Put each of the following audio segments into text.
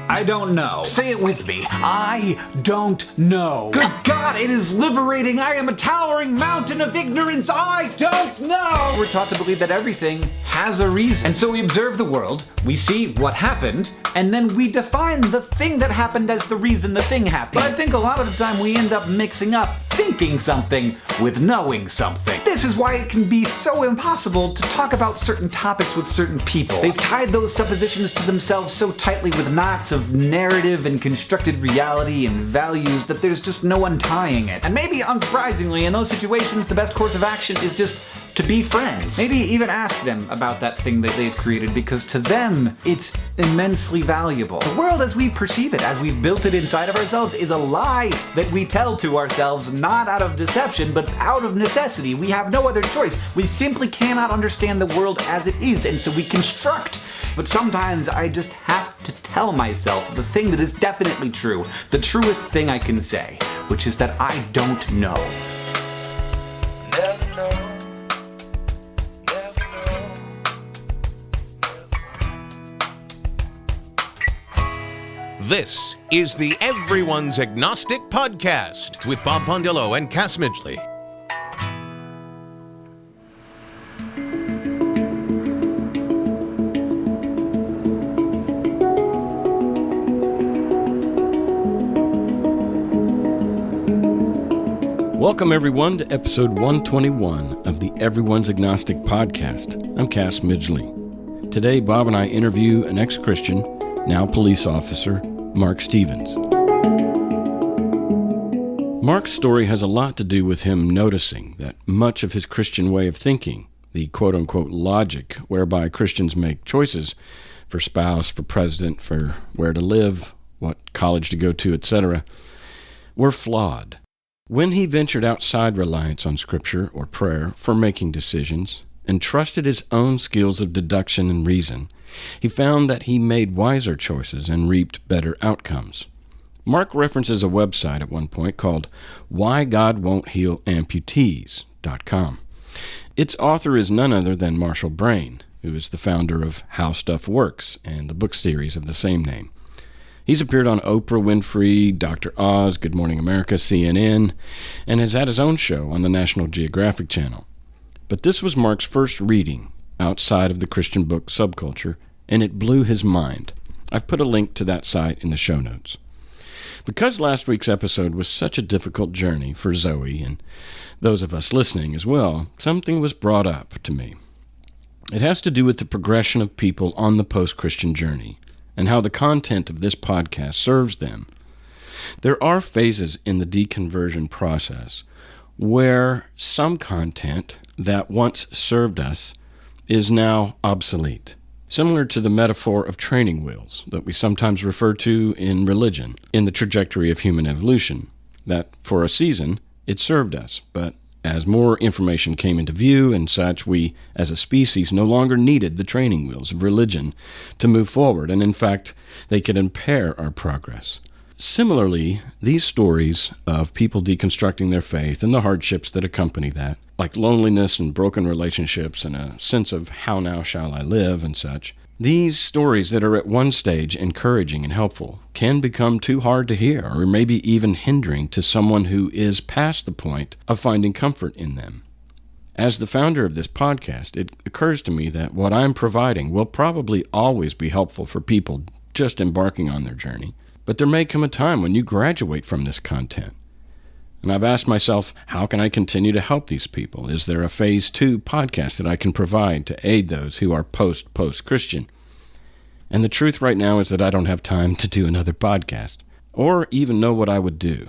I don't know. Say it with me. I don't know. Good God, it is liberating. I am a towering mountain of ignorance. I don't know. We're taught to believe that everything has a reason. And so we observe the world, we see what happened, and then we define the thing that happened as the reason the thing happened. But I think a lot of the time we end up mixing up thinking something with knowing something. This is why it can be so impossible to talk about certain topics with certain people. They've tied those suppositions to themselves so tightly with knots of narrative and constructed reality and values that there's just no untying it. And maybe unsurprisingly, in those situations, the best course of action is just to be friends. Maybe even ask them about that thing that they've created, because to them, it's immensely valuable. The world as we perceive it, as we've built it inside of ourselves, is a lie that we tell to ourselves, not out of deception, but out of necessity. We have no other choice. We simply cannot understand the world as it is, and so we construct. But sometimes I just have to tell myself the thing that is definitely true, the truest thing I can say, which is that I don't know. Never know. This is the Everyone's Agnostic Podcast with Bob Pondillo and Cass Midgley. Welcome, everyone, to episode 121 of the Everyone's Agnostic Podcast. I'm Cass Midgley. Today, Bob and I interview an ex-Christian, now police officer, Mark Stevens. Mark's story has a lot to do with him noticing that much of his Christian way of thinking, the quote-unquote logic whereby Christians make choices for spouse, for president, for where to live, what college to go to, etc., were flawed. When he ventured outside reliance on Scripture or prayer for making decisions and trusted his own skills of deduction and reason, he found that he made wiser choices and reaped better outcomes. Mark references a website at one point called whygodwon'thealamputees.com. Its author is none other than Marshall Brain, who is the founder of How Stuff Works and the book series of the same name. He's appeared on Oprah Winfrey, Dr. Oz, Good Morning America, CNN, and has had his own show on the National Geographic Channel. But this was Mark's first reading outside of the Christian book subculture, and it blew his mind. I've put a link to that site in the show notes. Because last week's episode was such a difficult journey for Zoe and those of us listening as well, something was brought up to me. It has to do with the progression of people on the post-Christian journey and how the content of this podcast serves them. There are phases in the deconversion process where some content that once served us is now obsolete, similar to the metaphor of training wheels that we sometimes refer to in religion in the trajectory of human evolution, that for a season it served us, but as more information came into view and such, we as a species no longer needed the training wheels of religion to move forward, and in fact they could impair our progress. Similarly, these stories of people deconstructing their faith and the hardships that accompany that, like loneliness and broken relationships and a sense of how now shall I live and such, these stories that are at one stage encouraging and helpful can become too hard to hear, or maybe even hindering to someone who is past the point of finding comfort in them. As the founder of this podcast, it occurs to me that what I'm providing will probably always be helpful for people just embarking on their journey. But there may come a time when you graduate from this content. And I've asked myself, how can I continue to help these people? Is there a phase 2 podcast that I can provide to aid those who are post-Christian? And the truth right now is that I don't have time to do another podcast, or even know what I would do.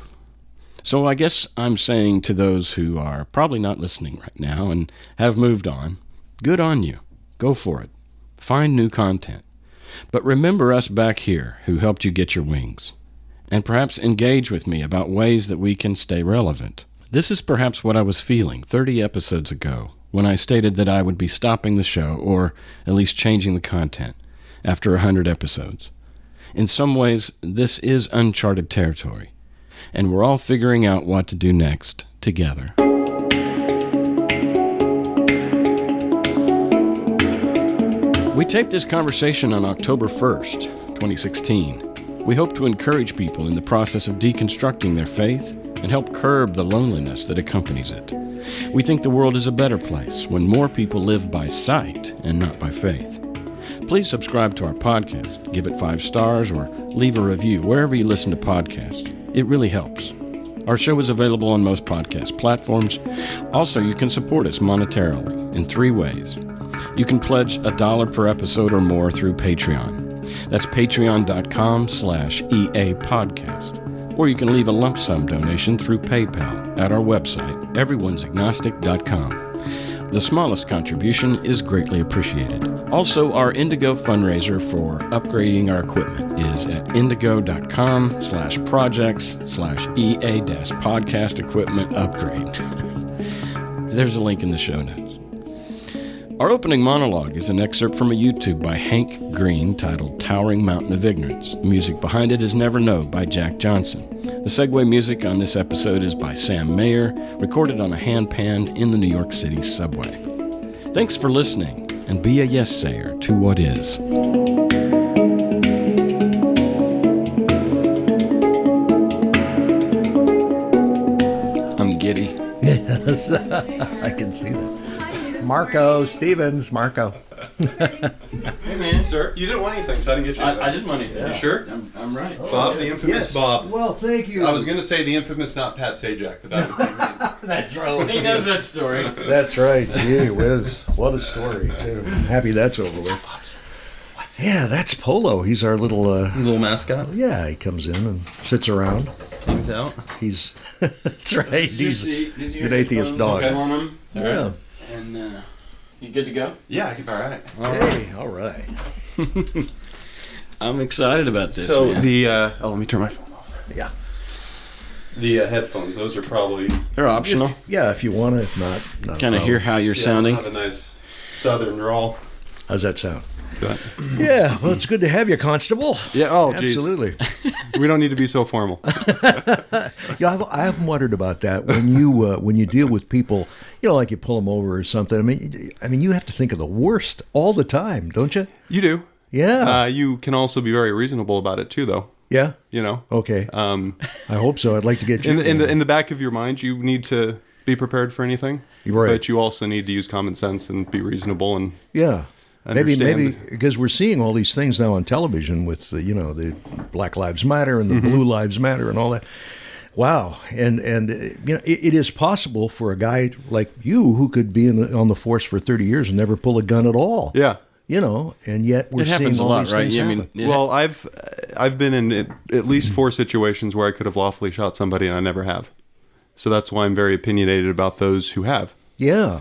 So I guess I'm saying to those who are probably not listening right now and have moved on, good on you. Go for it. Find new content. But remember us back here who helped you get your wings, and perhaps engage with me about ways that we can stay relevant. This is perhaps what I was feeling 30 episodes ago when I stated that I would be stopping the show, or at least changing the content, after 100 episodes. In some ways, this is uncharted territory, and we're all figuring out what to do next together. We taped this conversation on October 1st, 2016. We hope to encourage people in the process of deconstructing their faith and help curb the loneliness that accompanies it. We think the world is a better place when more people live by sight and not by faith. Please subscribe to our podcast, give it 5 stars, or leave a review wherever you listen to podcasts. It really helps. Our show is available on most podcast platforms. Also, you can support us monetarily in 3 ways. You can pledge $1 per episode or more through Patreon. That's patreon.com/EA podcast. Or you can leave a lump sum donation through PayPal at our website, everyone'sagnostic.com. The smallest contribution is greatly appreciated. Also, our Indigo fundraiser for upgrading our equipment is at indigo.com/projects/EA-podcast equipment upgrade. There's a link in the show notes. Our opening monologue is an excerpt from a YouTube by Hank Green titled Towering Mountain of Ignorance. The music behind it is Never Know by Jack Johnson. The segue music on this episode is by Sam Mayer, recorded on a handpan in the New York City subway. Thanks for listening, and be a yes-sayer to what is. I'm giddy. Yes, I can see that. Marco Stevens, Marco. Hey, man. Sir, you didn't want anything, so I didn't get you anything. I didn't want anything. You sure? I'm right. Bob, the infamous Yes. Bob. Well, thank you. I was going to say the infamous not Pat Sajak, but that would be mean. That's right. He knows that story. That's right. Gee whiz. What a story, too. I'm happy that's over with. Yeah, that's Polo. He's our little... Little mascot. yeah, he comes in and sits around. Hangs out. He's... that's right. He's Did you an atheist dog. Okay. on him? Yeah. And you good to go? Yeah, all right. Hey, all right. I'm excited about this. So man. the... let me turn my phone off. Yeah. The headphones, those are probably... They're optional. Yeah, if you want to. If not a Kind of hear how you're sounding. Have a nice southern drawl. How's that sound? But Yeah, well, it's good to have you, Constable. yeah, oh, geez. Absolutely. We don't need to be so formal. Yeah, I've wondered about that when you deal with people, like you pull them over or something. I mean, you have to think of the worst all the time, don't you? You do. Yeah. You can also be very reasonable about it, too, though. Yeah. Okay. I hope so. I'd like to get you In the back of your mind, you need to be prepared for anything. Right. But you also need to use common sense and be reasonable and Yeah. Maybe understand. because we're seeing all these things now on television with the Black Lives Matter and the Blue Lives Matter and all that. Wow, and it is possible for a guy like you who could be on the force for 30 years and never pull a gun at all. Yeah. And yet we're It seeing happens a all lot, these right? things Yeah, I happen. mean, Well, I've been in at least 4 situations where I could have lawfully shot somebody and I never have. So that's why I'm very opinionated about those who have. Yeah.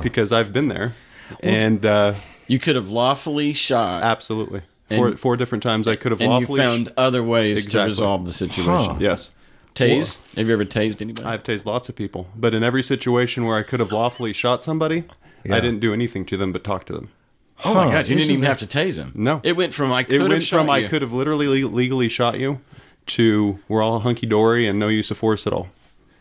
Because I've been there. And you could have lawfully shot, absolutely. And- 4 different times I could have and you lawfully found other ways to Exactly. resolve the situation. Huh. Yes. Tase? Have you ever tased anybody? I've tased lots of people, but in every situation where I could have lawfully shot somebody, Yeah. I didn't do anything to them but talk to them. Oh my Huh, God! You didn't isn't even that- have to tase him. No. It went from I It could have went shot from you. I could have literally legally shot you to we're all hunky-dory and no use of force at all.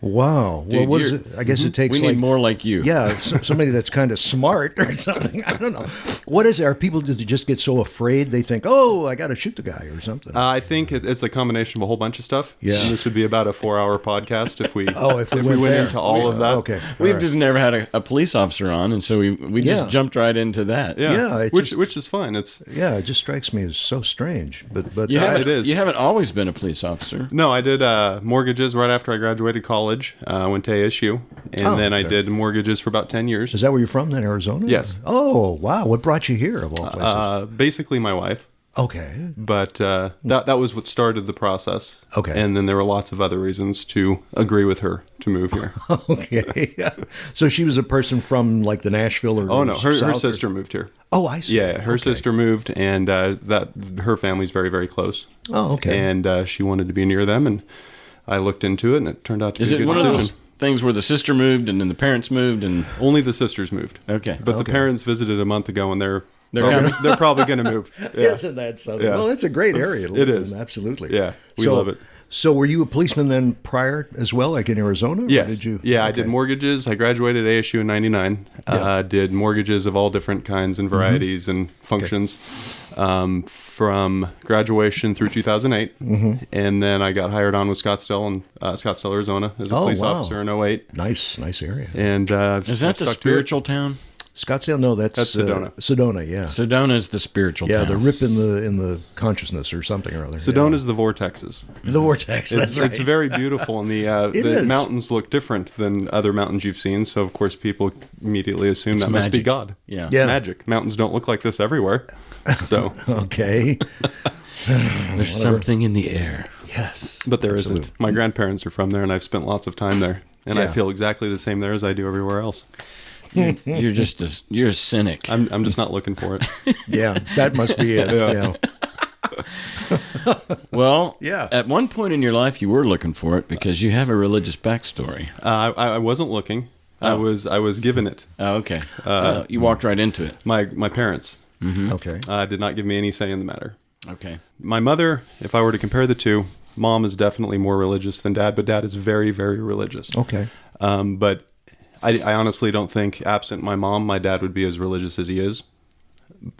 Wow. Dude, well, what is you're- it? I guess it takes We need like more like you. Yeah, somebody that's kind of smart or something. I don't know. What is it? Are people that just get so afraid they think, "Oh, I got to shoot the guy" or something? I think it's a combination of a whole bunch of stuff. Yeah. And this would be about a 4-hour podcast if we if we went went there. into all of that. Okay. We've all right. just never had a police officer on, and so we Yeah. just jumped right into that. Yeah, it which just- which is fine. It's Yeah, it just strikes me as so strange. But You haven't, it is. You haven't always been a police officer. no, I did mortgages right after I graduated college. I went to ASU, and Oh, then I okay. did mortgages for about 10 years. is that where you're from? Then Arizona? Yes. Oh, wow. What brought you here of all places? Basically, my wife. Okay. But that was what started the process. Okay. And then there were lots of other reasons to agree with her to move here. Okay. So she was a person from like the Nashville or Oh no, her South or- sister moved here. Oh, I see. Yeah, her Okay. sister moved, and that her family's very, very close. Oh, okay. And she wanted to be near them, and I looked into it, and it turned out to Is be a it good one decision. of those things where the sister moved and then the parents moved and Only the sisters moved. okay? But Okay. the parents visited a month ago, and they're They're coming. They're probably going to move. Yeah. Isn't that something? Yeah. Well, it's a great area to live It is. in, absolutely. Yeah, we love it. So were you a policeman then prior as well, like in Arizona? or Yes. Did you? Yeah, I Okay. did mortgages. I graduated ASU in 99. Did mortgages of all different kinds and varieties and functions from graduation through 2008. And then I got hired on with Scottsdale, Arizona as a police officer in 08. Nice area. And Is that the stuck to it. spiritual town? Scottsdale? No, that's Sedona. Sedona, yeah. Sedona is the spiritual Yeah, town. the rip in the consciousness or something or other. Sedona's the vortexes. Yeah. The vortex. That's It's, right. it's very beautiful, and the is. mountains look different than other mountains you've seen. So, of course, people immediately assume that must be magic. God. Yeah. Yeah. Magic. Mountains don't look like this everywhere. So, Okay. There's something in the air. Yes. but there Absolutely. not My grandparents are from there, and I've spent lots of time there. And I Yeah. feel exactly the same there as I do everywhere else. You're just you're a cynic. I'm just not looking for it. Yeah, that must be it. Yeah. Well, Yeah. at one point in your life, you were looking for it because you have a religious backstory. I wasn't looking. I was given it. Oh, okay. You walked right into it. My parents Okay. did not give me any say in the matter. Okay. My mother, if I were to compare the two, mom is definitely more religious than dad, but dad is very, very religious. Okay. But I honestly don't think, absent my mom, my dad would be as religious as he is.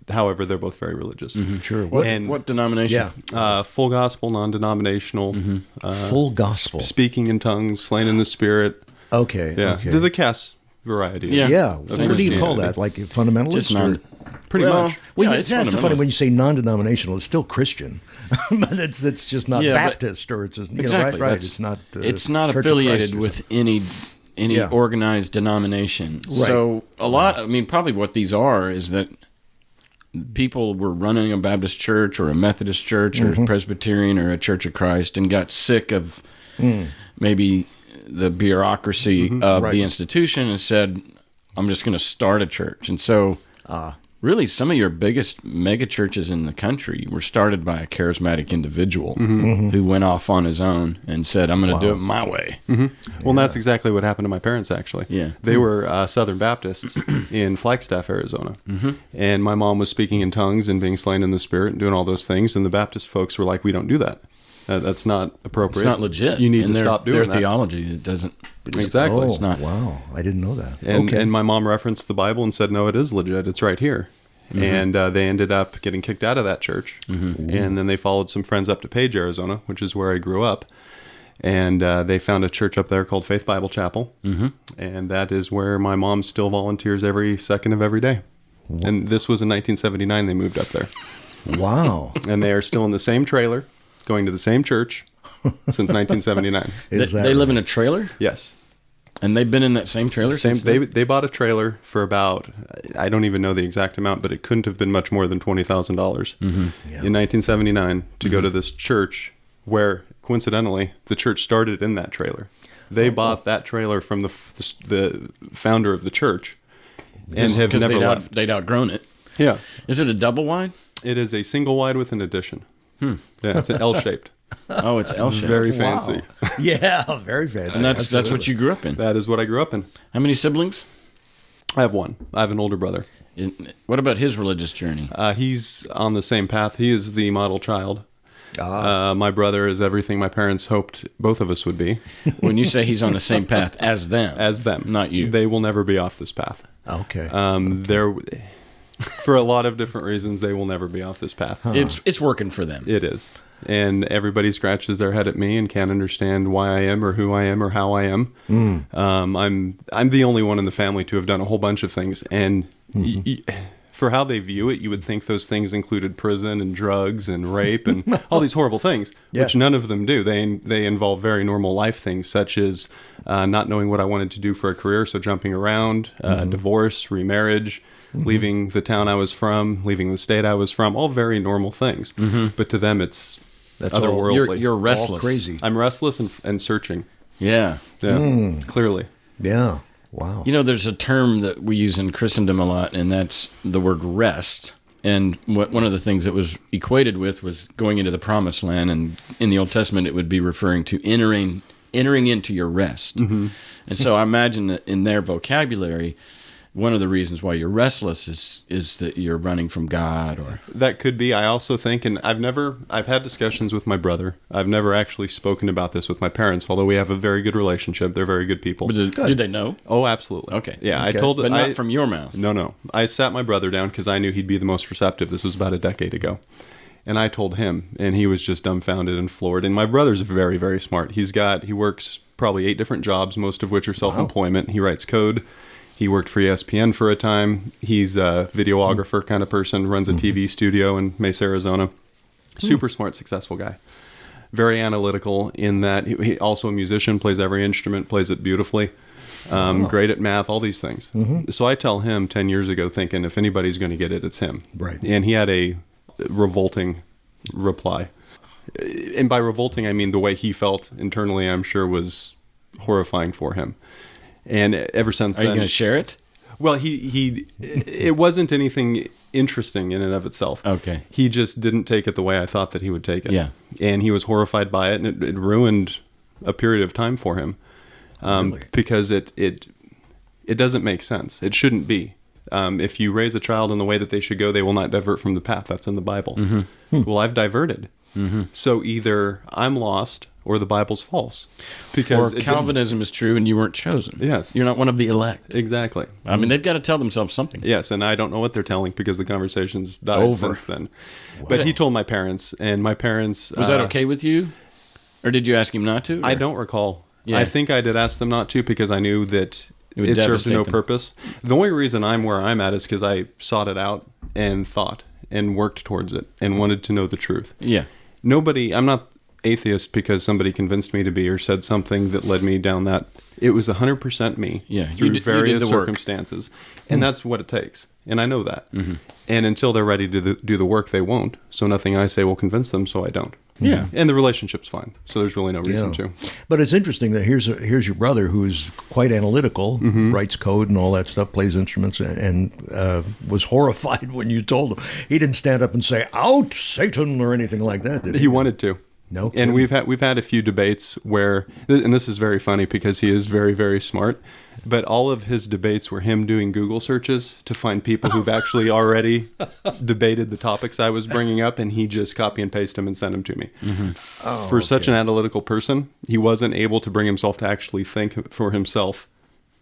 However, they're both very religious. Sure. What denomination? Yeah. Full gospel, non-denominational, Full gospel. speaking in tongues, slain in the spirit. Okay. Yeah, Okay. the Cass variety. Yeah. Yeah. Same What do you as call Christianity. that? Like fundamentalist? Just or- non. Pretty much. Well, yeah, yeah, it's that's the funny fundamentalist. when you say non-denominational. It's still Christian, but it's just not Yeah, but- Baptist or it's just, Exactly. right. That's- It's not. It's not Church of affiliated Christ or with something. any Yeah. organized denomination. Right. So a lot. I mean, probably what these are is that people were running a Baptist church or a Methodist church or a Presbyterian or a Church of Christ and got sick of maybe the bureaucracy of Right. the institution and said, "I'm just going to start a church." And so, really, some of your biggest mega churches in the country were started by a charismatic individual who went off on his own and said, "I'm going to do it my way." Well, and that's exactly what happened to my parents, actually. Yeah. They were Southern Baptists in Flagstaff, Arizona. And my mom was speaking in tongues and being slain in the spirit and doing all those things. And the Baptist folks were like, we don't do that. That's not appropriate. It's not legit. You need And to stop doing their that. theology. It doesn't. Exactly. Oh, It's not- wow. I didn't know that. And, okay. and my mom referenced the Bible and said, no, it is legit. It's right here. And they ended up getting kicked out of that church. And then they followed some friends up to Page, Arizona, which is where I grew up. And they found a church up there called Faith Bible Chapel. And that is where my mom still volunteers every second of every day. And this was in 1979 they moved up there. Wow. And they are still in the same trailer, going to the same church since 1979. Is that They live in right? a trailer, Yes. and they've been in that same trailer Same. since then? They bought a trailer for about, I don't even know the exact amount, but it couldn't have been much more than $20,000 in 1979 to go to this church where, coincidentally, the church started in that trailer. They bought that trailer from the founder of the church and have because never left. they'd outgrown it. Yeah. Is it a double wide? It is a single wide with an addition. Yeah, it's an L-shaped. Oh, it's L-shaped. Very Wow. fancy. Yeah, very fancy. And that's what you grew up in. That is what I grew up in. How many siblings? I have one. I have an older brother. What about his religious journey? He's on the same path. He is the model child. My brother is everything my parents hoped both of us would be. When you say he's on the same path as them, As them. not you. They will never be off this path. Okay. They're, for a lot of different reasons, they will never be off this path. It's working for them. It is. And everybody scratches their head at me and can't understand why I am or who I am or how I am. I'm the only one in the family to have done a whole bunch of things. And for how they view it, you would think those things included prison and drugs and rape and all these horrible things, which Yeah. none of them do. They involve very normal life things, such as not knowing what I wanted to do for a career, so jumping around, divorce, remarriage, leaving the town I was from, leaving the state I was from, all very normal things. But to them, it's That's all- otherworldly. You're restless. All crazy. I'm restless and searching. Yeah. Yeah, clearly. Yeah. Wow. You know, there's a term that we use in Christendom a lot, and that's the word rest. And one of the things that was equated with was going into the promised land. And in the Old Testament, it would be referring to entering into your rest. And so I imagine that in their vocabulary, one of the reasons why you're restless is that you're running from God, or That could be. I also think, and I've had discussions with my brother. I've never actually spoken about this with my parents, although we have a very good relationship. They're very good people. did they know? Oh, absolutely. Okay. Yeah, Okay. I told But not from your mouth. No. I sat my brother down because I knew he'd be the most receptive. This was about a decade ago. And I told him, and he was just dumbfounded and floored. And my brother's very, very smart. He works probably 8 different jobs, most of which are self-employment. Wow. He writes code. He worked for ESPN for a time. He's a videographer kind of person, runs a TV studio in Mesa, Arizona. Super smart, successful guy. Very analytical in that he also a musician, plays every instrument, plays it beautifully. Great at math, all these things. So I tell him 10 years ago, thinking if anybody's going to get it, it's him. Right. And he had a revolting reply. And by revolting, I mean the way he felt internally, I'm sure, was horrifying for him. And ever since then... Are you going to share it? Well, it wasn't anything interesting in and of itself. Okay. He just didn't take it the way I thought that he would take it. Yeah. And he was horrified by it, and it ruined a period of time for him. Really? Because it doesn't make sense. It shouldn't be. If you raise a child in the way that they should go, they will not divert from the path. That's in the Bible. Well, I've diverted. So either I'm lost or the Bible's false. Because Or Calvinism is true and you weren't chosen. Yes. You're not one of the elect. Exactly. I mean, they've got to tell themselves something. Yes, and I don't know what they're telling because the conversation's died Over. since then. But he told my parents, and my parents... Was that okay with you? Or did you ask him not to? Or? I don't recall. Yeah. I think I did ask them not to because I knew that would it served devastate no them. purpose. The only reason I'm where I'm at is because I sought it out and thought and worked towards it and wanted to know the truth. Yeah. I'm not atheist because somebody convinced me to be or said something that led me down that. It was 100% me through you did various the work. circumstances. And that's what it takes. And I know that. And until they're ready to do the work, they won't. So nothing I say will convince them, so I don't. Yeah. And the relationship's fine. So there's really no reason to. But it's interesting that here's your brother who is quite analytical, writes code and all that stuff, plays instruments, and was horrified when you told him. He didn't stand up and say, "Out, Satan," or anything like that, did he? He wanted to. No And kidding. we've had a few debates where, and this is very funny because he is very, very smart, but all of his debates were him doing Google searches to find people who've actually already debated the topics I was bringing up, and he just copy and paste them and send them to me. For such an analytical person, he wasn't able to bring himself to actually think for himself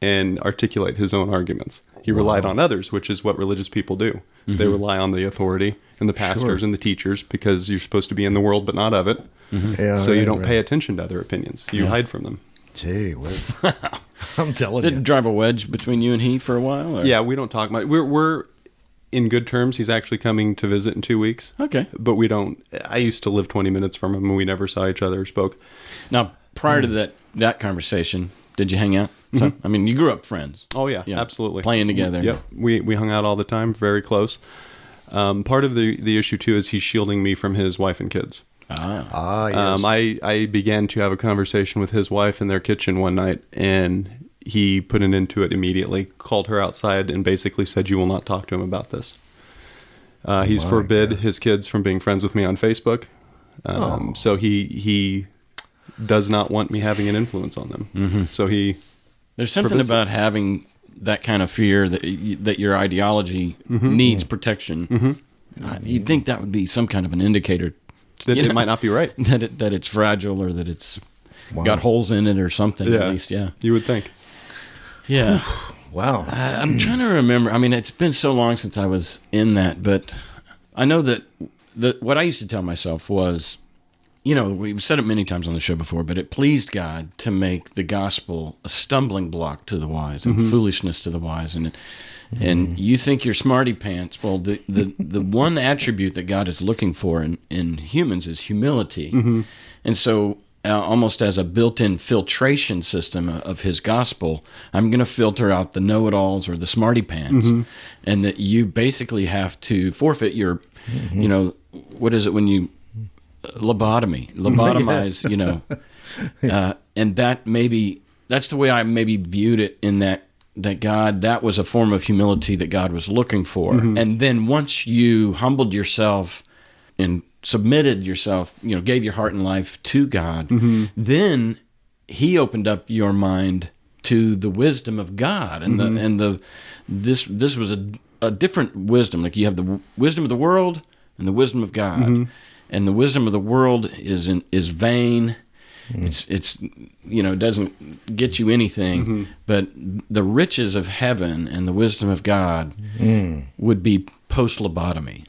and articulate his own arguments. He relied on others, which is what religious people do. They rely on the authority and the pastors and the teachers because you're supposed to be in the world but not of it. Yeah, So you right, don't right. pay attention to other opinions. You hide from them. Gee whiz. I'm telling Did you. it drive a wedge between you and he for a while? Or? Yeah, we don't talk much. We're in good terms. He's actually coming to visit in 2 weeks. Okay. But we don't. I used to live 20 minutes from him, and we never saw each other or spoke. Now, prior to that conversation, did you hang out? So, I mean, you grew up friends. Oh yeah, absolutely. Playing together. Yep. We hung out all the time, very close. Part of the issue too is he's shielding me from his wife and kids. Yes. I began to have a conversation with his wife in their kitchen one night, and he put an end to it immediately, called her outside, and basically said, "You will not talk to him about this." He's forbid his kids from being friends with me on Facebook. So he does not want me having an influence on them. So There's something prevents about having that kind of fear that your ideology needs protection. You'd think that would be some kind of an indicator that it might not be right. that it's fragile or that it's got holes in it or something. At least, yeah. You would think. Yeah. Wow. I'm trying to remember. I mean, it's been so long since I was in that, but I know that what I used to tell myself was, we've said it many times on the show before, but it pleased God to make the gospel a stumbling block to the wise and foolishness to the wise. And you think you're smarty pants. Well, the one attribute that God is looking for in humans is humility. And so almost as a built-in filtration system of his gospel, I'm going to filter out the know-it-alls or the smarty pants. And that you basically have to forfeit your, what is it when you... lobotomize, and that's the way I maybe viewed it, in that God, that was a form of humility that God was looking for. And then once you humbled yourself and submitted yourself, gave your heart and life to God, then he opened up your mind to the wisdom of God, and this was a different wisdom. Like you have the wisdom of the world and the wisdom of God, and the wisdom of the world is vain. It's it doesn't get you anything, but the riches of heaven and the wisdom of God would be post lobotomy,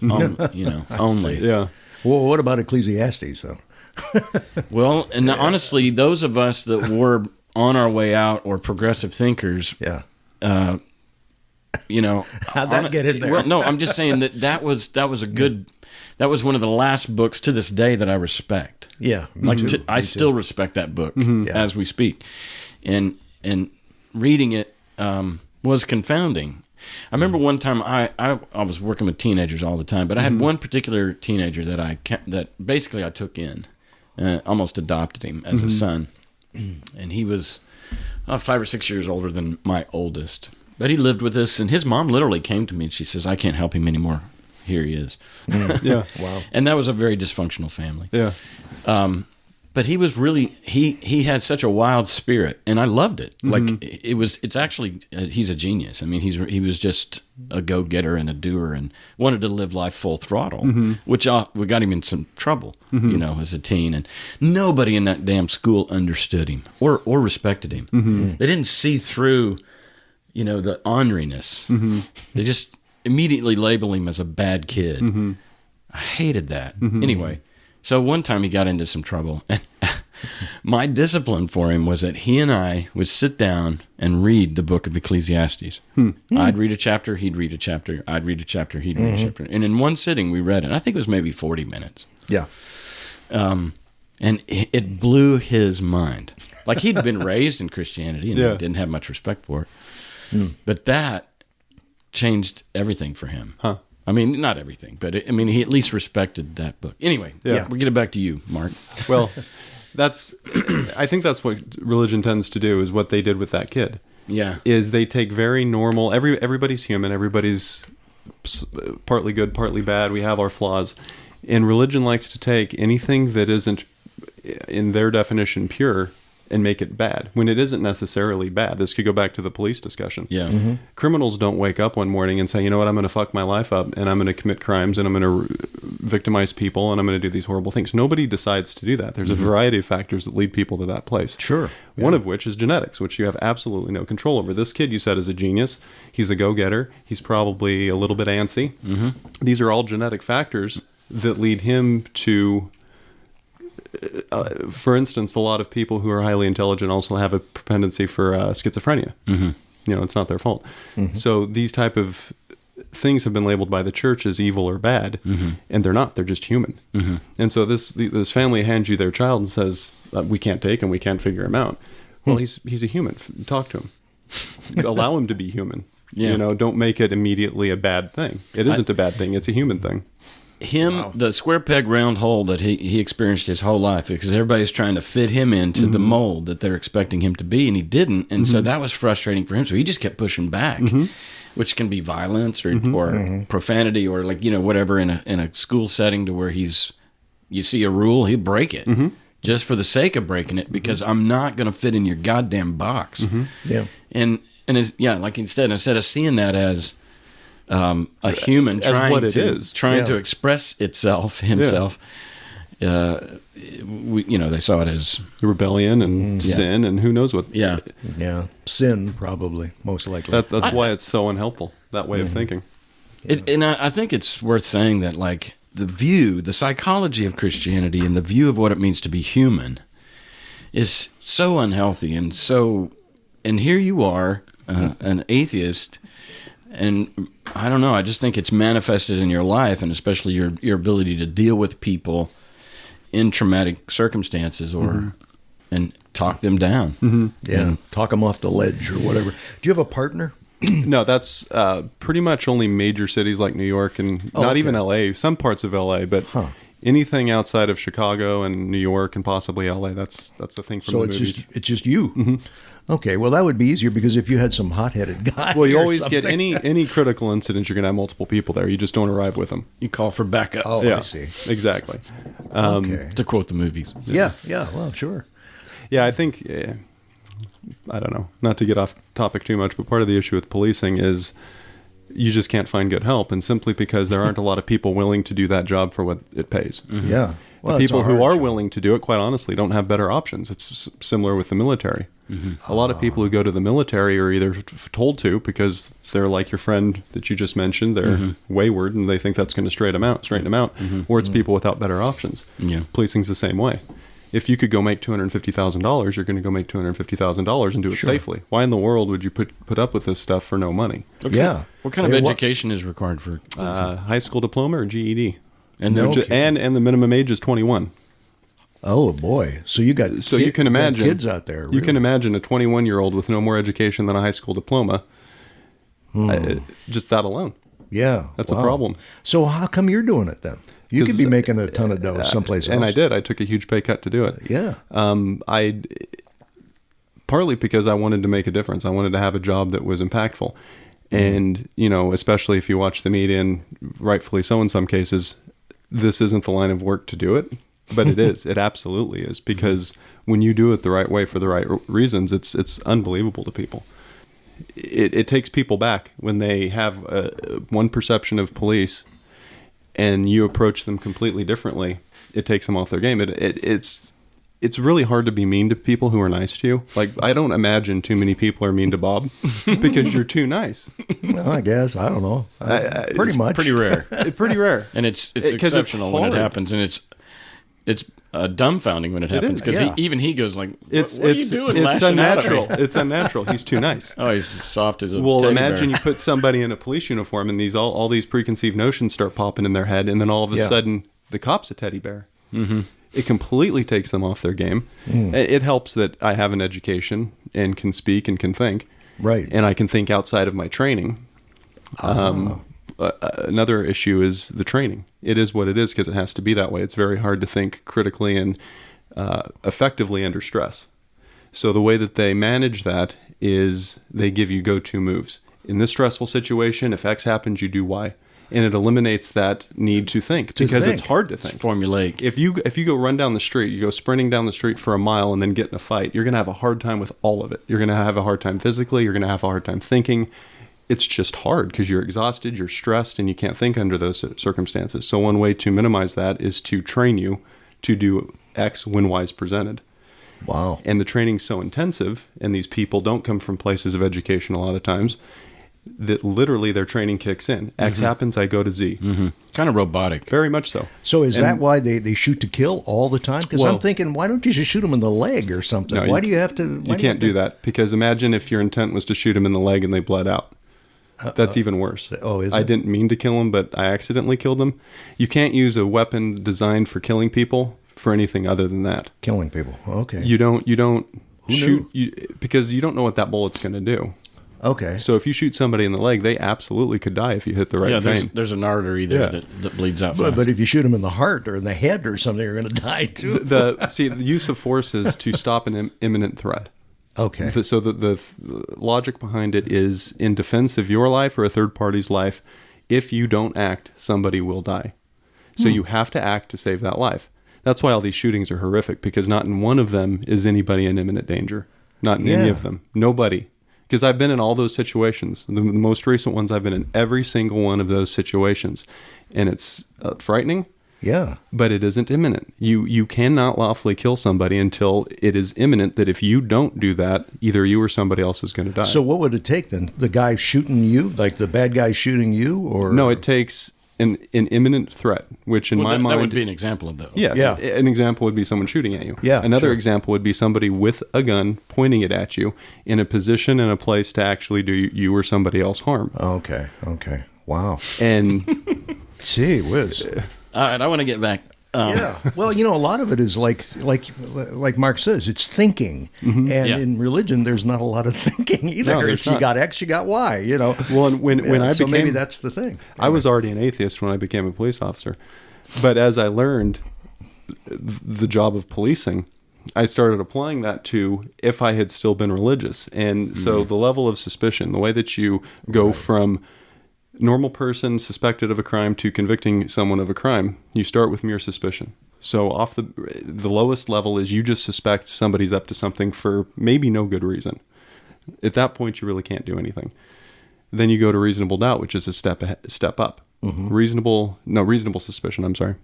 only. Yeah. Well, what about Ecclesiastes, though? Well, and honestly, those of us that were on our way out or progressive thinkers, Yeah. how'd that get in there? Well, no, I'm just saying that was a good. That was one of the last books to this day that I respect. Yeah, I still respect that book as we speak, and reading it was confounding. I remember one time I was working with teenagers all the time, but I had one particular teenager that basically I took in, almost adopted him as a son, and he was 5 or 6 years older than my oldest. But he lived with us, and his mom literally came to me and she says, "I can't help him anymore. Here he is." Yeah. Wow. And that was a very dysfunctional family. Yeah. But he was really he had such a wild spirit, and I loved it. Like it's actually he's a genius. I mean, he was just a go-getter and a doer, and wanted to live life full throttle, which we got him in some trouble, as a teen. And nobody in that damn school understood him or respected him. They didn't see through, the orneriness. They just immediately label him as a bad kid. I hated that. Anyway, so one time he got into some trouble, and my discipline for him was that he and I would sit down and read the book of Ecclesiastes. I'd read a chapter, he'd read a chapter, I'd read a chapter, he'd read a chapter. And in one sitting we read it. I think it was maybe 40 minutes. Yeah. And it blew his mind. Like he'd been raised in Christianity and he didn't have much respect for it. But that changed everything for him. Huh. I mean, not everything, but he at least respected that book. Anyway, we'll get it back to you, Mark. Well, I think that's what religion tends to do, is what they did with that kid. Yeah. Is they take very normal, everybody's human, everybody's partly good, partly bad, we have our flaws. And religion likes to take anything that isn't, in their definition, pure, and make it bad, when it isn't necessarily bad. This could go back to the police discussion. Yeah. Criminals don't wake up one morning and say, you know what, I'm going to fuck my life up, and I'm going to commit crimes, and I'm going to victimize people, and I'm going to do these horrible things. Nobody decides to do that. There's a variety of factors that lead people to that place. Sure. One of which is genetics, which you have absolutely no control over. This kid, you said, is a genius. He's a go-getter. He's probably a little bit antsy. These are all genetic factors that lead him to... for instance, a lot of people who are highly intelligent also have a propensity for schizophrenia. It's not their fault. So these type of things have been labeled by the church as evil or bad, and they're not. They're just human. And so this family hands you their child and says, "We can't take him. We can't figure him out." Well, he's a human. Talk to him. Allow him to be human. Yeah. Don't make it immediately a bad thing. It isn't a bad thing. It's a human thing. The square peg round hole that he experienced his whole life, because everybody's trying to fit him into the mold that they're expecting him to be, and he didn't, and so that was frustrating for him. So he just kept pushing back, which can be violence or profanity or whatever in a school setting, to where you see a rule, he'll break it just for the sake of breaking it, because I'm not going to fit in your goddamn box. Yeah. And it's, like instead of seeing that as a human trying to express himself. They saw it as rebellion and sin, and who knows what. Yeah, sin probably, most likely. That's why it's so unhelpful, that way of thinking. And I think it's worth saying that, like, the psychology of Christianity and the view of what it means to be human is so unhealthy, and here you are, an atheist. And I don't know, I just think it's manifested in your life, and especially your ability to deal with people in traumatic circumstances and talk them down. Yeah, talk them off the ledge or whatever. Do you have a partner? No, that's pretty much only major cities like New York and not even L.A., some parts of L.A., but anything outside of Chicago and New York and possibly L.A., that's the thing from the movies. So it's just you? Okay, well, that would be easier, because if you had some hot-headed guy, well, you always get any critical incident, you're going to have multiple people there. You just don't arrive with them. You call for backup. Oh, yeah, I see. Exactly. Okay. To quote the movies. Yeah, well, sure. Yeah, I think I don't know, not to get off topic too much, but part of the issue with policing is you just can't find good help, and simply because there aren't a lot of people willing to do that job for what it pays. Yeah. The people who are willing to do it, quite honestly, don't have better options. It's similar with the military. A lot of people who go to the military are either told to because they're like your friend that you just mentioned. They're wayward and they think that's going to straighten them out. Or it's people without better options. Yeah. Policing's the same way. If you could go make $250,000, you're going to go make $250,000 and do it safely. Why in the world would you put up with this stuff for no money? Okay. Yeah. What kind of education is required for High school diploma or GED? And And the minimum age is 21. Oh boy! So you got You can imagine kids out there. You can imagine a 21-year-old with no more education than a high school diploma. Just that alone. Yeah, That's a problem. So how come you're doing it then? You could be making a ton of dough someplace else. And I did. I took a huge pay cut to do it. Yeah. I partly because I wanted to make a difference. I wanted to have a job that was impactful. And, especially if you watch the media, and rightfully so in some cases, this isn't the line of work to do it. But it is. It absolutely is. Because when you do it the right way for the right reasons, it's unbelievable to people. It takes people back when they have one perception of police and you approach them completely differently. It takes them off their game. It's really hard to be mean to people who are nice to you. Like, I don't imagine too many people are mean to Bob because you're too nice. Well, I guess. I don't know. Pretty much. pretty rare. Pretty rare. And it's exceptional when it hard. happens, and it's dumbfounding when it happens, because yeah. even he goes like, It's what are you doing It's lashing out at me? unnatural. It's unnatural. He's too nice. Oh, he's soft as a Well, teddy imagine bear. you put somebody in a police uniform and all these preconceived notions start popping in their head, and then all of a sudden the cop's a teddy bear. Mm-hmm. It completely takes them off their game. It helps that I have an education and can speak and can think. Right. And I can think outside of my training. Another issue is the training. It is what it is because it has to be that way. It's very hard to think critically and effectively under stress. So the way that they manage that is they give you go-to moves. In this stressful situation, if X happens, you do Y. And it eliminates that need to think because it's hard to think. It's formulaic. If you go run down the street, you go sprinting down the street for a mile and then get in a fight, you're going to have a hard time with all of it. You're going to have a hard time physically. You're going to have a hard time thinking. It's just hard because you're exhausted, you're stressed, and you can't think under those circumstances. So one way to minimize that is to train you to do X when Y is presented. Wow. And the training's so intensive, and these people don't come from places of education a lot of times, that literally their training kicks in. X happens, I go to Z. Kind of robotic. Very much so. So is that why they shoot to kill all the time? Because Well- I'm thinking, why don't you just shoot them in the leg or something? No, Why do you have to? You can't do that because imagine if your intent was to shoot them in the leg and they bled out. That's even worse. Oh, is I it? didn't mean to kill them, but I accidentally killed them. You can't use a weapon designed for killing people for anything other than that. Killing people. Okay. You don't Who shoot because you don't know what that bullet's going to do. Okay. So if you shoot somebody in the leg, they absolutely could die if you hit the right Yeah, vein. there's an artery there Yeah. that bleeds out fast. But if you shoot them in the heart or in the head or something, you're going to die too. The use of force is to stop an imminent threat. Okay. So the logic behind it is in defense of your life or a third party's life. If you don't act, somebody will die. So you have to act to save that life. That's why all these shootings are horrific, because not in one of them is anybody in imminent danger. Not in any Yeah. of them. Nobody. Because I've been in all those situations. The most recent ones, I've been in every single one of those situations. And it's frightening. Yeah. But it isn't imminent. You cannot lawfully kill somebody until it is imminent that if you don't do that, either you or somebody else is going to die. So what would it take then? The guy shooting you, like the bad guy shooting you, or No, it takes an imminent threat, which in my mind... that would be an example of that. Yes. Yeah. An example would be someone shooting at you. Yeah, Another sure. example would be somebody with a gun pointing it at you in a position and a place to actually do you or somebody else harm. Okay. Wow. And Gee whiz. All right, I want to get back. Yeah. Well, a lot of it is like Mark says, it's thinking. And Yeah. in religion, there's not a lot of thinking either. No, there's It's you not. got X, you got Y, well, and when I so became... maybe that's the thing. I was already an atheist when I became a police officer. But as I learned the job of policing, I started applying that to if I had still been religious. And so the level of suspicion, the way that you go from normal person suspected of a crime to convicting someone of a crime, you start with mere suspicion. So off the lowest level is you just suspect somebody's up to something for maybe no good reason. At that point, you really can't do anything. Then you go to reasonable doubt, which is a step up. Reasonable suspicion, I'm sorry.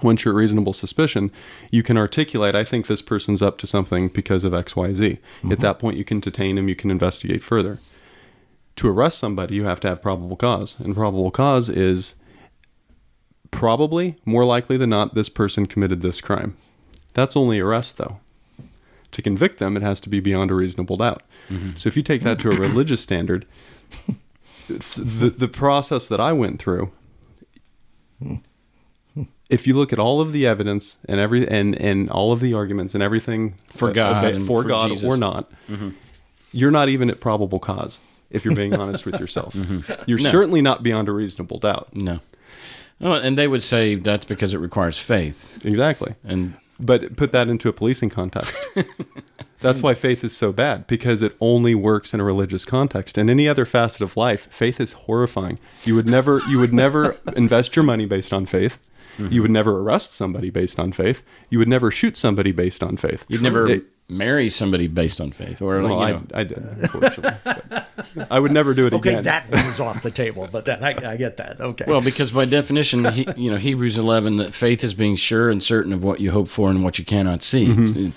Once you're at reasonable suspicion, you can articulate, I think this person's up to something because of X, Y, Z. At that point, you can detain him, you can investigate further. To arrest somebody, you have to have probable cause. And probable cause is probably, more likely than not, this person committed this crime. That's only arrest, though. To convict them, it has to be beyond a reasonable doubt. So if you take that to a religious standard, the process that I went through, if you look at all of the evidence and and all of the arguments and everything for God, for God Jesus. or not, you're not even at probable cause if you're being honest with yourself. You're certainly not beyond a reasonable doubt. No. Oh, and they would say that's because it requires faith. Exactly. But put that into a policing context. That's why faith is so bad, because it only works in a religious context. In any other facet of life, faith is horrifying. You would never invest your money based on faith. You would never arrest somebody based on faith. You would never shoot somebody based on faith. You'd never marry somebody based on faith. Or, I did, unfortunately. I would never do it again. Okay, that one is off the table, but then I get that. Okay. Well, because by definition, Hebrews 11, that faith is being sure and certain of what you hope for and what you cannot see.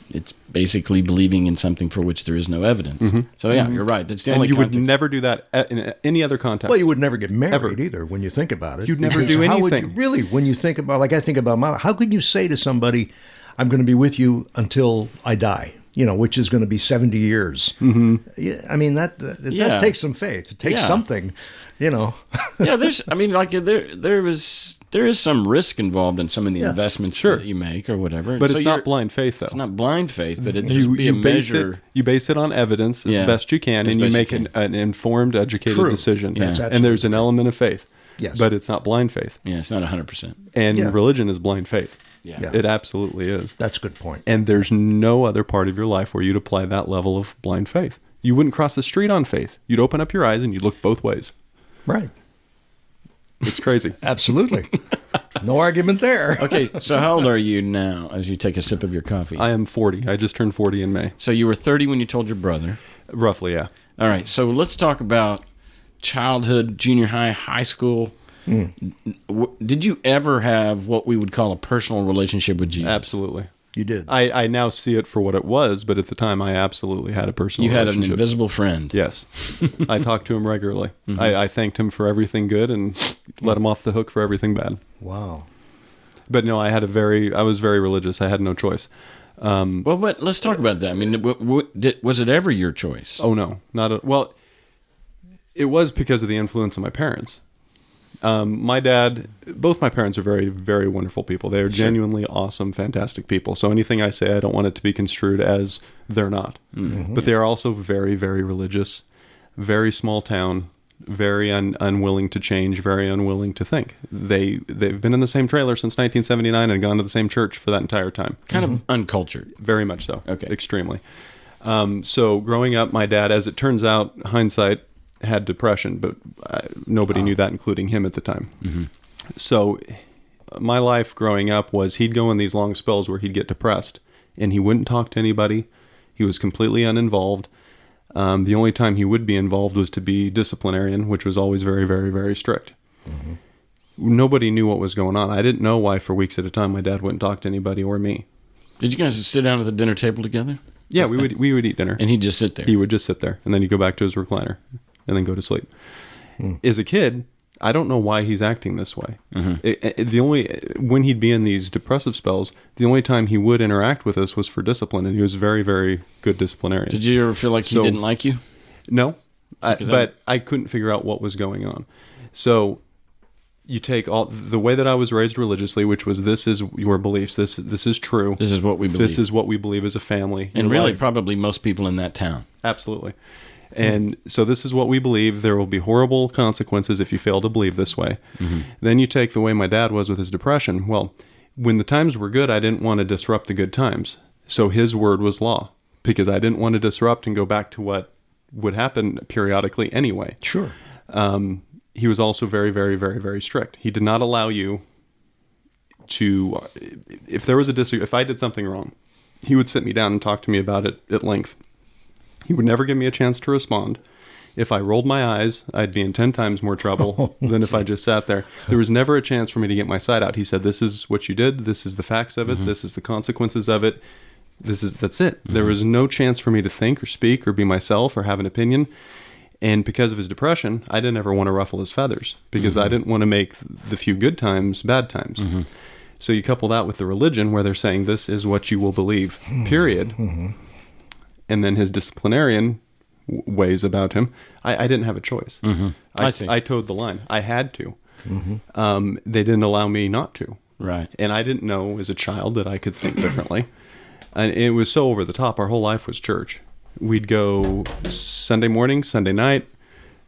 It's basically believing in something for which there is no evidence. So yeah, you're right. That's the only you context. would never do that in any other context. Well, you would never get married either when you think about it. You'd never Because do how would anything. you really, when you think about, like I think about my, how could you say to somebody, I'm going to be with you until I die? Which is going to be 70 years. Yeah, I mean, that does take some faith. It takes something, Yeah, there is some risk involved in some of the investments that you make or whatever. But it's not blind faith, though. It's not blind faith, but there's be a measure. You base it on evidence as best you can, and you make an informed, educated decision. Yeah. And there's an element of faith. Yes. But it's not blind faith. Yeah, it's not 100%. And religion is blind faith. Yeah. It absolutely is. That's a good point. And there's no other part of your life where you'd apply that level of blind faith. You wouldn't cross the street on faith. You'd open up your eyes and you'd look both ways. Right. It's crazy. Absolutely. No argument there. Okay, so how old are you now as you take a sip of your coffee? I am 40. I just turned 40 in May. So you were 30 when you told your brother. Roughly, yeah. All right, so let's talk about childhood, junior high, high school. Did you ever have what we would call a personal relationship with Jesus? Absolutely. You did. I now see it for what it was, but at the time I absolutely had a personal relationship. You had an invisible friend. Yes. I talked to him regularly. I thanked him for everything good and let him off the hook for everything bad. Wow. But no, I was very religious. I had no choice. Well, but let's talk about that. I mean, was it ever your choice? Oh, no. Well, it was because of the influence of my parents. My dad, both my parents are very, very wonderful people. They are genuinely awesome, fantastic people. So anything I say, I don't want it to be construed as they're not. But they are also very, very religious, very small town, very unwilling to change, very unwilling to think. They've been in the same trailer since 1979 and gone to the same church for that entire time. Kind of uncultured. Very much so. Okay. Extremely. So growing up, my dad, as it turns out, hindsight, had depression, but nobody knew that, including him at the time. So my life growing up was he'd go in these long spells where he'd get depressed and he wouldn't talk to anybody. He was completely uninvolved. The only time he would be involved was to be disciplinarian, which was always very, very, very strict. Nobody knew what was going on. I didn't know why for weeks at a time my dad wouldn't talk to anybody or me. Did you guys sit down at the dinner table together? Yeah, we would eat dinner. And he'd just sit there? He would just sit there, and then he'd go back to his recliner and then go to sleep. As a kid, I don't know why he's acting this way. When he'd be in these depressive spells, the only time he would interact with us was for discipline, and he was a very, very good disciplinarian. Did you ever feel like he didn't like you? No, but I couldn't figure out what was going on. So you take all the way that I was raised religiously, which was this is your beliefs, this is true. This is what we believe. This is what we believe as a family. And really, probably most people in that town. Absolutely. And so this is what we believe. There will be horrible consequences if you fail to believe this way. Then you take the way my dad was with his depression. Well, when the times were good, I didn't want to disrupt the good times. So his word was law, because I didn't want to disrupt and go back to what would happen periodically anyway. Sure. He was also very, very, very, very strict. He did not allow you to, if there was if I did something wrong, he would sit me down and talk to me about it at length. He would never give me a chance to respond. If I rolled my eyes, I'd be in 10 times more trouble than if I just sat there. There was never a chance for me to get my side out. He said, this is what you did. This is the facts of it. This is the consequences of it. That's it. There was no chance for me to think or speak or be myself or have an opinion. And because of his depression, I didn't ever want to ruffle his feathers because I didn't want to make the few good times bad times. So you couple that with the religion where they're saying this is what you will believe, period. And then his disciplinarian ways about him, I didn't have a choice. I see. I towed the line. I had to. They didn't allow me not to. Right. And I didn't know as a child that I could think differently. And it was so over the top. Our whole life was church. We'd go Sunday morning, Sunday night,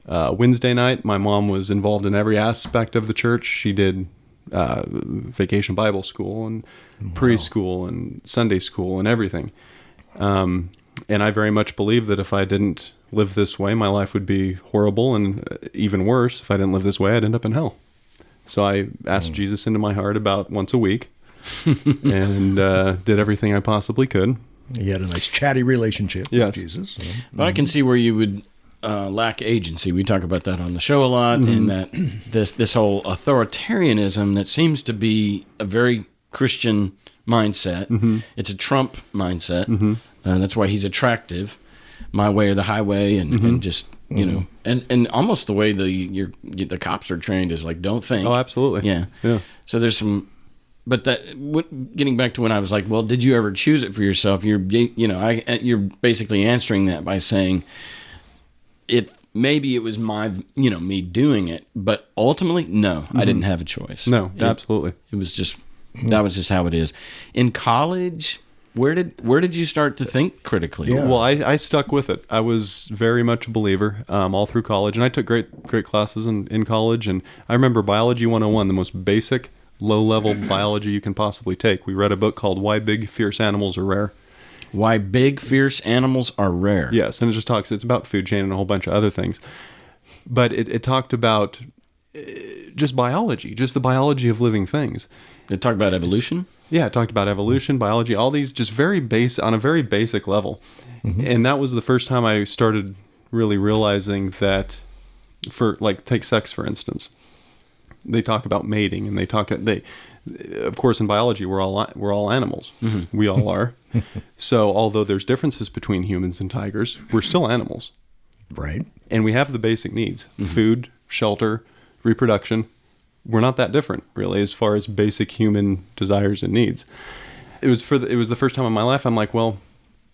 Wednesday night. My mom was involved in every aspect of the church. She did vacation Bible school and preschool and Sunday school and everything. And I very much believe that if I didn't live this way, my life would be horrible. And even worse, if I didn't live this way, I'd end up in hell. So I asked Jesus into my heart about once a week and did everything I possibly could. You had a nice chatty relationship with Jesus. But I can see where you would lack agency. We talk about that on the show a lot, and that this whole authoritarianism that seems to be a very Christian mindset. It's a Trump mindset. That's why he's attractive. My way or the highway, and just you know, and almost the way the cops are trained is like, don't think. Oh, absolutely. Yeah. So there's some. But getting back to when I was like, well, did you ever choose it for yourself? You're basically answering that by saying, maybe it was me doing it, but ultimately, no, I didn't have a choice. No, absolutely. It was just that was just how it is. In college, where did you start to think critically? Yeah. Well, I stuck with it. I was very much a believer all through college, and I took great classes in college. And I remember Biology 101, the most basic, low-level biology you can possibly take. We read a book called Why Big, Fierce Animals Are Rare. Why Big, Fierce Animals Are Rare. Yes, and it's about food chain and a whole bunch of other things. But it talked about just biology, just the biology of living things. It talked about evolution? Yeah, it talked about evolution, biology, all these just on a very basic level. And that was the first time I started really realizing that, take sex, for instance. They talk about mating, and of course, in biology, we're all animals. We all are. So, although there's differences between humans and tigers, we're still animals, Right. and we have the basic needs: food, shelter, reproduction. We're not that different, really, as far as basic human desires and needs. It was the first time in my life I'm like, well,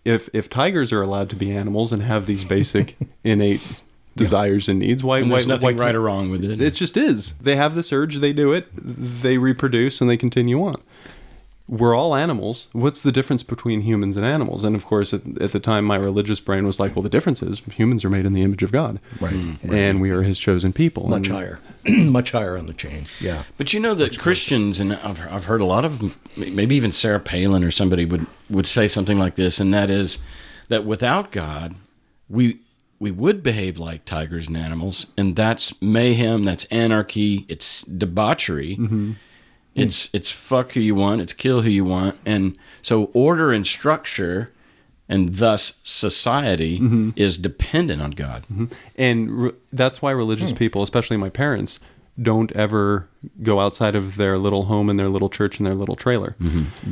if tigers are allowed to be animals and have these basic innate desires and needs, why There's why nothing right or wrong with it. It just is. They have this urge, they do it, they reproduce, and they continue on. We're all animals. What's the difference between humans and animals? And of course, at the time, my religious brain was like, well, the difference is humans are made in the image of God. Right. And we are his chosen people. Much higher. Much higher on the chain. Yeah. But you know that Christians, and I've heard a lot of, maybe even Sarah Palin or somebody would say something like this, and that is that without God, we would behave like tigers and animals, and that's mayhem, that's anarchy, it's debauchery, it's fuck who you want, it's kill who you want, and so order and structure, and thus society is dependent on God. And that's why religious people, especially my parents, don't ever go outside of their little home and their little church and their little trailer.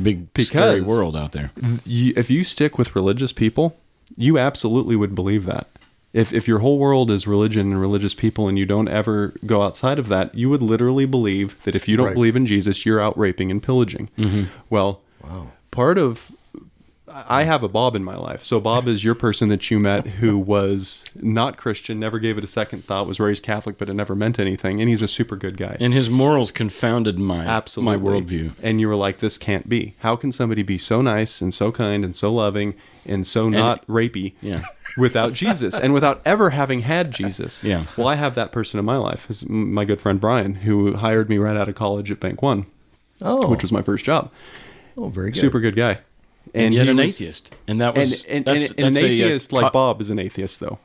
Big, scary world out there. If you stick with religious people, you absolutely would believe that. If your whole world is religion and religious people and you don't ever go outside of that, you would literally believe that if you don't believe in Jesus, you're out raping and pillaging. Well, part of... I have a Bob in my life. So Bob is your person that you met who was not Christian, never gave it a second thought, was raised Catholic, but it never meant anything. And he's a super good guy. And his morals confounded my worldview. And you were like, this can't be. How can somebody be so nice and so kind and so loving and so not rapey without Jesus and without ever having had Jesus? Yeah. Well, I have that person in my life. It's my good friend Brian, who hired me right out of college at Bank One, which was my first job. Oh, very good. Super good guy. And yet an atheist. And that was... And an atheist like Bob is an atheist, though.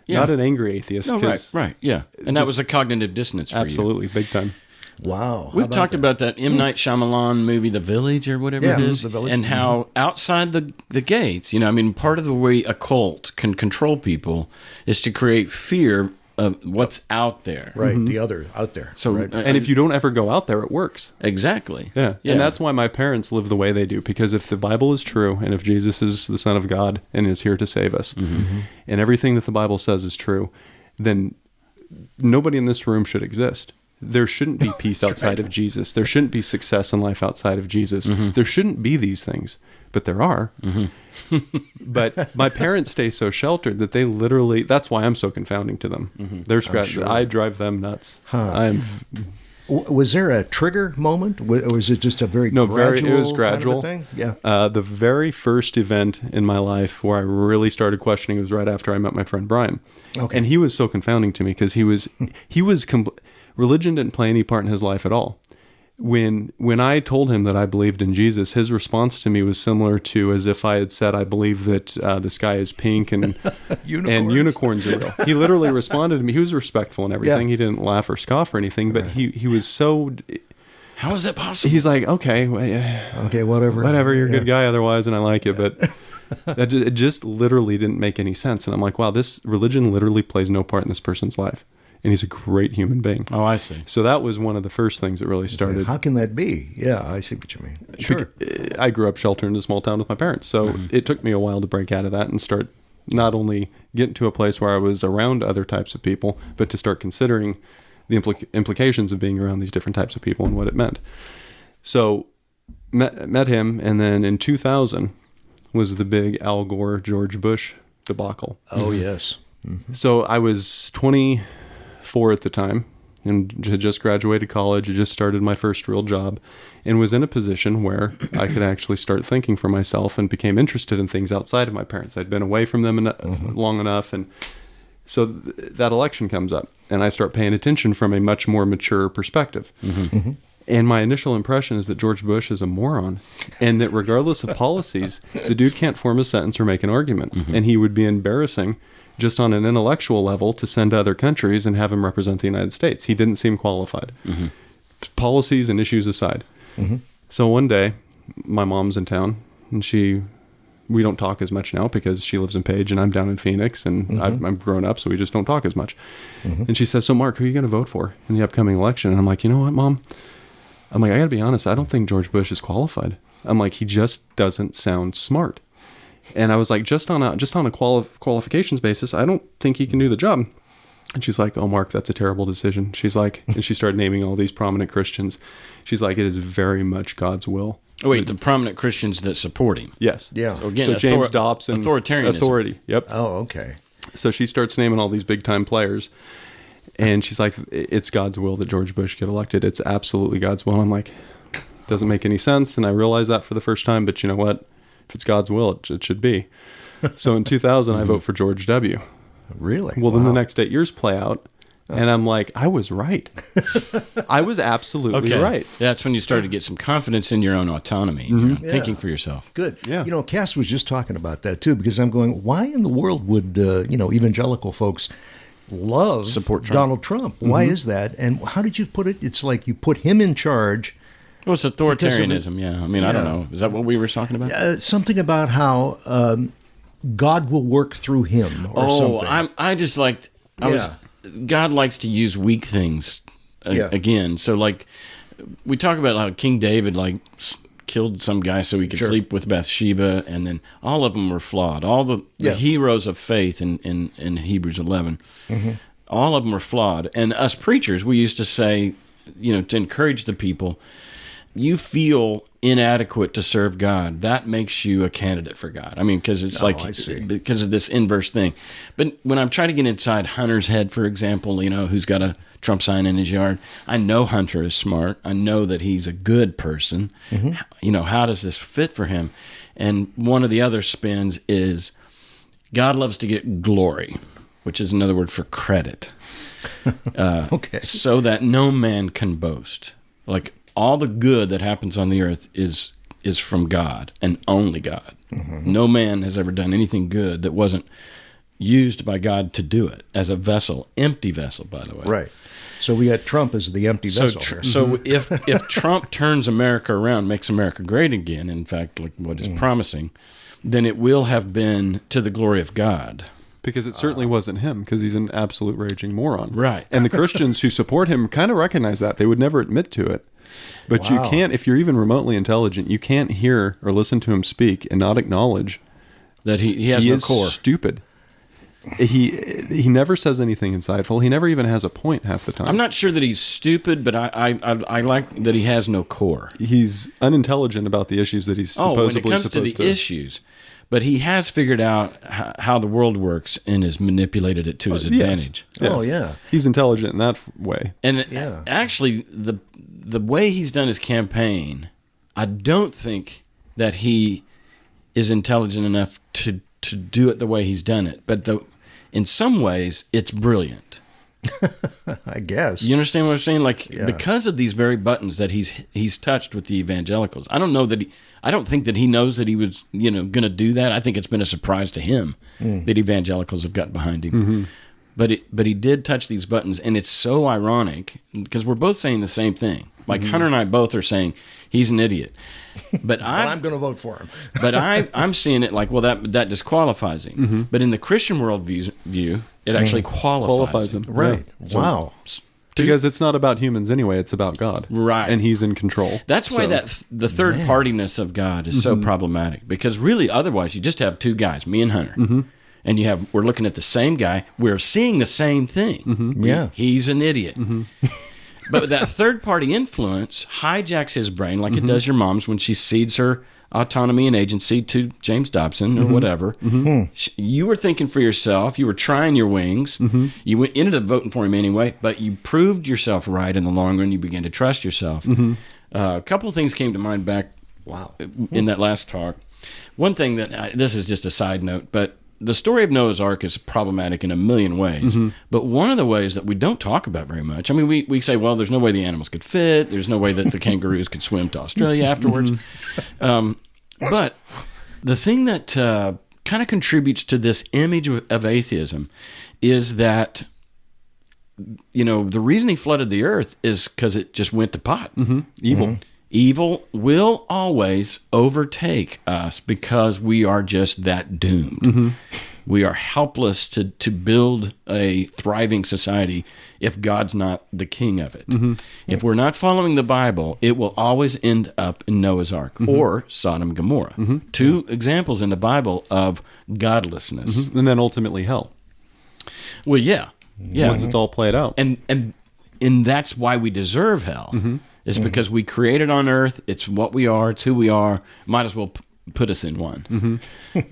Yeah. Not an angry atheist. No, right, yeah. And that was a cognitive dissonance for you. Absolutely, big time. Wow. We've talked about that M. Night Shyamalan movie, The Village, or whatever it is, The Village. and how outside the gates, part of the way a cult can control people is to create fear of what's out there. Right, the other out there. So, right. And if you don't ever go out there, it works. Exactly. Yeah. And that's why my parents live the way they do, because if the Bible is true, and if Jesus is the Son of God and is here to save us, and everything that the Bible says is true, then nobody in this room should exist. There shouldn't be peace outside of Jesus. There shouldn't be success in life outside of Jesus. There shouldn't be these things, but there are. But my parents stay so sheltered that they literally, that's why I'm so confounding to them. They're scratching. I drive them nuts. Was there a trigger moment? Or was it just a very gradual it was gradual. kind of a thing? Yeah. The very first event in my life where I really started questioning was right after I met my friend Brian. Okay. And he was so confounding to me because religion didn't play any part in his life at all. When I told him that I believed in Jesus, his response to me was similar to as if I had said I believe that the sky is pink and unicorns are real. He literally responded to me. He was respectful and everything. Yeah. He didn't laugh or scoff or anything, but he was so... How is that possible? He's like, okay, well, yeah, Okay, whatever. you're a good guy otherwise, and I like you, but it just literally didn't make any sense. And I'm like, wow, this religion literally plays no part in this person's life. And he's a great human being. Oh, I see. So that was one of the first things that really started. How can that be? Yeah, I see what you mean. Sure. I grew up sheltered in a small town with my parents. So it took me a while to break out of that and start not only getting to a place where I was around other types of people, but to start considering the implications of being around these different types of people and what it meant. So met him, and then in 2000 was the big Al Gore, George Bush debacle. Oh, yes. So I was 24 at the time and had just graduated college, had just started my first real job, and was in a position where I could actually start thinking for myself and became interested in things outside of my parents. I'd been away from them long enough, and so that election comes up, and I start paying attention from a much more mature perspective. And my initial impression is that George Bush is a moron, and that regardless of policies, the dude can't form a sentence or make an argument, and he would be embarrassing just on an intellectual level to send to other countries and have him represent the United States. He didn't seem qualified. Policies and issues aside. So one day, my mom's in town, and we don't talk as much now because she lives in Page and I'm down in Phoenix, and I'm grown up, so we just don't talk as much. And she says, so Mark, who are you going to vote for in the upcoming election? And I'm like, you know what, Mom? I'm like, I got to be honest, I don't think George Bush is qualified. I'm like, he just doesn't sound smart. And I was like, just on a qualifications basis, I don't think he can do the job. And she's like, oh, Mark, that's a terrible decision. She's like, and she started naming all these prominent Christians. She's like, it is very much God's will. Oh, wait, the prominent Christians that support him. Yes. Yeah. So again, So James Dobson. authoritarianism. Authority. Yep. Oh, okay. So she starts naming all these big time players. And she's like, it's God's will that George Bush get elected. It's absolutely God's will. And I'm like, doesn't make any sense. And I realized that for the first time. But you know what? If it's God's will, it should be. So in 2000, I vote for George W. Really? Well, then the next 8 years play out. And I'm like, I was right. I was absolutely right. That's when you started to get some confidence in your own autonomy, and your own thinking for yourself. Good. Yeah. You know, Cass was just talking about that too, because I'm going, why in the world would, evangelical folks Support Trump. Donald Trump? Why is that? And how did you put it? It's like you put him in charge. Well, it's authoritarianism, yeah. I mean, I don't know. Is that what we were talking about? Something about how God will work through him or something. God likes to use weak things again. So, like, we talk about how King David, killed some guy so he could sleep with Bathsheba, and then all of them were flawed. All the heroes of faith in Hebrews 11, all of them were flawed. And us preachers, we used to say, to encourage the people, you feel inadequate to serve God, that makes you a candidate for God. I mean, because it's because of this inverse thing. But when I'm trying to get inside Hunter's head, for example, who's got a Trump sign in his yard, I know Hunter is smart. I know that he's a good person. How does this fit for him? And one of the other spins is God loves to get glory, which is another word for credit. So that no man can boast. Like, all the good that happens on the earth is from God and only God. No man has ever done anything good that wasn't used by God to do it as a vessel, empty vessel, by the way. Right. So we got Trump as the empty vessel. So if Trump turns America around, makes America great again, in fact, like what is promising, then it will have been to the glory of God. Because it certainly wasn't him, because he's an absolute raging moron. Right. And the Christians who support him kind of recognize that. They would never admit to it. But you can't, if you're even remotely intelligent, you can't hear or listen to him speak and not acknowledge that he has no core. Stupid. He never says anything insightful. He never even has a point half the time. I'm not sure that he's stupid, but I like that he has no core. He's unintelligent about the issues that he's supposedly supposed to. When it comes to the issues. But he has figured out how the world works and has manipulated it to his advantage. Yes. Oh, yeah. He's intelligent in that way. And actually, the way he's done his campaign, I don't think that he is intelligent enough to do it the way he's done it. But in some ways, it's brilliant. I guess. You understand what I'm saying? Because of these very buttons that he's touched with the evangelicals. I don't think that he knows that he was, going to do that. I think it's been a surprise to him that evangelicals have got behind him. Mm-hmm. But he did touch these buttons, and it's so ironic because we're both saying the same thing. Like Hunter and I both are saying he's an idiot. But I'm going to vote for him. But I'm seeing it like, well, that disqualifies him. Mm-hmm. But in the Christian worldview, it actually qualifies him. Right. Yeah. Wow. Because it's not about humans anyway, it's about God. Right. And he's in control. That's why the third-partiness of God is so problematic. Because really, otherwise, you just have two guys, me and Hunter. Mm-hmm. And we're looking at the same guy. We're seeing the same thing. Mm-hmm. Yeah. He's an idiot. Mm-hmm. But that third-party influence hijacks his brain like it does your mom's when she cedes her autonomy and agency to James Dobson or whatever. Mm-hmm. You were thinking for yourself. You were trying your wings. Mm-hmm. You ended up voting for him anyway, but you proved yourself right in the long run. You began to trust yourself. Mm-hmm. A couple of things came to mind back in that last talk. One thing this is just a side note, but the story of Noah's Ark is problematic in a million ways, but one of the ways that we don't talk about very much, I mean, we say, well, there's no way the animals could fit, there's no way that the kangaroos could swim to Australia afterwards, but the thing that kind of contributes to this image of atheism is that, the reason he flooded the earth is because it just went to pot. Mm-hmm. Evil. Mm-hmm. Evil will always overtake us because we are just that doomed. Mm-hmm. We are helpless to build a thriving society if God's not the king of it. Mm-hmm. If we're not following the Bible, it will always end up in Noah's Ark or Sodom and Gomorrah. Mm-hmm. Two examples in the Bible of godlessness. Mm-hmm. And then ultimately hell. Well, yeah. Once it's all played out. And that's why we deserve hell. Mm-hmm. It's because we created on earth. It's what we are. It's who we are. Might as well put us in one.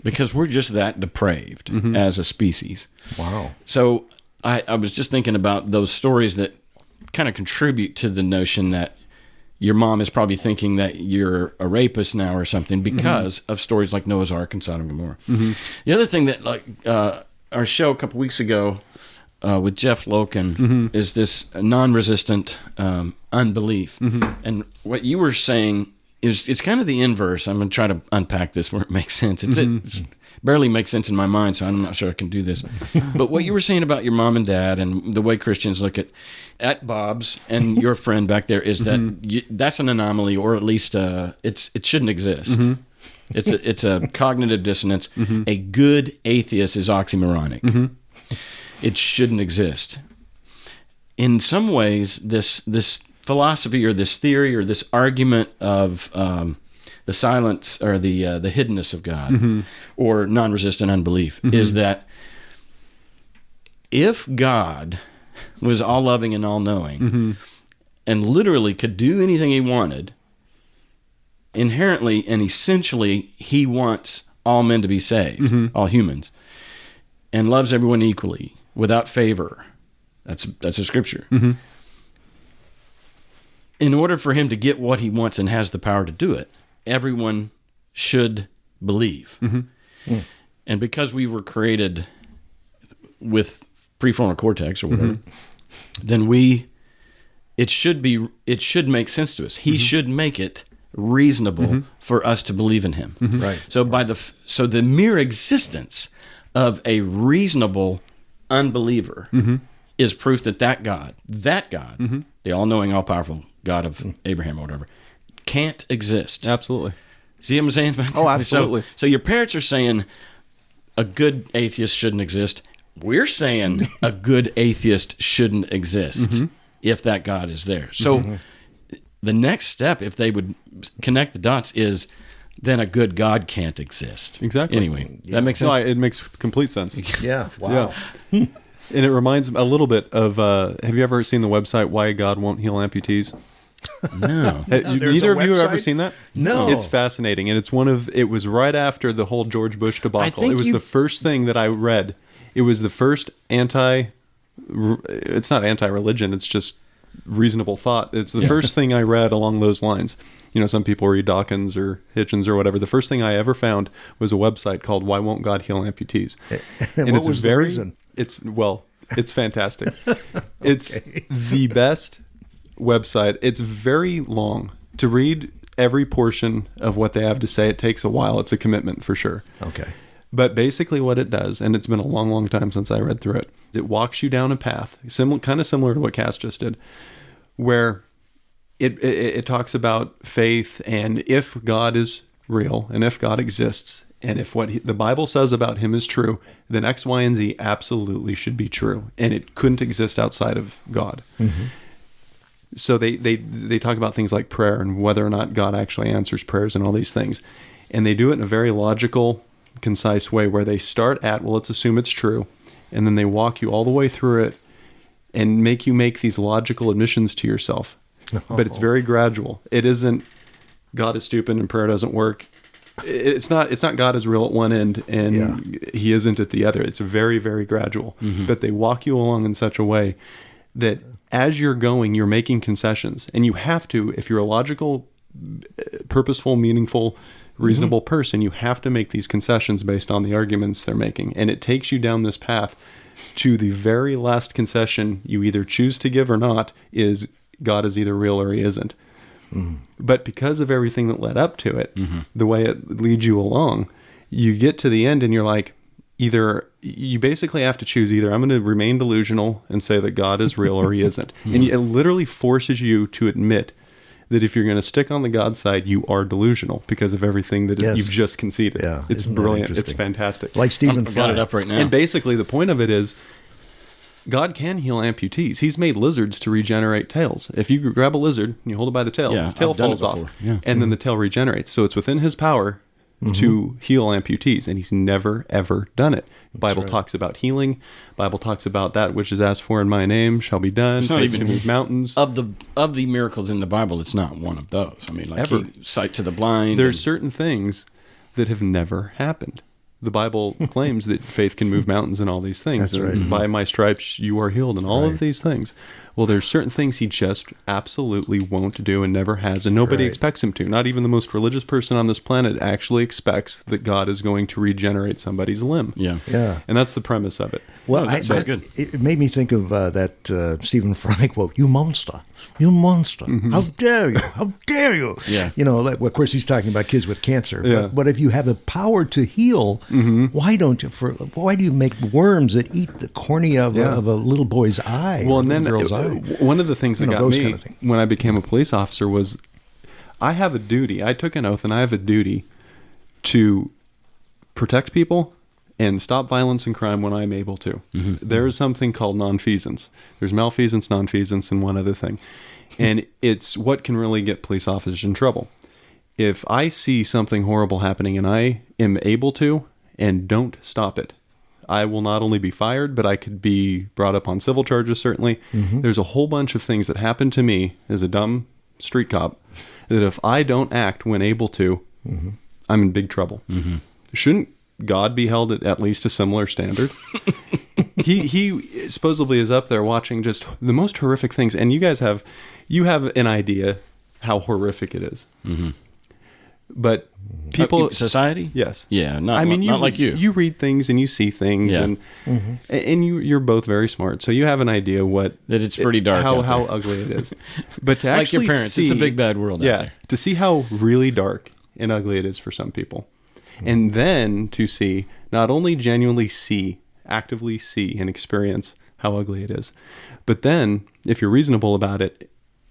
Because we're just that depraved as a species. Wow. So I was just thinking about those stories that kind of contribute to the notion that your mom is probably thinking that you're a rapist now or something because of stories like Noah's Ark and Sodom and Gomorrah. The other thing that, our show a couple weeks ago, with Jeff Loken is this non-resistant unbelief. And what you were saying is it's kind of the inverse. I'm going to try to unpack this where it makes sense. It barely makes sense in my mind, so I'm not sure I can do this. But what you were saying about your mom and dad and the way Christians look at Bob's and your friend back there is that that's an anomaly, or at least it shouldn't exist. It's a cognitive dissonance. A good atheist is oxymoronic. It shouldn't exist. In some ways, this philosophy or this theory or this argument of the silence or the hiddenness of God or non-resistant unbelief is that if God was all-loving and all-knowing and literally could do anything he wanted, inherently and essentially he wants all men to be saved, all humans, and loves everyone equally, without favor. That's a scripture. In order for him to get what he wants and has the power to do it, everyone should believe. And because we were created with prefrontal cortex or whatever, then it should make sense to us. He should make it reasonable for us to believe in him. Right. So the mere existence of a reasonable unbeliever is proof that God, the all-knowing, all-powerful God of Abraham or whatever, can't exist. Absolutely. See what I'm saying? Oh, absolutely. So your parents are saying a good atheist shouldn't exist. We're saying a good atheist shouldn't exist if that God is there. So the next step, if they would connect the dots, is then a good God can't exist. Exactly. Anyway, that makes sense? No, it makes complete sense. Yeah. Wow. Yeah. And it reminds me a little bit of, have you ever seen the website Why God Won't Heal Amputees? No. Neither of you have ever seen that? No. It's fascinating. And it was right after the whole George Bush debacle. think It was the first thing that I read. It was the first it's not anti-religion, it's just reasonable thought. It's the first thing I read along those lines. You know, some people read Dawkins or Hitchens or whatever. The first thing I ever found was a website called Why Won't God Heal Amputees? And what was the reason? It's fantastic. It's the best website. It's very long. To read every portion of what they have to say, it takes a while. It's a commitment for sure. Okay. But basically what it does, and it's been a long, long time since I read through it, it walks you down a path, kind of similar to what Cass just did, where it talks about faith and if God is real and if God exists and if what the Bible says about him is true, then X, Y, and Z absolutely should be true. And it couldn't exist outside of God. So they talk about things like prayer and whether or not God actually answers prayers and all these things. And they do it in a very logical, concise way where they start at, well, let's assume it's true. And then they walk you all the way through it and make you make these logical admissions to yourself. But it's very gradual. It isn't God is stupid and prayer doesn't work. It's not God is real at one end and he isn't at the other. It's very, very gradual. But they walk you along in such a way that as you're going, you're making concessions. And you have to, if you're a logical, purposeful, meaningful, reasonable person, you have to make these concessions based on the arguments they're making. And it takes you down this path to the very last concession you either choose to give or not is God is either real or he isn't. But because of everything that led up to it, the way it leads you along, you get to the end and you're like, either you basically have to choose either I'm going to remain delusional and say that God is real or he isn't. And it literally forces you to admit that if you're going to stick on the God side, you are delusional because of everything that you've just conceded. Yeah, it's brilliant. It's fantastic. Like Stephen I've got it up right now. And basically the point of it is God can heal amputees. He's made lizards to regenerate tails. If you grab a lizard and you hold it by the tail, its tail falls off. Yeah. And then the tail regenerates. So it's within his power to heal amputees. And he's never, ever done it. The Bible talks about healing. Bible talks about that which is asked for in my name shall be done. It's not Faith even can move mountains. Of the miracles in the Bible, it's not one of those. I mean, like sight to the blind. There's certain things that have never happened. The Bible claims that faith can move mountains and all these things. That's right. By my stripes you are healed and all of these things. Well, there's certain things he just absolutely won't do and never has, and nobody expects him to. Not even the most religious person on this planet actually expects that God is going to regenerate somebody's limb. Yeah. And that's the premise of it. Well, that sounds good. It made me think of that Stephen Fry quote, "You monster, you monster! How dare you? How dare you?" Yeah. You know, like, well, of course, he's talking about kids with cancer. Yeah. But if you have the power to heal, why do you make worms that eat the cornea of a little boy's eye? Well, or and a then girl's eye? one of the things that got those me kind of things. when I became a police officer was I have a duty. I took an oath and I have a duty to protect people and stop violence and crime when I'm able to. There's something called nonfeasance. There's malfeasance, nonfeasance, and one other thing. And it's what can really get police officers in trouble. If I see something horrible happening and I am able to and don't stop it, I will not only be fired, but I could be brought up on civil charges, certainly. There's a whole bunch of things that happen to me as a dumb street cop that if I don't act when able to, I'm in big trouble. Shouldn't God be held at least a similar standard? He supposedly is up there watching just the most horrific things, and you have an idea how horrific it is. But people, society, yes, yeah, not like you. You read things and you see things, and you're both very smart, so you have an idea that it's pretty dark. How ugly it is. But to like actually your parents, see, it's a big bad world. out there. To see how really dark and ugly it is for some people, And then to see, not only genuinely see, actively see and experience how ugly it is, but then, if you're reasonable about it,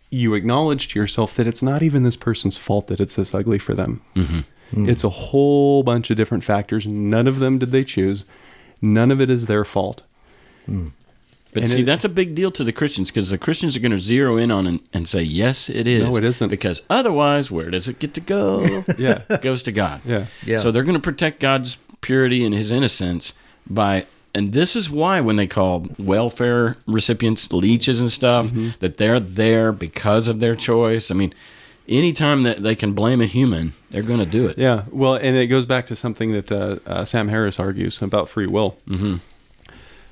you acknowledge to yourself that it's not even this person's fault that it's this ugly for them. It's a whole bunch of different factors. None of them did they choose. None of it is their fault. But see, that's a big deal to the Christians, because the Christians are going to zero in on and say, yes, it is. No, it isn't. Because otherwise, where does it get to go? Yeah. It goes to God. Yeah. So they're going to protect God's purity and his innocence by, and this is why when they call welfare recipients leeches and stuff, that they're there because of their choice. I mean, anytime that they can blame a human, they're going to do it. Yeah. Well, and it goes back to something that Sam Harris argues about free will.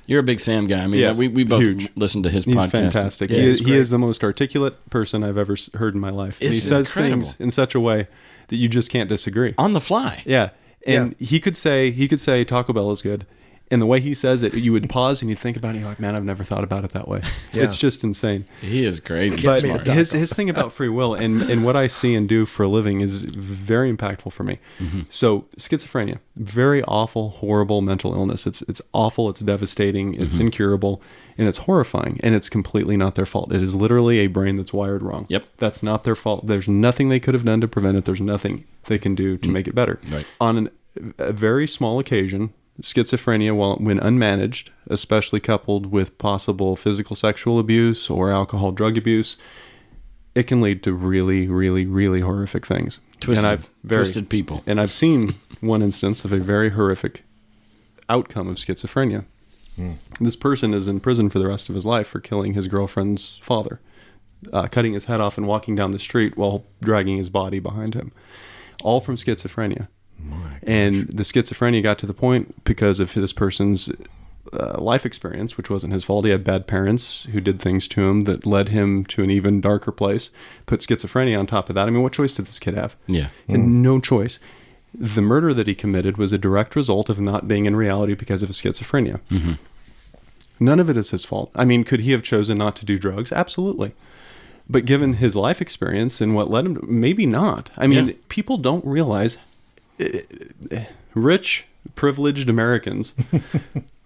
You're a big Sam guy. I mean, Yes, we both huge. listened to his He's podcast. fantastic. Yeah, he he's is the most articulate person I've ever heard in my life. And he It's says incredible. things in such a way that you just can't disagree. On the fly. Yeah. And he could say Taco Bell is good. And the way he says it, you would pause and you think about it, and you're like, man, I've never thought about it that way. Yeah. It's just insane. He is crazy. But smart. his thing about free will and what I see and do for a living is very impactful for me. So schizophrenia, very awful, horrible mental illness. It's awful. It's devastating. It's incurable, and it's horrifying. And it's completely not their fault. It is literally a brain that's wired wrong. Yep. That's not their fault. There's nothing they could have done to prevent it. There's nothing they can do to make it better. Right. On a very small occasion, schizophrenia, when unmanaged, especially coupled with possible physical sexual abuse or alcohol drug abuse, it can lead to really, really, really horrific things. Twisted people. And I've seen one instance of a very horrific outcome of schizophrenia. This person is in prison for the rest of his life for killing his girlfriend's father, cutting his head off and walking down the street while dragging his body behind him, all from schizophrenia. And the schizophrenia got to the point because of this person's life experience, which wasn't his fault. He had bad parents who did things to him that led him to an even darker place. Put schizophrenia on top of that. I mean, what choice did this kid have? Yeah. And no choice. The murder that he committed was a direct result of not being in reality because of his schizophrenia. None of it is his fault. I mean, could he have chosen not to do drugs? Absolutely. But given his life experience and what led him to, maybe not. I mean, people don't realize rich, privileged Americans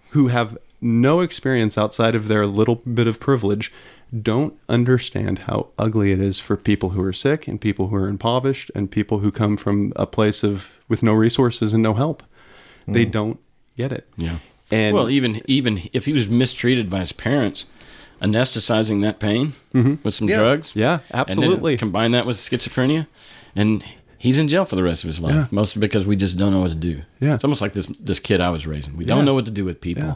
who have no experience outside of their little bit of privilege don't understand how ugly it is for people who are sick and people who are impoverished and people who come from a place with no resources and no help. They don't get it. Yeah. And well, even if he was mistreated by his parents, anesthetizing that pain with some drugs. Yeah, absolutely. And then combine that with schizophrenia, and he's in jail for the rest of his life, mostly because we just don't know what to do. Yeah. It's almost like this kid I was raising. We don't know what to do with people. Yeah.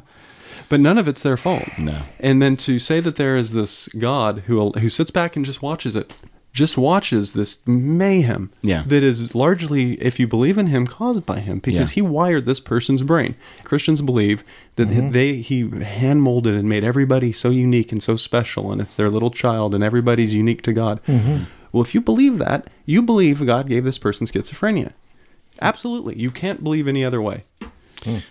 But none of it's their fault. No. And then to say that there is this God who sits back and just watches it, just watches this mayhem that is largely, if you believe in him, caused by him, because he wired this person's brain. Christians believe that he hand-molded and made everybody so unique and so special, and it's their little child, and everybody's unique to God. Well, if you believe that, you believe God gave this person schizophrenia. Absolutely. You can't believe any other way.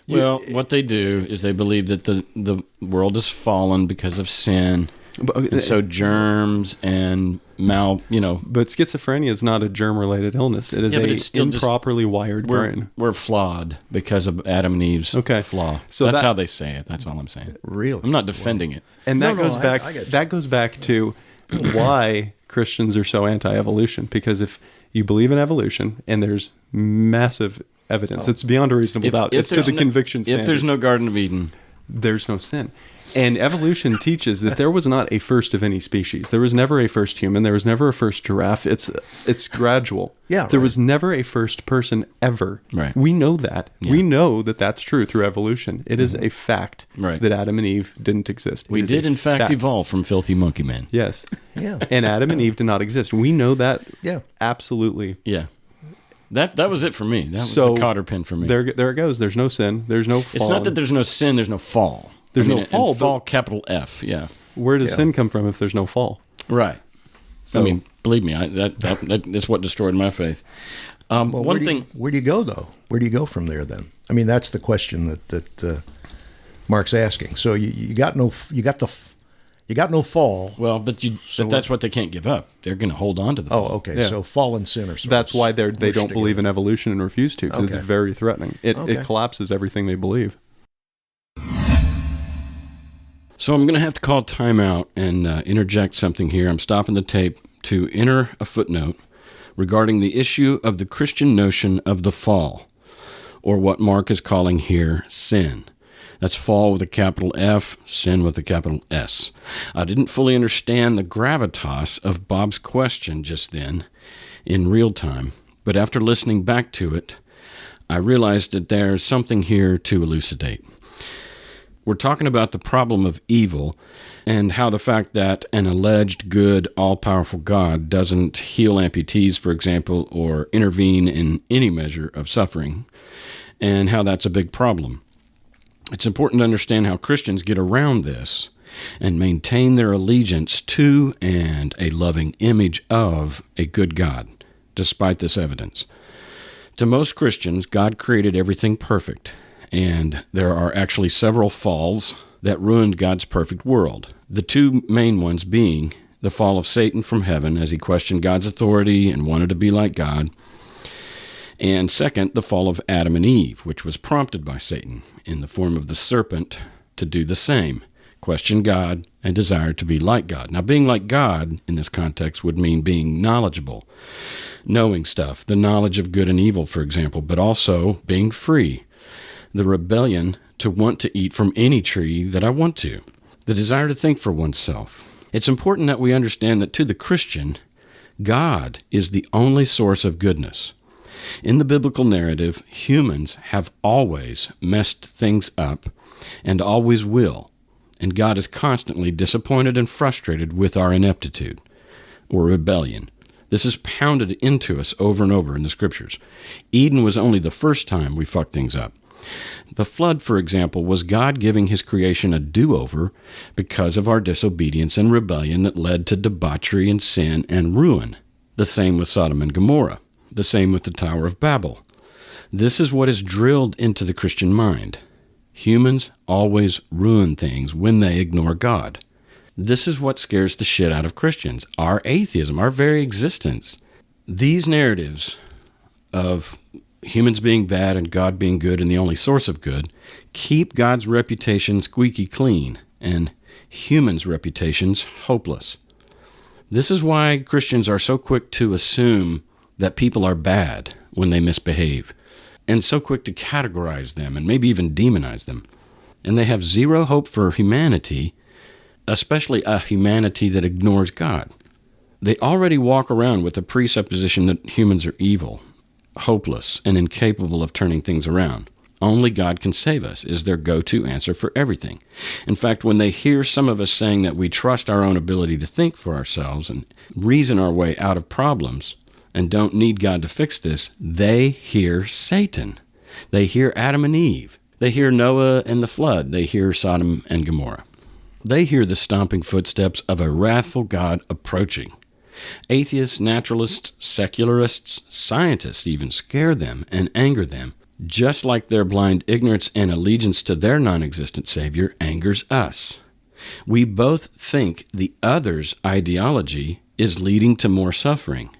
Well, what they do is they believe that the world has fallen because of sin, and so germs and But schizophrenia is not a germ-related illness. It is a improperly wired brain. We're flawed because of Adam and Eve's flaw. So that's how they say it. That's all I'm saying. Really? I'm not defending it. And that goes back. I get you. That goes back to why Christians are so anti-evolution. Because if you believe in evolution, and there's massive evidence, it's beyond a reasonable doubt. It's to the conviction standard. If there's no Garden of Eden, there's no sin. And evolution teaches that there was not a first of any species. There was never a first human. There was never a first giraffe. It's gradual. There was never a first person ever. Right. We know that. Yeah. We know that that's true through evolution. It is a fact that Adam and Eve didn't exist. We did, in fact, evolve from filthy monkey men. Yes. Yeah. And Adam and Eve did not exist. We know that. Yeah. Absolutely. Yeah. That was it for me. That was the cotter pin for me. There it goes. There's no sin. There's no fall. It's not that there's no sin. There's no fall. There's no fall. Fall, capital F. Yeah. Where does sin come from if there's no fall? Right. So, I mean, believe me, that's what destroyed my faith. Where do you go though? Where do you go from there then? I mean, that's the question that Mark's asking. So you got You got no fall. Well, but that's what they can't give up. They're going to hold on to the fall. Oh, okay. Yeah. So fallen sinners. That's why they don't believe in evolution and refuse to, because Okay. it's very threatening. It collapses everything they believe. So I'm going to have to call time out and interject something here. I'm stopping the tape to enter a footnote regarding the issue of the Christian notion of the fall, or what Mark is calling here sin. That's fall with a capital F, sin with a capital S. I didn't fully understand the gravitas of Bob's question just then in real time, but after listening back to it, I realized that there's something here to elucidate. We're talking about the problem of evil and how the fact that an alleged good, all-powerful God doesn't heal amputees, for example, or intervene in any measure of suffering, and how that's a big problem. It's important to understand how Christians get around this and maintain their allegiance to and a loving image of a good God, despite this evidence. To most Christians, God created everything perfect, and there are actually several falls that ruined God's perfect world. The two main ones being the fall of Satan from heaven as he questioned God's authority and wanted to be like God, and second, the fall of Adam and Eve, which was prompted by Satan in the form of the serpent to do the same, question God and desire to be like God. Now, being like God in this context would mean being knowledgeable, knowing stuff, the knowledge of good and evil, for example, but also being free, the rebellion to want to eat from any tree that I want to, the desire to think for oneself. It's important that we understand that to the Christian, God is the only source of goodness. In the biblical narrative, humans have always messed things up and always will, and God is constantly disappointed and frustrated with our ineptitude or rebellion. This is pounded into us over and over in the Scriptures. Eden was only the first time we fucked things up. The flood, for example, was God giving his creation a do-over because of our disobedience and rebellion that led to debauchery and sin and ruin. The same with Sodom and Gomorrah. The same with the Tower of Babel. This is what is drilled into the Christian mind. Humans always ruin things when they ignore God. This is what scares the shit out of Christians, our atheism, our very existence. These narratives of humans being bad and God being good and the only source of good keep God's reputation squeaky clean and humans' reputations hopeless. This is why Christians are so quick to assume that people are bad when they misbehave, and so quick to categorize them and maybe even demonize them. And they have zero hope for humanity, especially a humanity that ignores God. They already walk around with the presupposition that humans are evil, hopeless, and incapable of turning things around. Only God can save us is their go-to answer for everything. In fact, when they hear some of us saying that we trust our own ability to think for ourselves and reason our way out of problems, and don't need God to fix this, they hear Satan. They hear Adam and Eve. They hear Noah and the flood. They hear Sodom and Gomorrah. They hear the stomping footsteps of a wrathful God approaching. Atheists, naturalists, secularists, scientists even scare them and anger them, just like their blind ignorance and allegiance to their non-existent Savior angers us. We both think the other's ideology is leading to more suffering.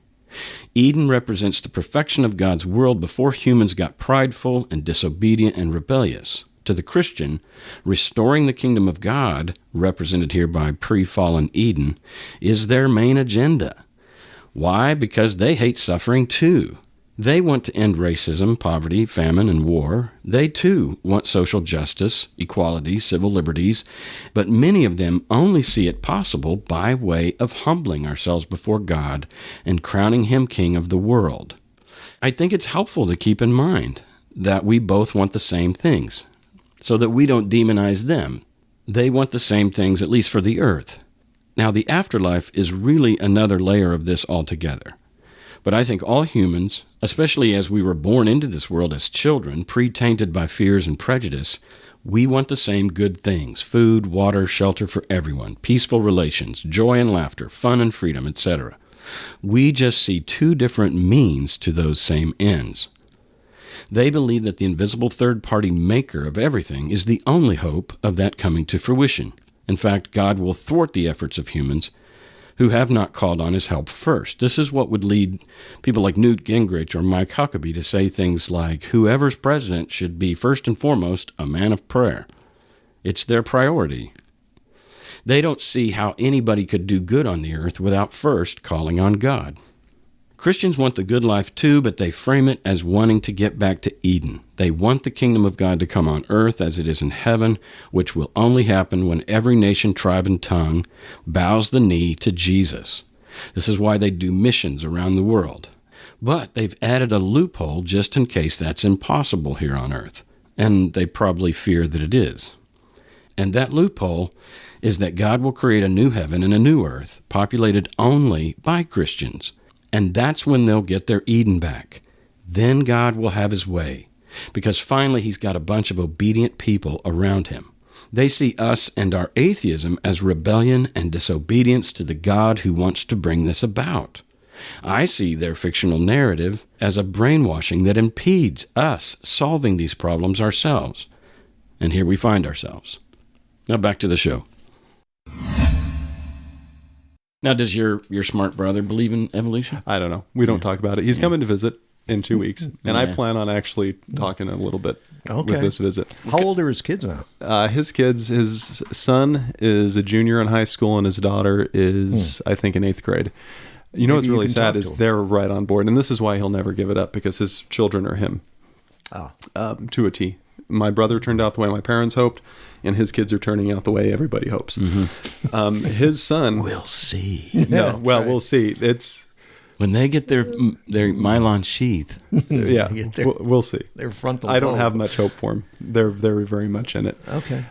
Eden represents the perfection of God's world before humans got prideful and disobedient and rebellious. To the Christian, restoring the kingdom of God, represented here by pre-fallen Eden, is their main agenda. Why? Because they hate suffering too. They want to end racism, poverty, famine, and war. They, too, want social justice, equality, civil liberties, but many of them only see it possible by way of humbling ourselves before God and crowning Him King of the world. I think it's helpful to keep in mind that we both want the same things, so that we don't demonize them. They want the same things, at least for the earth. Now, the afterlife is really another layer of this altogether. But I think all humans, especially as we were born into this world as children, pre-tainted by fears and prejudice, we want the same good things: food, water, shelter for everyone, peaceful relations, joy and laughter, fun and freedom, etc. We just see two different means to those same ends. They believe that the invisible third-party maker of everything is the only hope of that coming to fruition. In fact, God will thwart the efforts of humans who have not called on his help first. This is what would lead people like Newt Gingrich or Mike Huckabee to say things like, whoever's president should be first and foremost a man of prayer. It's their priority. They don't see how anybody could do good on the earth without first calling on God. Christians want the good life too, but they frame it as wanting to get back to Eden. They want the kingdom of God to come on earth as it is in heaven, which will only happen when every nation, tribe, and tongue bows the knee to Jesus. This is why they do missions around the world. But they've added a loophole just in case that's impossible here on earth, and they probably fear that it is. And that loophole is that God will create a new heaven and a new earth, populated only by Christians. And that's when they'll get their Eden back. Then God will have his way, because finally he's got a bunch of obedient people around him. They see us and our atheism as rebellion and disobedience to the God who wants to bring this about. I see their fictional narrative as a brainwashing that impedes us solving these problems ourselves. And here we find ourselves. Now back to the show. Now, does your smart brother believe in evolution? I don't know. We don't talk about it. He's coming to visit in 2 weeks, and I plan on actually talking a little bit with this visit. How old are his kids now? His son is a junior in high school, and his daughter is, I think, in 8th grade. You know what's really sad is they're right on board, and this is why he'll never give it up, because his children are him to a T. My brother turned out the way my parents hoped, and his kids are turning out the way everybody hopes. Mm-hmm. His son... We'll see. No, well, right. We'll see. It's... When they get their nylon sheath. Yeah, we'll see. Their frontal I don't lobe. have much hope for him. They're very much in it. Okay.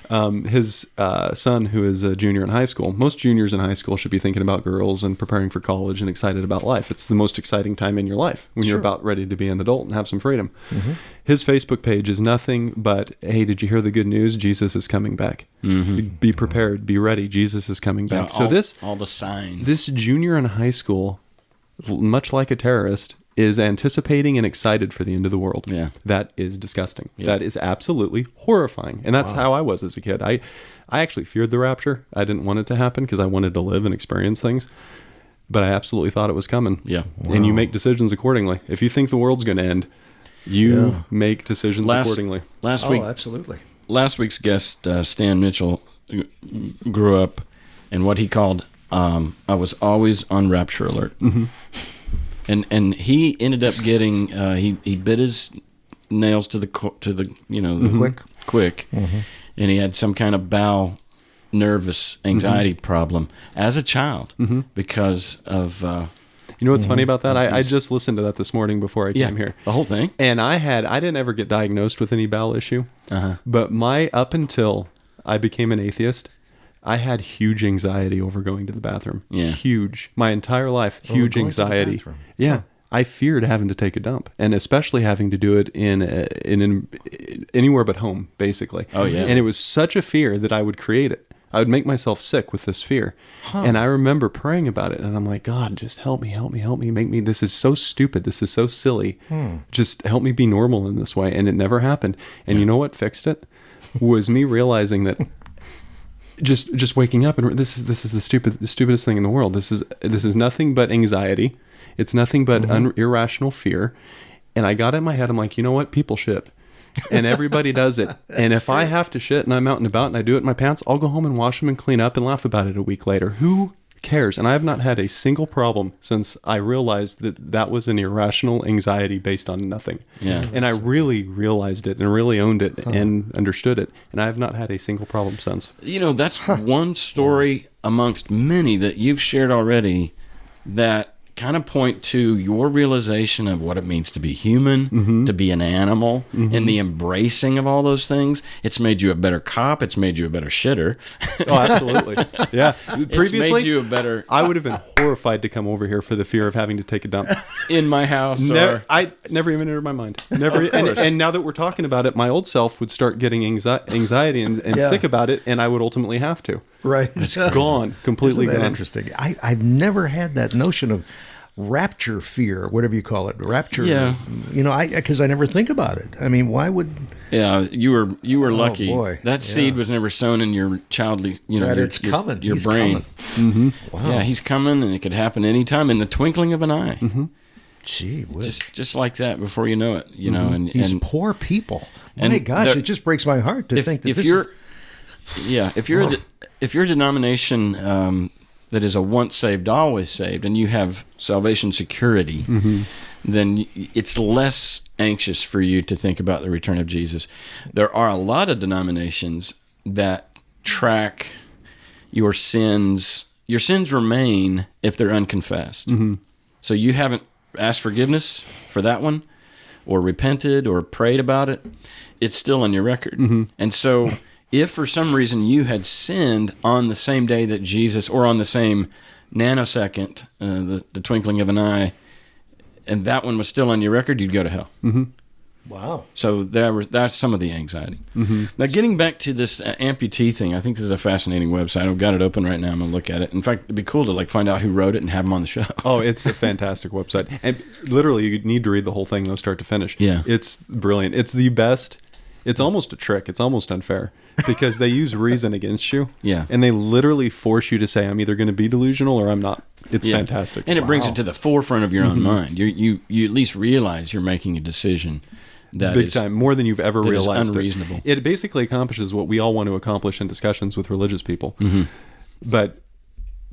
His son, who is a junior in high school, most juniors in high school should be thinking about girls and preparing for college and excited about life. It's the most exciting time in your life when you're about ready to be an adult and have some freedom. Mm-hmm. His Facebook page is nothing but, hey, did you hear the good news? Jesus is coming back. Mm-hmm. Be prepared. Be ready. Jesus is coming back. Yeah, all the signs. This junior in high school, much like a terrorist, is anticipating and excited for the end of the world. Yeah. That is disgusting. Yeah. That is absolutely horrifying. And that's how I was as a kid. I actually feared the rapture. I didn't want it to happen because I wanted to live and experience things. But I absolutely thought it was coming. Yeah. Wow. And you make decisions accordingly. If you think the world's going to end, you make decisions accordingly. Last week, absolutely. Last week's guest, Stan Mitchell, grew up in what he called I was always on rapture alert. Mm-hmm. And he ended up getting he bit his nails to the quick, mm-hmm. and he had some kind of bowel nervous anxiety problem as a child because of you know what's funny about that? I just listened to that this morning before I came here. The whole thing. And I didn't ever get diagnosed with any bowel issue. But up until I became an atheist, I had huge anxiety over going to the bathroom. Yeah. Huge. My entire life, huge anxiety. Yeah. I feared having to take a dump, and especially having to do it in anywhere but home, basically. Oh, yeah. And it was such a fear that I would create it. I would make myself sick with this fear. And I remember praying about it, and I'm like, God, just help me, make me, this is so stupid, this is so silly. Just help me be normal in this way. And it never happened. And you know what fixed it? Was me realizing that just waking up and this is the stupidest thing in the world. This is nothing but anxiety. It's nothing but irrational fear. And I got in my head, I'm like, you know what? People shit. And everybody does it. And if I have to shit and I'm out and about and I do it in my pants, I'll go home and wash them and clean up and laugh about it a week later. Who cares? And I have not had a single problem since I realized that was an irrational anxiety based on nothing. Yeah. And I really realized it and really owned it and understood it. And I have not had a single problem since. You know, that's one story amongst many that you've shared already that kind of point to your realization of what it means to be human, to be an animal, and the embracing of all those things. It's made you a better cop. It's made you a better shitter. Oh, absolutely. Yeah. Previously, it's made you a better... I would have been horrified to come over here for the fear of having to take a dump. In my house. I never even entered my mind. Never. And now that we're talking about it, my old self would start getting anxiety and sick about it, and I would ultimately have to. Right. It's gone. Completely Isn't that gone. Interesting. I've never had that notion of rapture fear, whatever you call it. Rapture. Yeah. You know, because I never think about it. I mean, why would... Yeah, you were lucky. Boy. That seed was never sown in your childly, That your, it's coming. your He's brain. coming. Wow. Yeah, he's coming, and it could happen anytime in the twinkling of an eye. Gee whiz. Just like that, before you know it, and These and poor people. and My gosh, there- it just breaks my heart to think that if this you're, is... if you're a denomination that is a once saved, always saved, and you have salvation security, then it's less anxious for you to think about the return of Jesus. There are a lot of denominations that track your sins. Your sins remain if they're unconfessed. So you haven't asked forgiveness for that one, or repented, or prayed about it, it's still on your record. And so if for some reason you had sinned on the same day that Jesus, or on the same nanosecond, the twinkling of an eye, and that one was still on your record, you'd go to hell. Wow. So that's some of the anxiety. Now, getting back to this amputee thing, I think this is a fascinating website. I've got it open right now. I'm going to look at it. In fact, it'd be cool to find out who wrote it and have them on the show. Oh, it's a fantastic website. And literally, you need to read the whole thing, though, start to finish. Yeah. It's brilliant. It's the best. It's almost a trick. It's almost unfair because they use reason against you. Yeah. And they literally force you to say, I'm either going to be delusional or I'm not. It's fantastic. And it brings it to the forefront of your own mind. You at least realize you're making a decision that Big is time, more than you've ever that is realized. unreasonable. It basically accomplishes what we all want to accomplish in discussions with religious people. But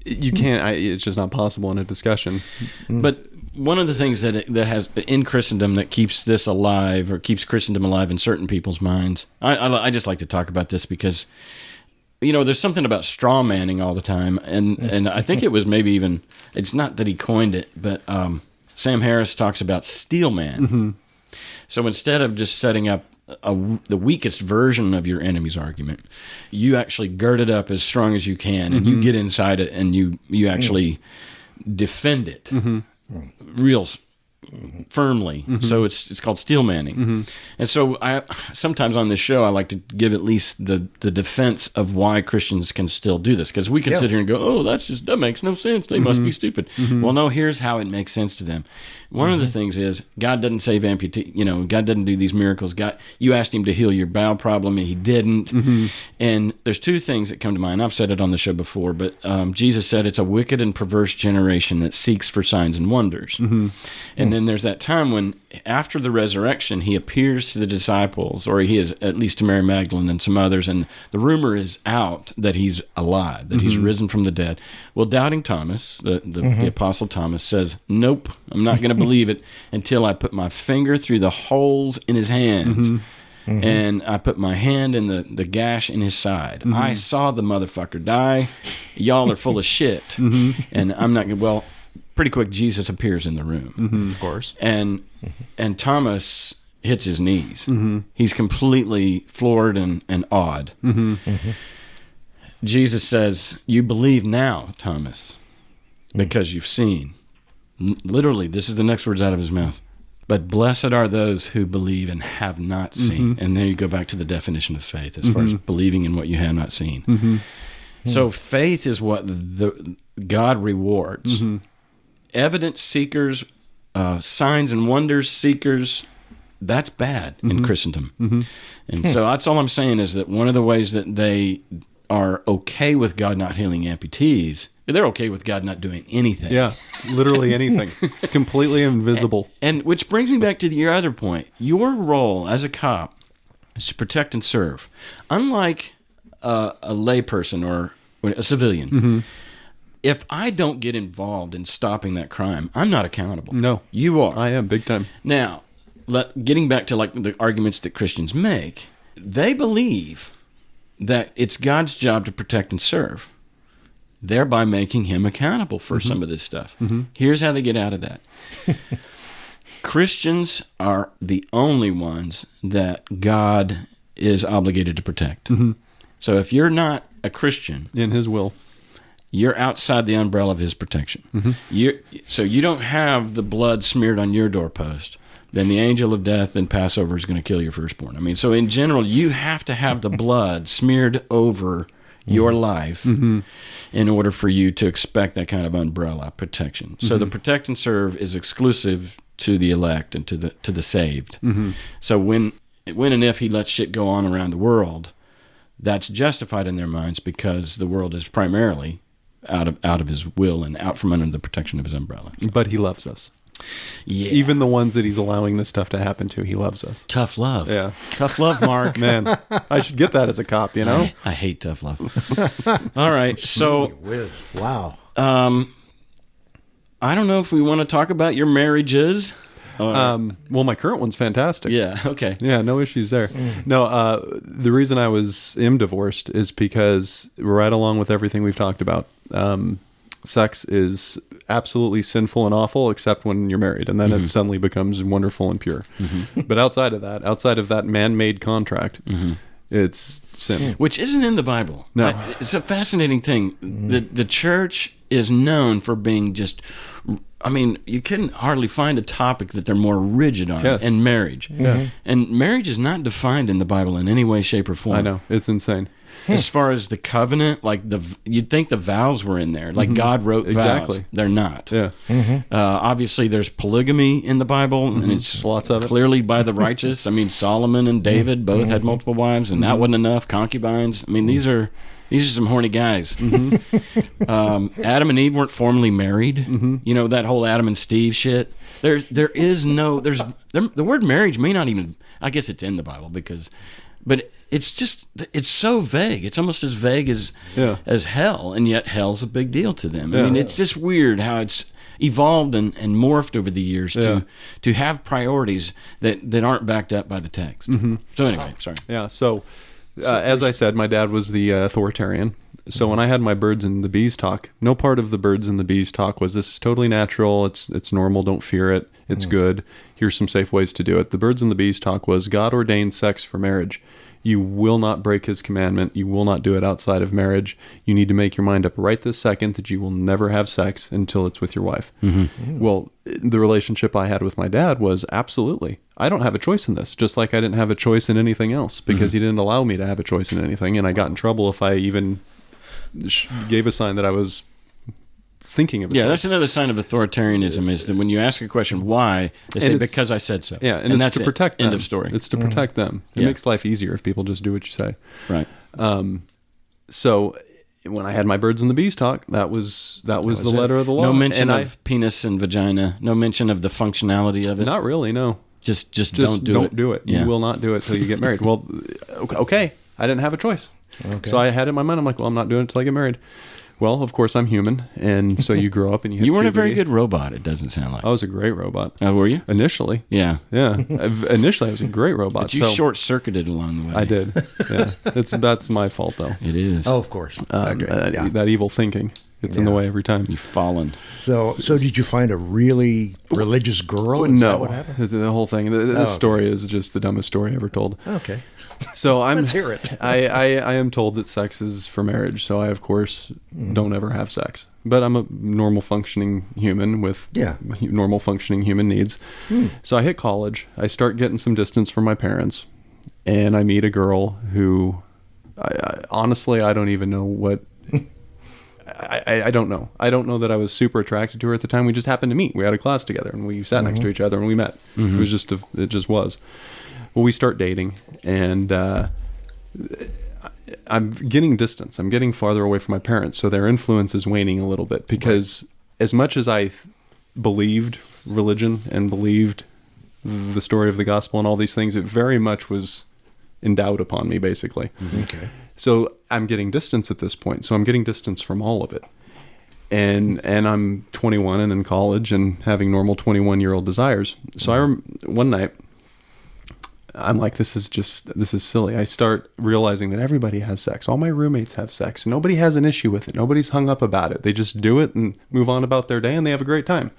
you can't, it's just not possible in a discussion. But one of the things that has in Christendom that keeps this alive, or keeps Christendom alive in certain people's minds, I just like to talk about this because, there's something about straw manning all the time, and I think it was maybe even, it's not that he coined it, but Sam Harris talks about steel man. So instead of just setting up the weakest version of your enemy's argument, you actually gird it up as strong as you can, and you get inside it, and you actually defend it real firmly. So it's called steel manning. And so I sometimes on this show I like to give at least the defense of why Christians can still do this, because we can sit here and go, oh, that makes no sense, they must be stupid. Well, no, here's how it makes sense to them. One of the things is God doesn't save amputee. God doesn't do these miracles. You asked him to heal your bowel problem, and he didn't. And there's two things that come to mind. I've said it on the show before, but Jesus said it's a wicked and perverse generation that seeks for signs and wonders. And then there's that time when, after the resurrection, he appears to the disciples, or he is at least to Mary Magdalene and some others, and the rumor is out that he's alive, that he's risen from the dead. Well, doubting Thomas, the Apostle Thomas, says, nope, I'm not going to believe it until I put my finger through the holes in his hands. And I put my hand in the gash in his side. I saw the motherfucker die. Y'all are full of shit. And I'm not going to, well, pretty quick, Jesus appears in the room. Of course. And Thomas hits his knees. He's completely floored and awed. Jesus says, you believe now, Thomas, because you've seen. Literally, this is the next words out of his mouth. But blessed are those who believe and have not seen. And there you go back to the definition of faith, as far as believing in what you have not seen. So faith is what God rewards. Evidence seekers, signs and wonders seekers, that's bad in Christendom. And so that's all I'm saying, is that one of the ways that they are okay with God not healing amputees, they're okay with God not doing anything. Yeah, literally anything. Completely invisible. And which brings me back to your other point. Your role as a cop is to protect and serve. Unlike a layperson or a civilian, if I don't get involved in stopping that crime, I'm not accountable. No. You are. I am, big time. Now, getting back to the arguments that Christians make, they believe that it's God's job to protect and serve, thereby making him accountable for some of this stuff. Here's how they get out of that. Christians are the only ones that God is obligated to protect. So if you're not a Christian, In his will. you're outside the umbrella of his protection. So you don't have the blood smeared on your doorpost. Then the angel of death in Passover is going to kill your firstborn. I mean, so in general, you have to have the blood smeared over your life in order for you to expect that kind of umbrella protection. So the protect and serve is exclusive to the elect and to the saved. So when when and if he lets shit go on around the world, that's justified in their minds because the world is primarily out of his will and out from under the protection of his umbrella. So. But he loves us. Yeah. Even the ones that he's allowing this stuff to happen to, he loves us. Tough love. Yeah. Tough love, Mark. Man, I should get that as a cop, you know? I hate tough love. All right. So, Wow. I don't know if we want to talk about your marriages. Well, my current one's fantastic. Yeah. Okay. Yeah, no issues there. No, the reason I am divorced is because right along with everything we've talked about, sex is absolutely sinful and awful, except when you're married, and then it suddenly becomes wonderful and pure. But outside of that man-made contract, it's sin. Which isn't in the Bible. No. It's a fascinating thing. The church is known for being just... I mean, you can hardly find a topic that they're more rigid on, and marriage. Yeah. And marriage is not defined in the Bible in any way, shape, or form. I know. It's insane. As far as the covenant, like you'd think the vows were in there, like God wrote Exactly. vows. They're not. Yeah. Obviously, there's polygamy in the Bible, and it's Lots of it. clearly by the righteous. I mean, Solomon and David both had multiple wives, and that wasn't enough. Concubines. I mean, these are some horny guys. Adam and Eve weren't formally married. You know, that whole Adam and Steve shit. The word marriage may not even, I guess it's in the Bible but it's so vague. It's almost as vague as hell, and yet hell's a big deal to them. I mean, it's just weird how it's evolved and morphed over the years to have priorities that aren't backed up by the text. So anyway, sorry. Yeah, so as I said, my dad was the authoritarian. So when I had my birds and the bees talk, no part of the birds and the bees talk was this is totally natural, it's normal, don't fear it, it's good, here's some safe ways to do it. The birds and the bees talk was God ordained sex for marriage. You will not break his commandment. You will not do it outside of marriage. You need to make your mind up right this second that you will never have sex until it's with your wife. Well, the relationship I had with my dad was absolutely. I don't have a choice in this, just like I didn't have a choice in anything else because he didn't allow me to have a choice in anything. And I got in trouble if I even gave a sign that I was thinking of it. Yeah, that's another sign of authoritarianism is that when you ask a question, why, they say, because I said so. Yeah, and that's to protect them. End of story. It's to protect them. It makes life easier if people just do what you say. Right. So when I had my birds and the bees talk, that was the letter of the law. No mention of penis and vagina. No mention of the functionality of it. Not really, no. Just don't do it. Yeah. You will not do it till you get married. Well, okay. I didn't have a choice. Okay. So I had it in my mind, I'm like, well, I'm not doing it till I get married. Well, of course, I'm human, and so you grow up and you weren't a very good robot, it doesn't sound like. I was a great robot. Oh, were you? Initially. Yeah. Yeah. Initially, I was a great robot. But you short-circuited along the way. I did. Yeah. That's my fault, though. It is. Oh, of course. That evil thinking. It's in the way every time. You've fallen. So did you find a really religious girl? Is no. that what happened? The whole thing. This story is just the dumbest story ever told. Okay. So Let's hear it. I am told that sex is for marriage, so I of course don't ever have sex. But I'm a normal functioning human with normal functioning human needs. So I hit college. I start getting some distance from my parents, and I meet a girl who, honestly, I don't even know what. I don't know. I don't know that I was super attracted to her at the time. We just happened to meet. We had a class together, and we sat next to each other, and we met. It just was. Well, we start dating, and I'm getting distance. I'm getting farther away from my parents, so their influence is waning a little bit. Because as much as I believed religion and believed the story of the gospel and all these things, it very much was endowed upon me, basically. Okay. So I'm getting distance at this point. So I'm getting distance from all of it. And I'm 21 and in college and having normal 21-year-old desires. So one night, I'm like, this is silly. I start realizing that everybody has sex. All my roommates have sex. Nobody has an issue with it. Nobody's hung up about it. They just do it and move on about their day, and they have a great time.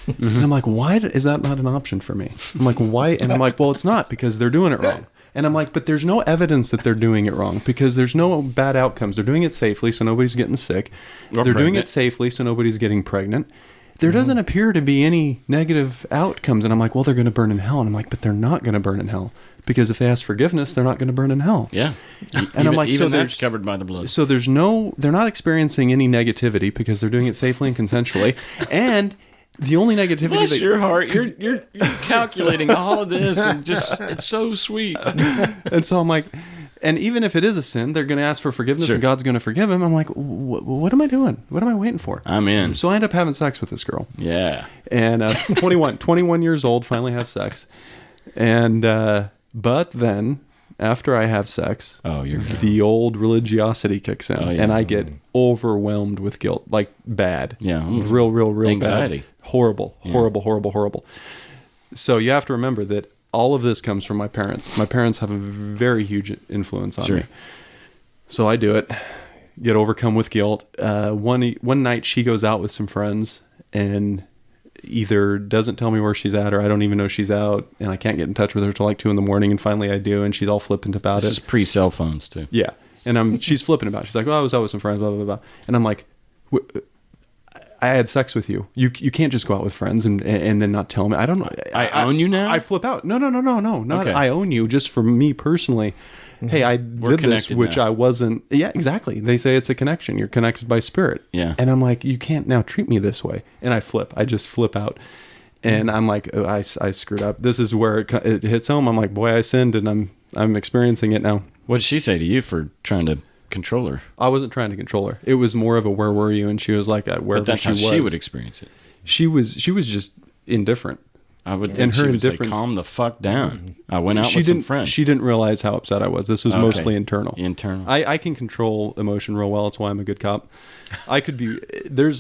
And I'm like, why is that not an option for me? I'm like, why? And I'm like, well, it's not, because they're doing it wrong. And I'm like, but there's no evidence that they're doing it wrong, because there's no bad outcomes. They're doing it safely, so nobody's getting sick. They're doing it safely, so nobody's getting pregnant. There doesn't appear to be any negative outcomes. And I'm like, well, they're going to burn in hell. And I'm like, but they're not going to burn in hell, because if they ask forgiveness, they're not going to burn in hell. Yeah. And I'm like, even so that's covered by the blood. So they're not experiencing any negativity because they're doing it safely and consensually. And The only negativity Bless your heart. You're calculating all of this, and just it's so sweet. And so I'm like, and even if it is a sin, they're going to ask for forgiveness, Sure. and God's going to forgive him. I'm like, what am I doing? What am I waiting for? I'm in. So I end up having sex with this girl. Yeah. And 21 years old, finally have sex. And but then after I have sex, the old religiosity kicks in, and I get overwhelmed with guilt, like bad. Yeah. Real Anxiety. bad. Horrible. So you have to remember that all of this comes from my parents. My parents have a very huge influence on me. So I do it, get overcome with guilt. One night she goes out with some friends and either doesn't tell me where she's at, or I don't even know she's out, and I can't get in touch with her till like 2 a.m. And finally I do, and she's all flippant about it. This is pre-cell phones too. Yeah. And she's flipping about it. She's like, well, I was out with some friends, blah, blah, blah. And I'm like, I had sex with you. You can't just go out with friends and then not tell me. I don't know. I own you now? I flip out. No. Not Okay. I own you. Just for me personally. Hey, I did this, which now. I wasn't. Yeah, exactly. They say it's a connection. You're connected by spirit. Yeah. And I'm like, you can't now treat me this way. And I flip. I just flip out. And I'm like, oh, I screwed up. This is where it hits home. I'm like, boy, I sinned, and I'm experiencing it now. What did she say to you for trying to control her? I wasn't trying to control her. It was more of a where were you? And she was like, wherever But that's she how was. she would experience it. She was just indifferent. I would think And her she would say, indifference- calm the fuck down. I went out She with didn't. some friends. She didn't realize how upset I was. This was Okay. mostly internal. Internal. I can control emotion real well. That's why I'm a good cop. I could be.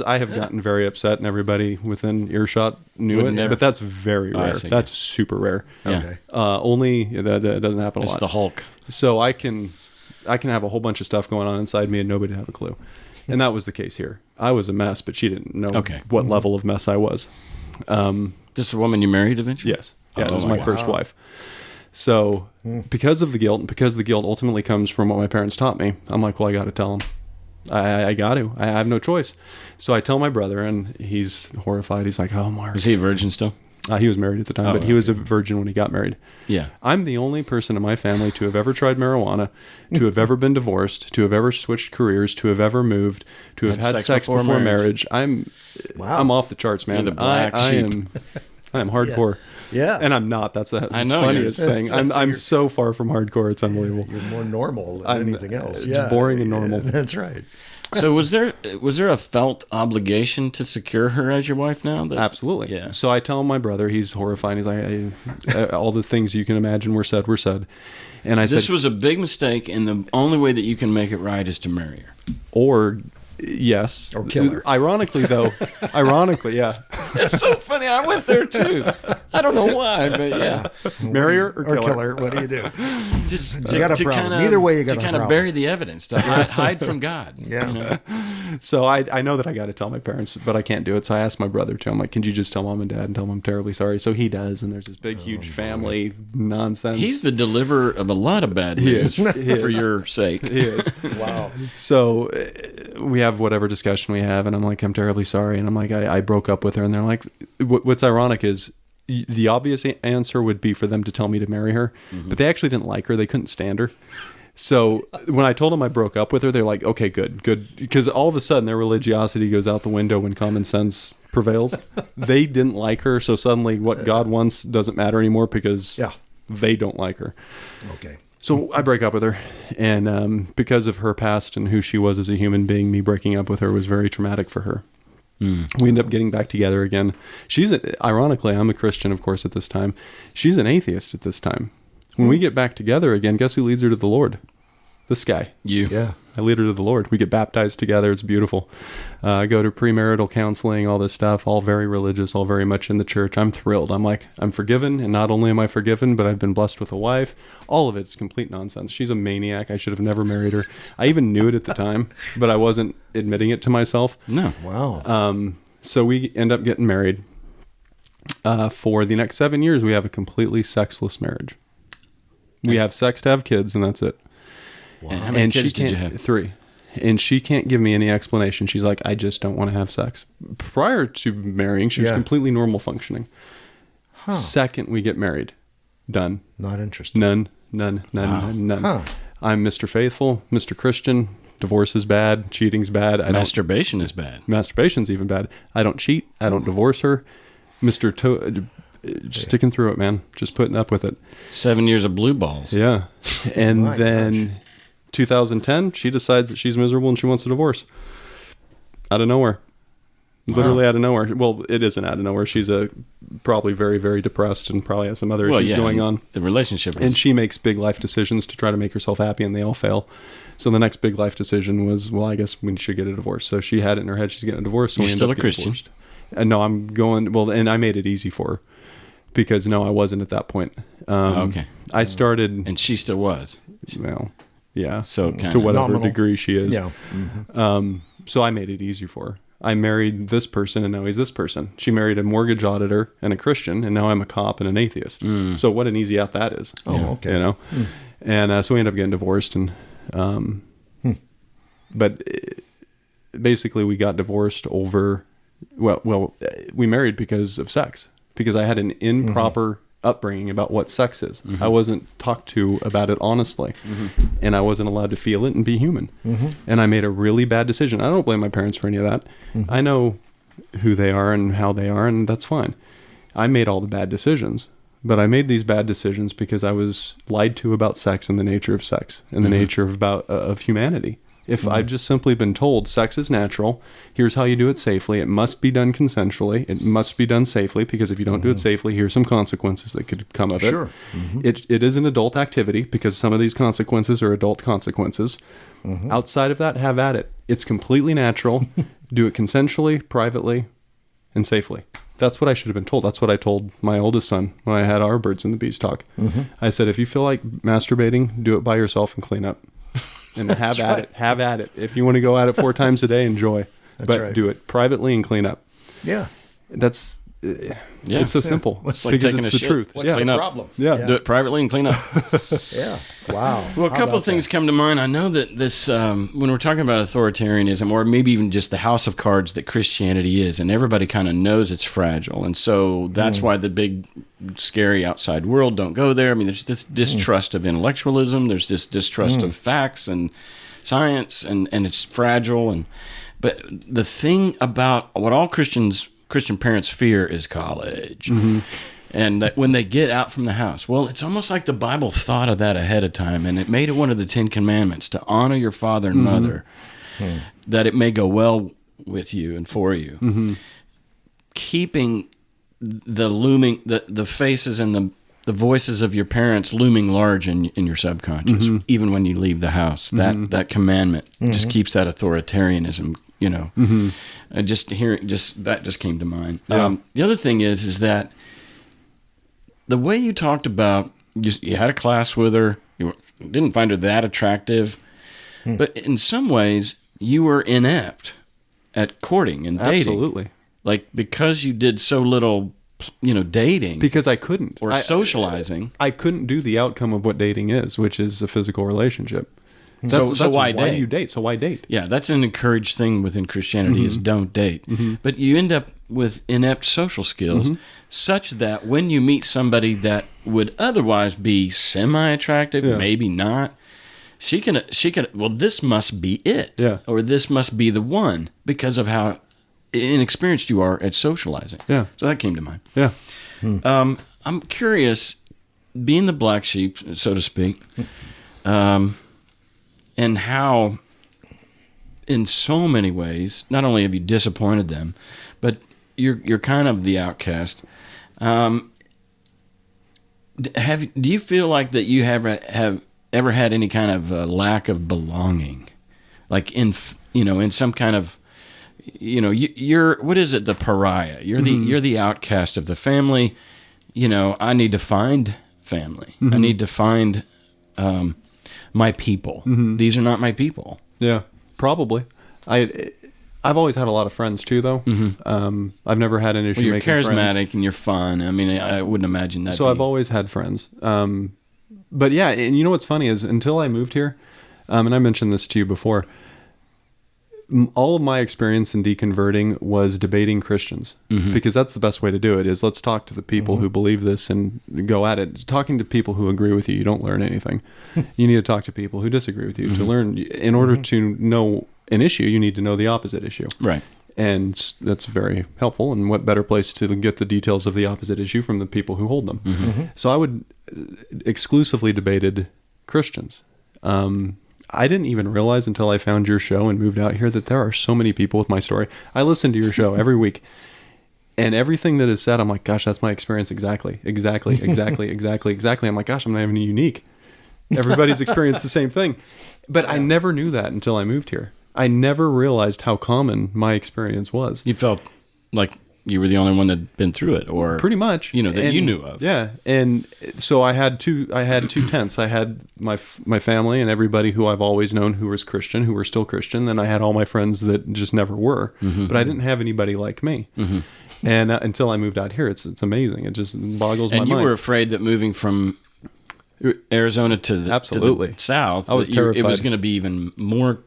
I have gotten very upset, and everybody within earshot knew Would it. never- But that's very Oh, I rare. see. That's super rare. Yeah. Okay. Only that doesn't happen a It's lot. the Hulk. So I can have a whole bunch of stuff going on inside me, and nobody have a clue. And that was the case here. I was a mess, but she didn't know Okay. what level of mess I was. This is the woman you married eventually? Yes. Yeah, Oh, this was my my first wife. So because of the guilt, and because the guilt ultimately comes from what my parents taught me, I'm like, well, I got to tell them. I got to. I have no choice. So I tell my brother, and he's horrified. He's like, oh, Mark. Is he a virgin still? He was married at the time, Oh, but he was a virgin when he got married. Yeah. I'm the only person in my family to have ever tried marijuana, to have ever been divorced, to have ever switched careers, to have ever moved, to have had sex before marriage. I'm off the charts, man. You're the black sheep. I am hardcore. Yeah. And I'm not. That's the I know funniest you're- thing. I'm so far from hardcore. It's unbelievable. You're more normal than I'm- anything else. it's boring and normal. That's right. So was there a felt obligation to secure her as your wife now? Absolutely. Yeah. So I tell my brother, he's horrified. He's like, all the things you can imagine were said. And I This said, was a big mistake, and the only way that you can make it right is to marry her. or yes. Or kill her. Ironically, yeah. It's so funny. I went there too. I don't know why, but yeah. Marry her or Or kill kill her? her. What do you do? Just You got a problem. Either way, you got a to kind of problem. bury the evidence, to hide from God. Yeah. You know? So I know that I got to tell my parents, but I can't do it. So I asked my brother to. I'm like, can you just tell mom and dad and tell them I'm terribly sorry? So he does, and there's this big, huge family nonsense. He's the deliverer of a lot of bad He news is. He for is. your sake. He is. Wow. So we have whatever discussion we have, and I'm like, I'm terribly sorry. And I'm like, I broke up with her. And they're like, what's ironic is the obvious answer would be for them to tell me to marry her, but they actually didn't like her. They couldn't stand her. So when I told them I broke up with her, they're like, okay, good. Because all of a sudden their religiosity goes out the window when common sense prevails. They didn't like her. So suddenly what God wants doesn't matter anymore because they don't like her. Okay. So I break up with her, and because of her past and who she was as a human being, me breaking up with her was very traumatic for her. We end up getting back together again. Ironically, I'm a Christian, of course, at this time. She's an atheist at this time. When we get back together again, guess who leads her to the Lord? This guy. You. Yeah. I lead her to the Lord. We get baptized together. It's beautiful. I go to premarital counseling, all this stuff, all very religious, all very much in the church. I'm thrilled. I'm like, I'm forgiven. And not only am I forgiven, but I've been blessed with a wife. All of it's complete nonsense. She's a maniac. I should have never married her. I even knew it at the time, but I wasn't admitting it to myself. No. Wow. So we end up getting married. For the next 7 years, we have a completely sexless marriage. We have sex to have kids, and that's it. And how many kids did you have? 3. And she can't give me any explanation. She's like, I just don't want to have sex. Prior to marrying, she was completely normal functioning. Second we get married, done. Not interested. None. Huh. I'm Mr. Faithful, Mr. Christian, divorce is bad, cheating's bad. Masturbation is bad. Masturbation's even bad. I don't cheat. I don't divorce her. Sticking through it, man. Just putting up with it. 7 years of blue balls. Yeah. And then 2010, she decides that she's miserable and she wants a divorce. Out of nowhere. Literally out of nowhere. Well, it isn't out of nowhere. She's probably very, very depressed and probably has some other issues going on. The relationship. And she makes big life decisions to try to make herself happy, and they all fail. So the next big life decision was, well, I guess we should get a divorce. So she had it in her head she's getting a divorce. So You're still a Christian? No, I'm going, well, and I made it easy for her because, no, I wasn't at that point. Okay. I started. And she still was. Well, yeah. So to whatever nominal degree she is. Yeah. So I made it easy for her. I married this person, and now he's this person. She married a mortgage auditor and a Christian, and now I'm a cop and an atheist. So what an easy out that is. Oh, okay. You know? And so we ended up getting divorced. And but basically we got divorced over, well, we married because of sex. Because I had an improper upbringing about what sex is. I wasn't talked to about it honestly, and I wasn't allowed to feel it and be human. And I made a really bad decision. I don't blame my parents for any of that. I know who they are and how they are, and that's fine. I made all the bad decisions, but I made these bad decisions because I was lied to about sex and the nature of sex and the nature of humanity. If I'd just simply been told sex is natural, here's how you do it safely, it must be done consensually, it must be done safely, because if you don't do it safely, here's some consequences that could come of it. Sure. It is an adult activity because some of these consequences are adult consequences. Outside of that, have at it. It's completely natural. Do it consensually, privately, and safely. That's what I should have been told. That's what I told my oldest son when I had our birds and the bees talk. I said, if you feel like masturbating, do it by yourself and clean up. And have at it. Have at it. If you want to go at it 4 times a day, enjoy. But do it privately and clean up. Yeah. That's it's so simple. It's like taking it's a the shit. truth. What's Clean the up. problem? Yeah. Do it privately and clean up. Yeah. Wow. Well, a How couple about of things come to mind. I know that this, when we're talking about authoritarianism, or maybe even just the house of cards that Christianity is, and everybody kind of knows it's fragile, and so that's why the big, scary outside world don't go there. I mean, there's this distrust of intellectualism. There's this distrust of facts and science, and it's fragile. But the thing about what all Christian parents fear is college. And that when they get out from the house, well, it's almost like the Bible thought of that ahead of time, and it made it one of the 10 Commandments to honor your father and mother, that it may go well with you and for you. Keeping the faces and the voices of your parents looming large in your subconscious, even when you leave the house. That commandment just keeps that authoritarianism. That just came to mind. The other thing is that the way you talked about, you had a class with her, you didn't find her that attractive, but in some ways you were inept at courting and dating. Absolutely. Like, because you did so little, dating. Because I couldn't. Or socializing. I couldn't do the outcome of what dating is, which is a physical relationship. So why date? Why do you date? So why date? Yeah, that's an encouraged thing within Christianity is don't date. But you end up with inept social skills such that when you meet somebody that would otherwise be semi-attractive, maybe not, she can, well, this must be it. Yeah. Or this must be the one because of how inexperienced you are at socializing. Yeah. So that came to mind. Yeah. I'm curious, being the black sheep, so to speak, and how, in so many ways, not only have you disappointed them, but you're kind of the outcast. Do you feel like that you have ever had any kind of lack of belonging, like in some kind of, you're what is it, the pariah? You're the outcast of the family. I need to find family. I need to find my people. These are not my people. Yeah, probably. I've always had a lot of friends too, though. I've never had an issue Well, you're making charismatic friends. and you're fun. I mean, I wouldn't imagine that. So I've always had friends. But yeah, and you know what's funny is until I moved here, and I mentioned this to you before, all of my experience in deconverting was debating Christians, because that's the best way to do it. Is let's talk to the people who believe this and go at it. Talking to people who agree with you don't learn anything. You need to talk to people who disagree with you to learn. In order to know an issue, you need to know the opposite issue. Right. And that's very helpful. And what better place to get the details of the opposite issue from the people who hold them? So I would exclusively debated Christians. I didn't even realize until I found your show and moved out here that there are so many people with my story. I listen to your show every week, and everything that is said, I'm like, gosh, that's my experience exactly. I'm like, gosh, I'm not even unique. Everybody's experienced the same thing. But I never knew that until I moved here. I never realized how common my experience was. You felt like you were the only one that'd been through it, or pretty much, that you knew of. Yeah, and so I had two tents. I had my family and everybody who I've always known who was Christian, who were still Christian. Then I had all my friends that just never were. But I didn't have anybody like me. And until I moved out here, it's amazing. It just boggles my mind. And you were afraid that moving from Arizona to the south, I was terrified. It was going to be even more,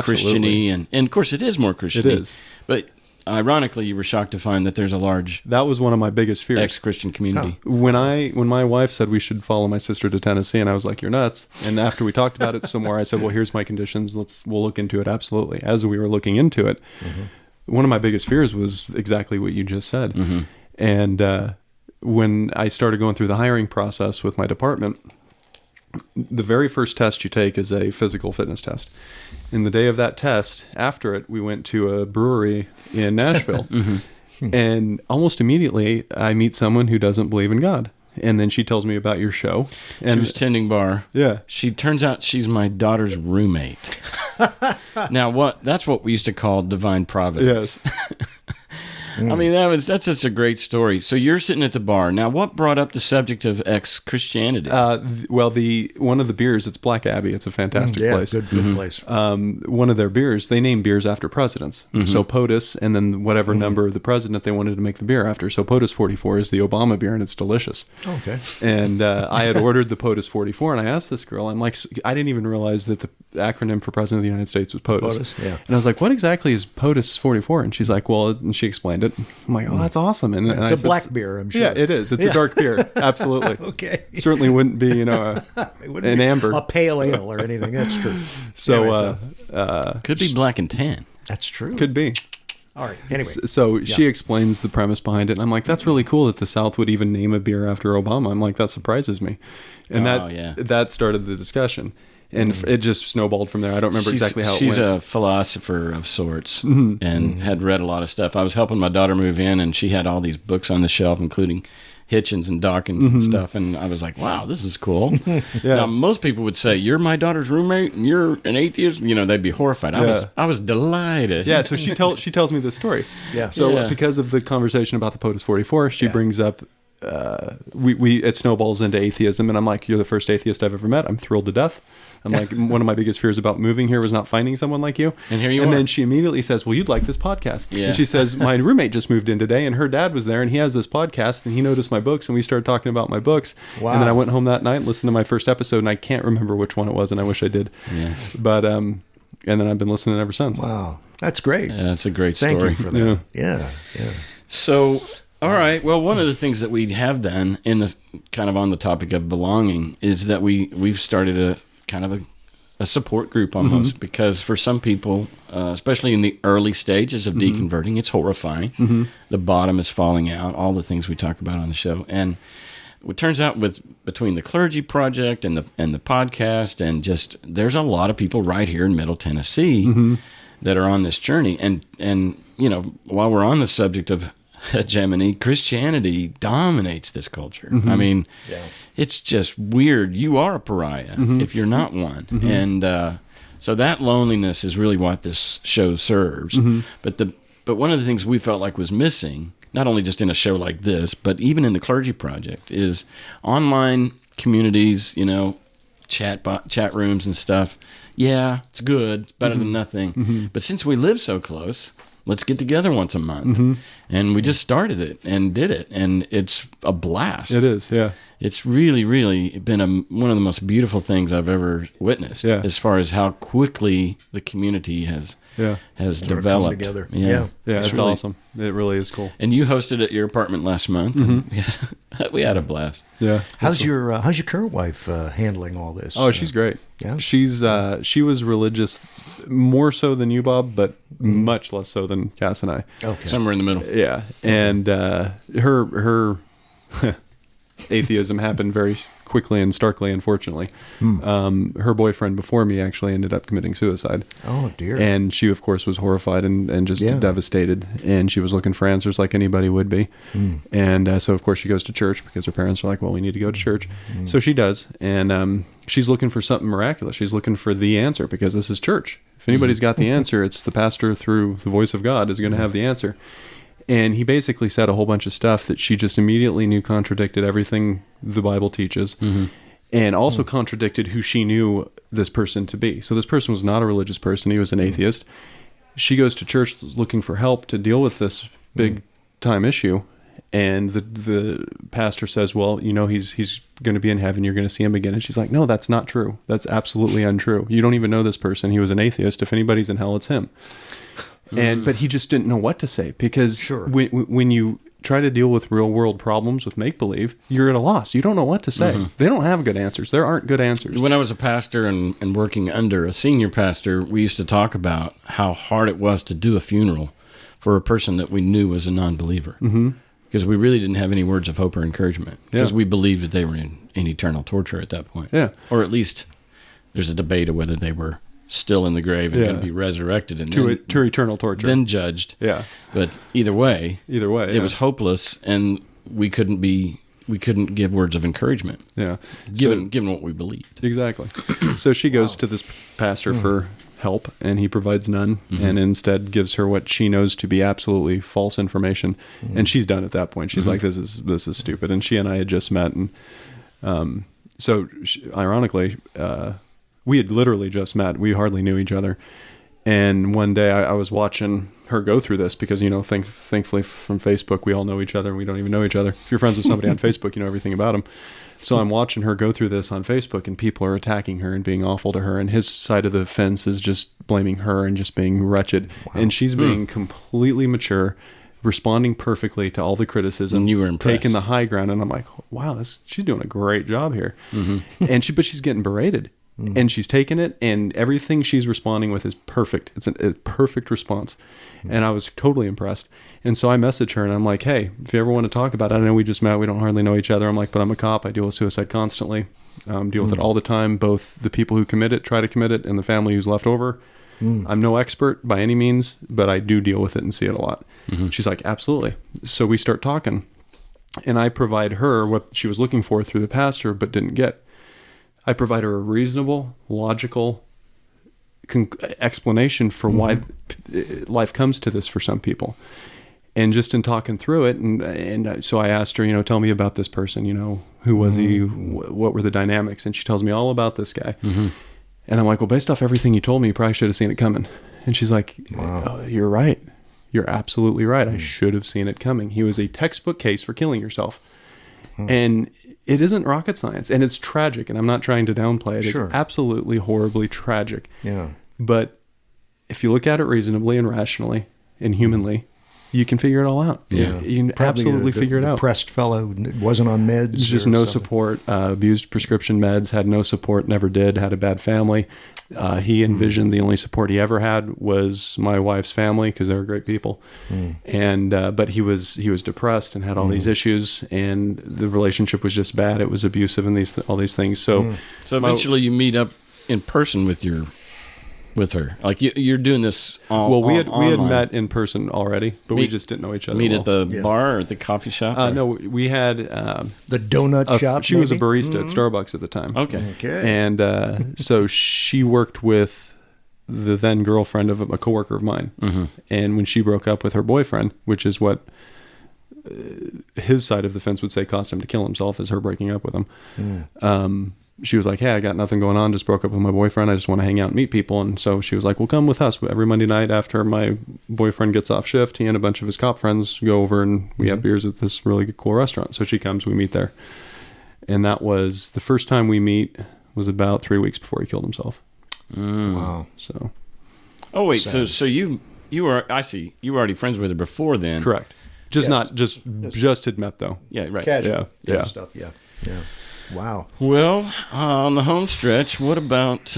Christian-y, and of course it is more Christian-y. It is, but. Ironically, you were shocked to find that there's a large that was one of my biggest fears. Ex-Christian community. When my wife said we should follow my sister to Tennessee, and I was like, "You're nuts." And after we talked about it some more, I said, "Well, here's my conditions. We'll look into it." Absolutely. As we were looking into it, one of my biggest fears was exactly what you just said. And when I started going through the hiring process with my department, the very first test you take is a physical fitness test. And the day of that test, after it, we went to a brewery in Nashville. And almost immediately, I meet someone who doesn't believe in God. And then she tells me about your show. And she was tending bar. Yeah. She turns out she's my daughter's roommate. Now, that's what we used to call divine providence. Yes. I mean, that's just a great story. So you're sitting at the bar. Now, what brought up the subject of ex-Christianity? One of the beers, it's Black Abbey. It's a fantastic place. Good place. One of their beers, they name beers after presidents. So POTUS, and then whatever number of the president they wanted to make the beer after. So POTUS 44 is the Obama beer, and it's delicious. Okay. And I had ordered the POTUS 44, and I asked this girl, I'm like, I didn't even realize that the acronym for President of the United States was POTUS. Yeah. And I was like, what exactly is POTUS 44? And she's like, well, and she explained it. I'm like, oh, that's awesome. And it's a black beer, I'm sure. Yeah, it is. It's a dark beer. Absolutely. Okay. Certainly wouldn't be, an amber. A pale ale or anything. That's true. So, could be black and tan. That's true. Could be. All right. Anyway. So she explains the premise behind it. And I'm like, that's really cool that the South would even name a beer after Obama. I'm like, that surprises me. And that started the discussion. And it just snowballed from there. I don't remember exactly how it went. She's a philosopher of sorts and had read a lot of stuff. I was helping my daughter move in, and she had all these books on the shelf, including Hitchens and Dawkins and stuff. And I was like, wow, this is cool. Now, most people would say, you're my daughter's roommate and you're an atheist. They'd be horrified. I was delighted. Yeah, so she tells me this story. Yeah. So because of the conversation about the POTUS 44, she brings up, it snowballs into atheism. And I'm like, you're the first atheist I've ever met. I'm thrilled to death. I'm like, one of my biggest fears about moving here was not finding someone like you. And here you are. And then she immediately says, well, you'd like this podcast. Yeah. And she says, my roommate just moved in today, and her dad was there, and he has this podcast, and he noticed my books, and we started talking about my books. Wow. And then I went home that night and listened to my first episode, and I can't remember which one it was, and I wish I did. Yeah. But, and then I've been listening ever since. Wow. That's great. Yeah, that's a great story. Thank you for that. Yeah. So, all right. Well, one of the things that we have done in the kind of on the topic of belonging is that we've started a kind of a support group almost, because for some people, especially in the early stages of deconverting, it's horrifying. The bottom is falling out, all the things we talk about on the show. And it turns out between the Clergy Project and the podcast, and just there's a lot of people right here in Middle Tennessee that are on this journey. And while we're on the subject of hegemony, Christianity dominates this culture. I mean, it's just weird. You are a pariah if you're not one. And so that loneliness is really what this show serves. But one of the things we felt like was missing, not only just in a show like this, but even in the Clergy Project, is online communities, chat rooms and stuff. Yeah, it's good. It's better than nothing. But since we live so close, let's get together once a month. And we just started it and did it. And it's a blast. It is, yeah. It's really, really been one of the most beautiful things I've ever witnessed, as far as how quickly the community has has Sort of come developed together. Yeah, It's it's really awesome. It really is cool. And you hosted at your apartment last month. We had a blast. Yeah. How's your current wife handling all this? Oh, she's great. Yeah? She was religious more so than you, Bob, but much less so than Cass and I. Okay. Somewhere in the middle. Yeah, and her atheism happened very quickly and starkly, unfortunately. Her boyfriend before me actually ended up committing suicide. Oh, dear. And she, of course, was horrified and just devastated. And she was looking for answers like anybody would be. And so, of course, she goes to church because her parents are like, well, we need to go to church. So she does. And she's looking for something miraculous. She's looking for the answer because this is church. If anybody's got the answer, it's the pastor through the voice of God is going to have the answer. And he basically said a whole bunch of stuff that she just immediately knew contradicted everything the Bible teaches, and also contradicted who she knew this person to be. So this person was not a religious person. He was an atheist. She goes to church looking for help to deal with this big time issue. And the pastor says, well, you know, he's going to be in heaven. You're going to see him again. And she's like, no, that's not true. That's absolutely untrue. You don't even know this person. He was an atheist. If anybody's in hell, it's him. But he just didn't know what to say because when you try to deal with real world problems with make-believe, you're at a loss. You don't know what to say. They don't have good answers. There aren't good answers. When I was a pastor and working under a senior pastor, we used to talk about how hard it was to do a funeral for a person that we knew was a non-believer. Because we really didn't have any words of hope or encouragement. Because we believed that they were in eternal torture at that point. Yeah. Or at least there's a debate of whether they were still in the grave and going to be resurrected and to eternal torture, then judged. Yeah. But either way, it was hopeless, and we couldn't give words of encouragement. Yeah. Given what we believed. Exactly. So she goes to this pastor for help, and he provides none, and instead gives her what she knows to be absolutely false information. And she's done at that point. She's like, this is stupid. And she and I had just met, and ironically, we had literally just met. We hardly knew each other. And one day I was watching her go through this because, you know, thankfully from Facebook, we all know each other and we don't even know each other. If you're friends with somebody on Facebook, you know everything about them. So I'm watching her go through this on Facebook, and people are attacking her and being awful to her. And his side of the fence is just blaming her and just being wretched. Wow. And she's being completely mature, responding perfectly to all the criticism. And you were impressed. Taking the high ground. And I'm like, wow, she's doing a great job here. But she's getting berated. And she's taken it, and everything she's responding with is perfect. It's a perfect response. And I was totally impressed. And so I message her, and I'm like, hey, if you ever want to talk about it, I know we just met. We don't hardly know each other. I'm like, but I'm a cop. I deal with suicide constantly. Deal with it all the time, both the people who commit it, try to commit it, and the family who's left over. I'm no expert by any means, but I do deal with it and see it a lot. She's like, absolutely. So we start talking, and I provide her what she was looking for through the pastor, but didn't get. I provide her a reasonable, logical explanation for why life comes to this for some people. And just in talking through it, and so I asked her, you know, tell me about this person, you know, who was he, what were the dynamics? And she tells me all about this guy. And I'm like, well, based off everything you told me, you probably should have seen it coming. And she's like, oh, you're right. You're absolutely right. I should have seen it coming. He was a textbook case for killing yourself. And it isn't rocket science, and it's tragic, and I'm not trying to downplay it. It's absolutely horribly tragic. Yeah. But if you look at it reasonably and rationally and humanly, you can figure it all out. Yeah. You can absolutely figure it out. Depressed fellow, wasn't on meds. Just no support, abused prescription meds, had no support, never did, had a bad family. He envisioned the only support he ever had was my wife's family because they were great people. And but he was depressed and had all these issues, and the relationship was just bad. It was abusive and all these things. So eventually you meet up in person with her. Like you're doing this we had met in person already, but we just didn't know each other. Meet at the bar or at the coffee shop? No, we had the donut shop. She was a barista at Starbucks at the time. Okay. And so she worked with the then girlfriend of a coworker of mine. And when she broke up with her boyfriend, which is what his side of the fence would say caused him to kill himself, is her breaking up with him. She was like, hey, I got nothing going on. Just broke up with my boyfriend. I just want to hang out and meet people. And so she was like, well, come with us. Every Monday night after my boyfriend gets off shift, he and a bunch of his cop friends go over and we have beers at this really cool restaurant. So she comes, we meet there. And that was the first time we meet was about 3 weeks before he killed himself. Wow. So Oh wait, so you were, I see, you were already friends with her before then. Correct. Just Yes. not just had met though. Yeah, right. Casual Yeah. stuff. Yeah. Wow. Well, on the home stretch, what about?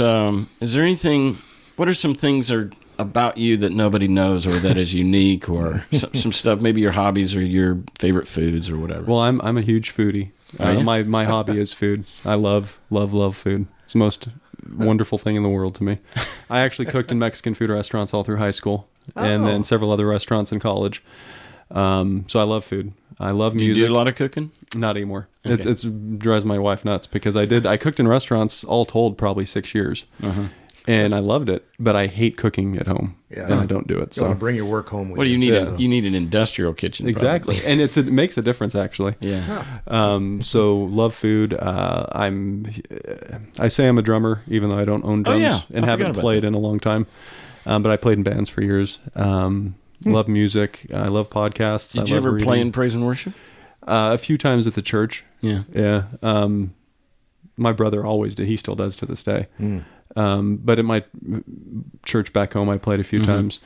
Is there anything? What are some things about you that nobody knows, or that is unique, or some stuff? Maybe your hobbies or your favorite foods or whatever. Well, I'm a huge foodie. Oh, yeah? My hobby is food. I love food. It's the most wonderful thing in the world to me. I actually cooked in Mexican food restaurants all through high school, and then several other restaurants in college. So I love food. I love music. Do you do a lot of cooking? Not anymore. Okay. It's drives my wife nuts because I cooked in restaurants all told probably 6 years. And I loved it, but I hate cooking at home, Yeah. and I don't do it. You want So to bring your work home with What do you you. need? You need an industrial kitchen. exactly, probably. and it makes a difference actually. Yeah. So love food. I say I'm a drummer, even though I don't own drums Oh, yeah. and I haven't forgot about played that. in a long time. But I played in bands for years. Love music. I love podcasts. Did I you love ever reading. play in praise and worship? A few times at the church. Yeah. Yeah. My brother always did. He still does to this day. But at my church back home, I played a few times.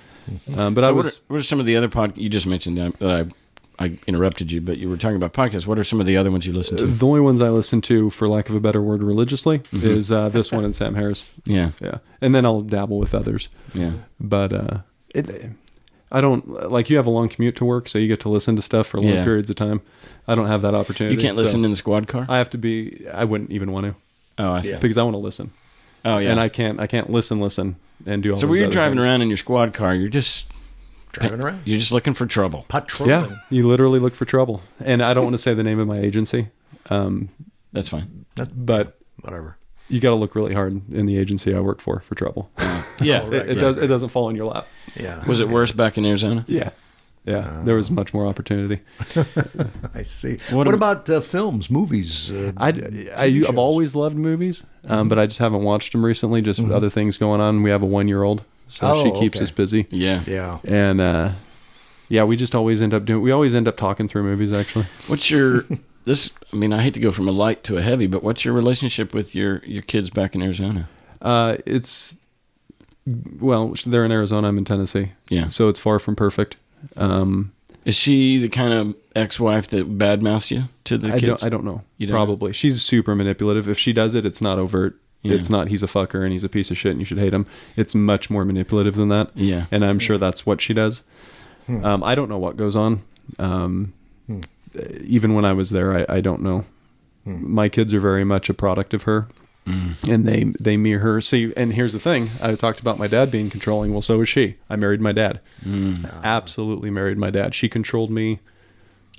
But So I what was. are some of the other you just mentioned that I interrupted you, but you were talking about podcasts. What are some of the other ones you listen to? The only ones I listen to, for lack of a better word, religiously, is this one and Sam Harris. Yeah. Yeah. And then I'll dabble with others. Yeah. But I don't, like, you have a long commute to work, so you get to listen to stuff for long Yeah. periods of time. I don't have that opportunity. You can't listen so in the squad car? I have to be, I wouldn't even want to. Oh, I see. Because I want to listen. Oh, yeah. And I can't listen and do all So those when you're other driving things. around in your squad car, you're just Driving around. you're just looking for trouble. Patrolling. Yeah, you literally look for trouble. And I don't want to say the name of my agency, That's fine. but Whatever. you got to look really hard in the agency I work for trouble. Yeah. right. It doesn't fall in your lap. Yeah. Was it worse back in Arizona? Yeah. Yeah. There was much more opportunity. I see. What What, am- about films, movies? I've always loved movies, but I just haven't watched them recently. Just other things going on. We have a 1-year-old, so she keeps okay. us busy. Yeah. Yeah. And yeah, we just always end up talking through movies. Actually, What's your I mean, I hate to go from a light to a heavy, but what's your relationship with your kids back in Arizona? well, they're in Arizona. I'm in Tennessee. Yeah. So it's far from perfect. Is she the kind of ex-wife that badmouths you to the kids? I don't know. You don't Probably. She's super manipulative. If she does it, it's not overt. Yeah. It's not he's a fucker and he's a piece of shit and you should hate him. It's much more manipulative than that. Yeah. And I'm sure that's what she does. I don't know what goes on. Even when I was there, I don't know. My kids are very much a product of her. And they mirror her. See, and here's the thing. I talked about my dad being controlling. Well, so is she. I married my dad. Absolutely married my dad. She controlled me.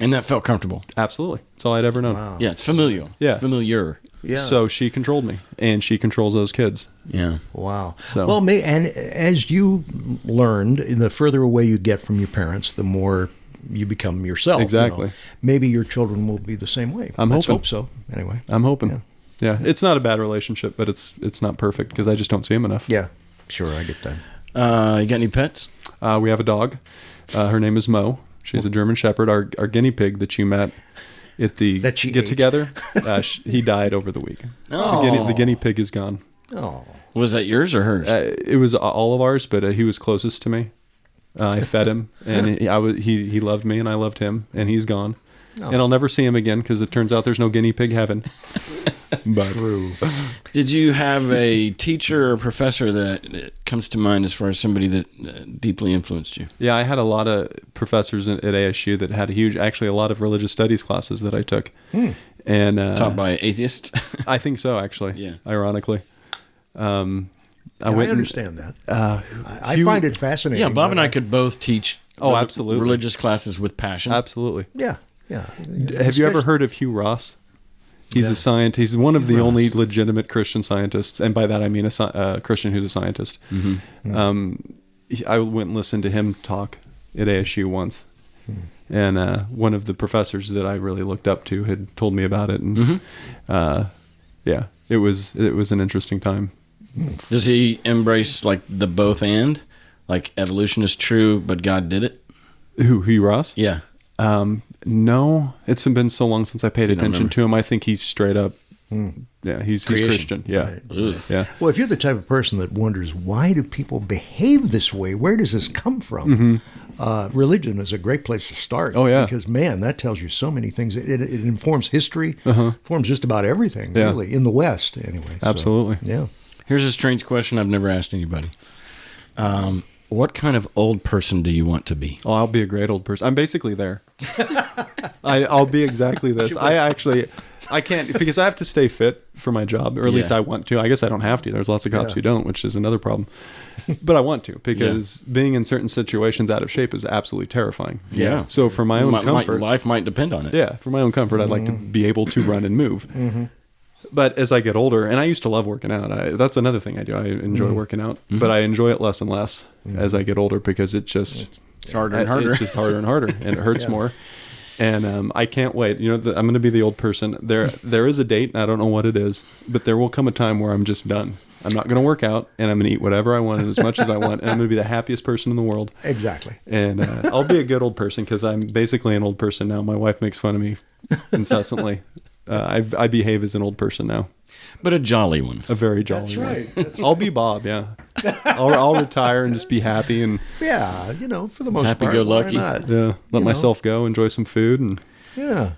And that felt comfortable. Absolutely. That's all I'd ever known. Wow. Yeah, it's familial. Yeah. Familiar. Yeah. So she controlled me, and she controls those kids. Yeah. Wow. So- Well, and as you learned, the further away you get from your parents, the more you become yourself. Exactly. Maybe your children will be the same way. Let's hoping. hope so. Anyway. I'm hoping. Yeah. It's not a bad relationship, but it's not perfect because I just don't see him enough. Yeah. Sure, I get that. You got any pets? We have a dog. Her name is Mo. She's a German Shepherd. Our guinea pig that you met at the That she get ate. together, he died over the week. The guinea pig is gone. Oh. Was that yours or hers? It was all of ours, but he was closest to me. I fed him, and he loved me, and I loved him, and he's gone. And I'll never see him again because it turns out there's no guinea pig heaven. But True. Did you have a teacher or professor that comes to mind as far as somebody that deeply influenced you? yeah, I had a lot of professors at ASU that had actually a lot of religious studies classes that I took. And Taught by atheists? I think so, actually. Yeah. Ironically. I understand that. I find it fascinating. Yeah, Bob but and I could both teach absolutely. religious classes with passion. Absolutely. Yeah. Yeah. Have you ever heard of Hugh Ross? He's a scientist. He's one of the only legitimate Christian scientists, and by that I mean a Christian who's a scientist. I went and listened to him talk at ASU once, and one of the professors that I really looked up to had told me about it, and yeah, it was an interesting time. Does he embrace like the both and? Like evolution is true, but God did it? Hugh Ross? Yeah. No, it's been so long since I paid attention to him. I think he's straight up Yeah, he's Creation. Christian. Yeah. Ugh. Yeah. Well, if you're the type of person that wonders, why do people behave this way? Where does this come from? Religion is a great place to start. Oh, yeah. Because, man, that tells you so many things. It informs history, informs just about everything, Yeah. really, in the West, anyway. So, Absolutely. yeah. Here's a strange question I've never asked anybody. What kind of old person do you want to be? Oh, I'll be a great old person. I'm basically there. I'll be exactly this. I can't, because I have to stay fit for my job, or at least I want to. I guess I don't have to. There's lots of cops who don't, which is another problem. But I want to, because being in certain situations out of shape is absolutely terrifying. Yeah. So for my own comfort, life might depend on it. yeah, for my own comfort, I'd like to be able to run and move. But as I get older, and I used to love working out. That's another thing I do. I enjoy working out, but I enjoy it less and less as I get older, because it's harder and harder. It's just harder and harder, and it hurts more. And I can't wait. You know, I'm going to be the old person. There is a date, and I don't know what it is, but there will come a time where I'm just done. I'm not going to work out, and I'm going to eat whatever I want and as much as I want, and I'm going to be the happiest person in the world. Exactly. And I'll be a good old person, because I'm basically an old person now. My wife makes fun of me incessantly. I behave as an old person now. But a jolly one. A very jolly That's one. right. That's I'll be Bob, yeah. I'll retire and just be happy and Yeah, for the most part. Happy-go-lucky. Why not? let myself go, enjoy some food. And Yeah.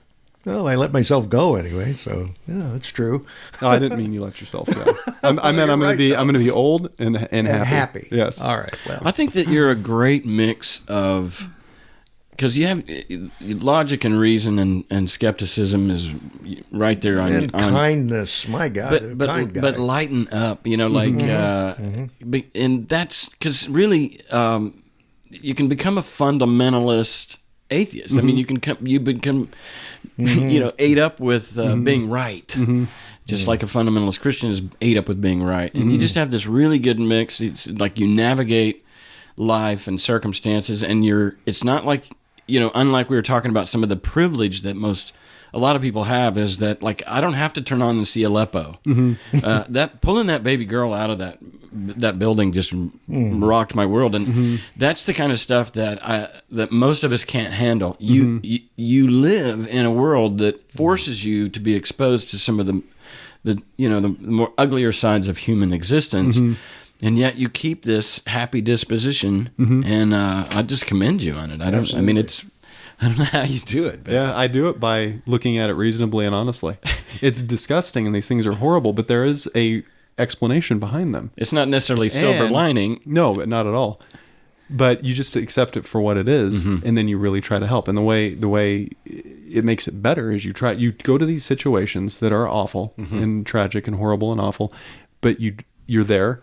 Well, I let myself go anyway, so yeah, that's true. no, I didn't mean you let yourself go. I meant I'm going to be old and happy. Yes. All right. Well, I think that you're a great mix of, because you have logic and reason and skepticism is right there on and kindness, my God, kind guy. but lighten up, and that's because really you can become a fundamentalist atheist. I mean, you become ate up with being right. Just like a fundamentalist Christian is ate up with being right, and you just have this really good mix. It's like you navigate life and circumstances, and it's not like, unlike we were talking about some of the privilege that a lot of people have, is that, like, I don't have to turn on and see Aleppo. That pulling that baby girl out of that building just rocked my world, and that's the kind of stuff that most of us can't handle. You live in a world that forces you to be exposed to some of the more uglier sides of human existence. And yet you keep this happy disposition, and I just commend you on it. I don't know how you do it. But. Yeah, I do it by looking at it reasonably and honestly. It's disgusting, and these things are horrible, but there is a explanation behind them. It's not necessarily silver lining. No, not at all. But you just accept it for what it is, and then you really try to help. And the way it makes it better is you go to these situations that are awful and tragic and horrible and awful, but you're there.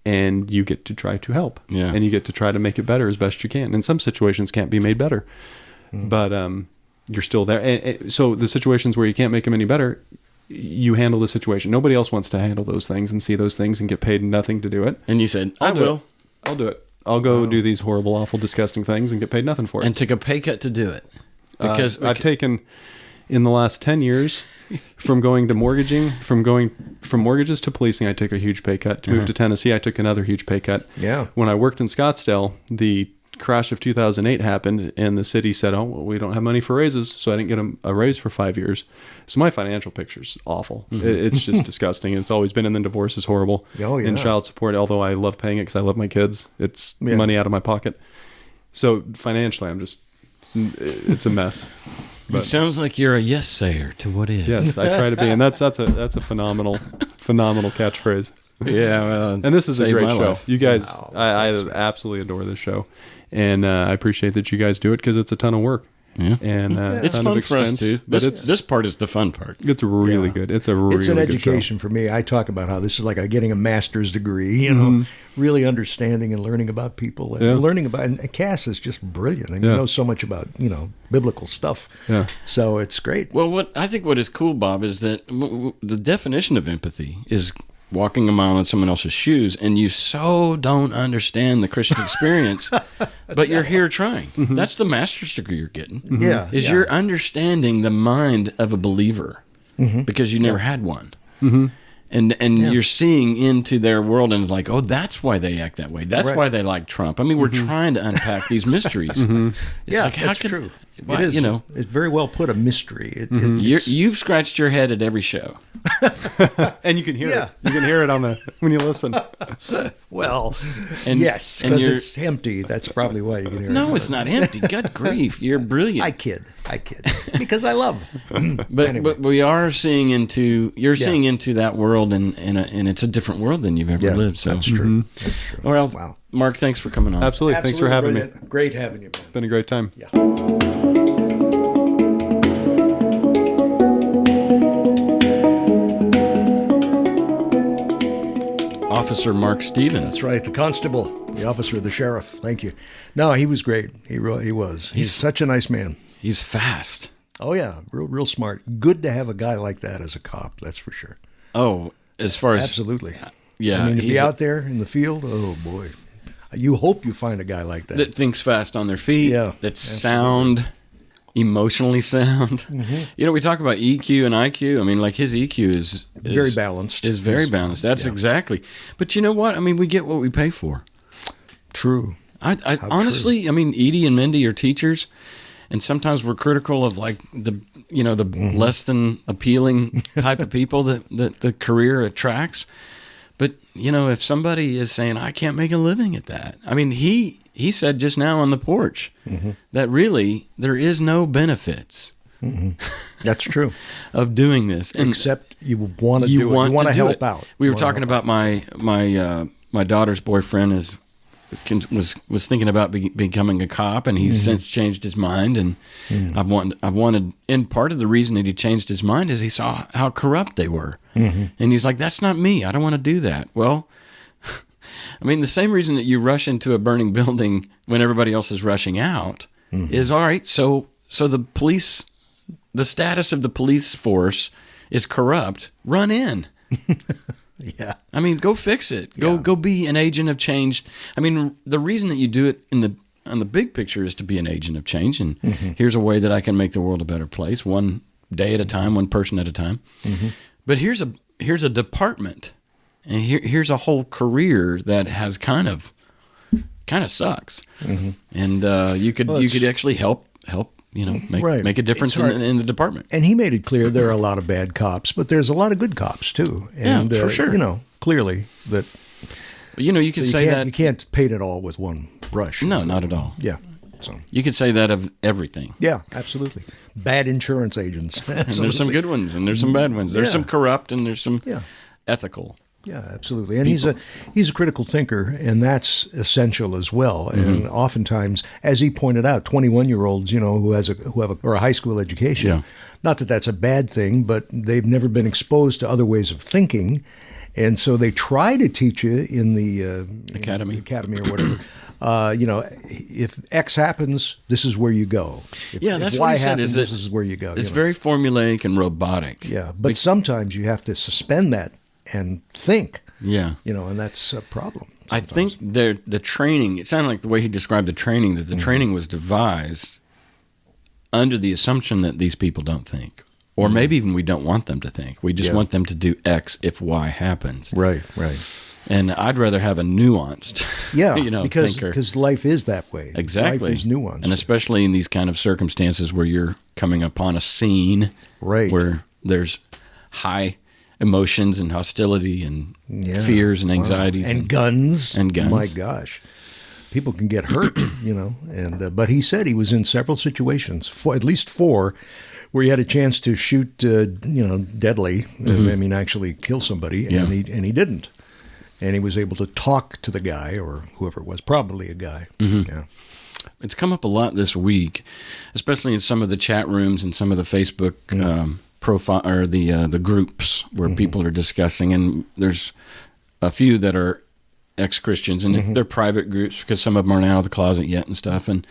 And you get to try to help, and you get to try to make it better as best you can. And some situations can't be made better, but you're still there. And so the situations where you can't make them any better, you handle the situation. Nobody else wants to handle those things and see those things and get paid nothing to do it. And you said, I'll do it. I'll go do these horrible, awful, disgusting things and get paid nothing for it. And took a pay cut to do it. Because I've taken, in the last 10 years, from going to from mortgages to policing, I took a huge pay cut. To move to Tennessee, I took another huge pay cut. Yeah. When I worked in Scottsdale, the crash of 2008 happened, and the city said, "Oh, well, we don't have money for raises," so I didn't get a raise for 5 years. So my financial picture's awful. It's just disgusting. It's always been, and then divorce is horrible. Oh, yeah. And child support, although I love paying it because I love my kids, it's money out of my pocket. So financially, it's a mess. But it sounds like you're a yes sayer to what is. Yes, I try to be, and that's a phenomenal catchphrase. Yeah, well, and this is a great show. Life. You guys, I absolutely adore this show, and I appreciate that you guys do it because it's a ton of work. Yeah. And it's fun for us too. But this part is the fun part. It's really good. It's an education for me. I talk about how this is like getting a master's degree. Really understanding and learning about people and learning about. And Cass is just brilliant. I mean, he knows so much about biblical stuff. Yeah. So it's great. Well, I think what is cool, Bob, is that the definition of empathy is walking a mile in someone else's shoes, and you so don't understand the Christian experience, but you're here trying. That's the master's degree you're getting. You're understanding the mind of a believer because you never had one. And you're seeing into their world, and like, oh, that's why they act that way. That's why they like Trump. I mean, we're trying to unpack these mysteries. It's like, that's true. It is. It's very well put, a mystery. You've scratched your head at every show. And you can hear it. You can hear it when you listen. Well, And- yes, and because you're- it's empty. That's probably why you can hear it. No, it's not empty. Good grief, you're brilliant. I kid. Because I love. But Anyway. but we are seeing into seeing into that world, and it's a different world than you've ever lived. So that's true. That's true. Well, Wow. Mark, thanks for coming on. Absolutely. Thanks for having me. Brilliant. Great having you, man. Been a great time. Yeah. Officer Mark Stevens. That's right, the constable, the officer, the sheriff. Thank you. No, he was great. He was. He's such a nice man. He's fast. Oh yeah, real smart. Good to have a guy like that as a cop. That's for sure. Oh, as far as Absolutely. yeah, I mean, to he's be out there in the field. Oh boy, you hope you find a guy like that. that thinks fast on their feet. Yeah, That's sound, emotionally sound. We talk about EQ and IQ. I mean, like his EQ is Very balanced. Is very balanced. That's exactly. But you know what? I mean, we get what we pay for. True. I honestly, I mean, Edie and Mindy are teachers, and sometimes we're critical of like the less than appealing type of people that the career attracts. But if somebody is saying I can't make a living at that, I mean, he said just now on the porch that really there is no benefits. That's true. Of doing this, Except you want to do it. You want to help out. We were talking about my daughter's boyfriend was thinking about becoming a cop, and he's since changed his mind. And I've wanted, and part of the reason that he changed his mind is he saw how corrupt they were, and he's like, "That's not me. I don't want to do that." Well, I mean, the same reason that you rush into a burning building when everybody else is rushing out is all right. So the police, the status of the police force is corrupt. Run in. Yeah. I mean, go fix it. Go be an agent of change. I mean, the reason that you do it on the big picture is to be an agent of change. And here's a way that I can make the world a better place, one day at a time, one person at a time. But here's a department, and here's a whole career that has kind of sucks. And you could actually help make a difference in the department. And he made it clear there are a lot of bad cops, but there's a lot of good cops too. And for sure. Clearly that. You could say that you can't paint it all with one brush. No, not at all. Yeah. So you could say that of everything. yeah, absolutely. Bad insurance agents. And there's some good ones, and there's some bad ones. There's some corrupt, and there's some ethical. Yeah, absolutely. And he's a critical thinker, and that's essential as well. And oftentimes, as he pointed out, 21-year-olds, who have a high school education. Not that that's a bad thing, but they've never been exposed to other ways of thinking, and so they try to teach you in the academy or whatever. If X happens, this is where you go. That's if what Y he said. happens, This is where you go. It's very formulaic and robotic. Yeah, but sometimes you have to suspend that and think. Yeah. And that's a problem. I think the training, it sounded like the way he described the training, that the training was devised under the assumption that these people don't think. Or maybe even we don't want them to think. We just want them to do X if Y happens. Right. And I'd rather have a nuanced, thinker. Because life is that way. Exactly. Life is nuanced. And especially in these kind of circumstances where you're coming upon a scene where there's high emotions and hostility and fears and anxieties. And guns. And guns. My gosh. People can get hurt, and but he said he was in several situations, at least 4, where he had a chance to shoot, deadly, actually kill somebody, and he didn't. And he was able to talk to the guy, or whoever it was, probably a guy. Yeah. It's come up a lot this week, especially in some of the chat rooms and some of the Facebook profile or the groups where people are discussing, and there's a few that are ex-Christians, and they're private groups because some of them aren't out of the closet yet and stuff. And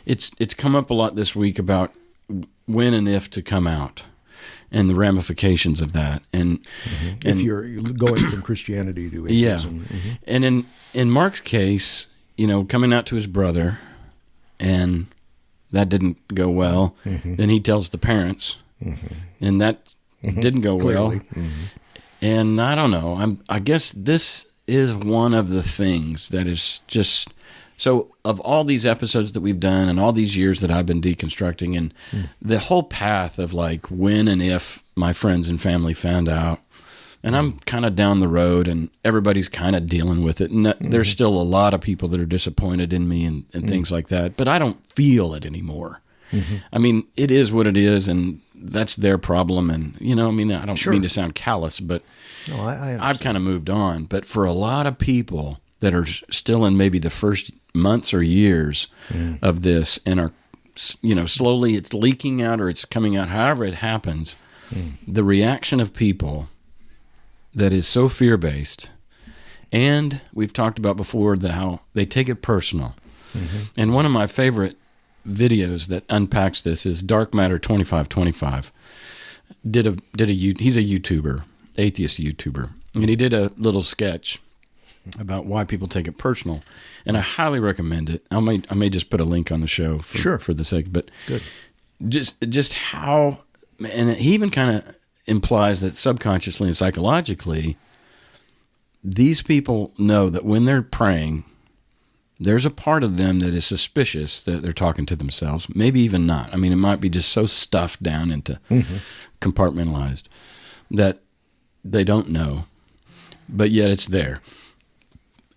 it's come up a lot this week about when and if to come out and the ramifications of that. And if you're going from Christianity to atheism. And in Mark's case, coming out to his brother, and that didn't go well. Then he tells the parents, and that didn't go well. And I don't know. I guess this is one of the things that is just So of all these episodes that we've done and all these years that I've been deconstructing and the whole path of like when and if my friends and family found out, and I'm kind of down the road and everybody's kind of dealing with it. And there's still a lot of people that are disappointed in me and things like that, but I don't feel it anymore. I mean, it is what it is, and that's their problem. And, I don't mean to sound callous, but No, I I've kind of moved on. But for a lot of people that are still in maybe the first months or years of this and are, slowly it's leaking out or it's coming out, however it happens, the reaction of people that is so fear-based, and we've talked about before how they take it personal. And one of my favorite videos that unpacks this is Dark Matter 2525. He's a YouTuber, atheist YouTuber, and he did a little sketch about why people take it personal, and I highly recommend it. I may just put a link on the show for the sake, but Good. just how, and he even kind of implies that subconsciously and psychologically, these people know that when they're praying, there's a part of them that is suspicious that they're talking to themselves, maybe even not. I mean, it might be just so stuffed down into compartmentalized that they don't know, but yet it's there.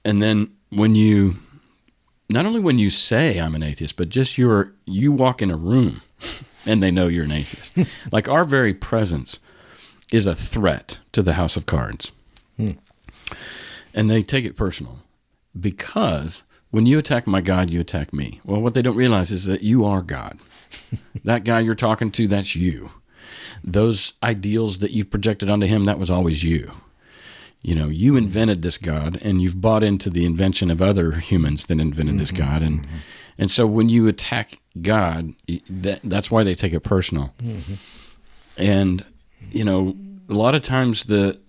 And then not only when you say I'm an atheist, but just you walk in a room and they know you're an atheist. Like our very presence is a threat to the house of cards. And they take it personal because when you attack my God, you attack me. Well, what they don't realize is that you are God. That guy you're talking to, that's you. Those ideals that you've projected onto him, that was always you. You invented this God, and you've bought into the invention of other humans that invented this God. And so when you attack God, that's why they take it personal. And, a lot of times the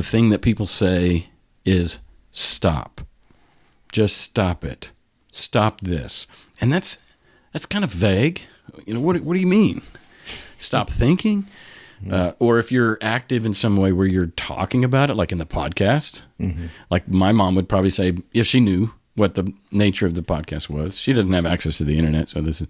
thing that people say is stop. Just stop it. Stop this. And that's kind of vague. What do you mean? Stop thinking? Or if you're active in some way where you're talking about it, like in the podcast, like my mom would probably say, if she knew what the nature of the podcast was, she doesn't have access to the internet, so this is,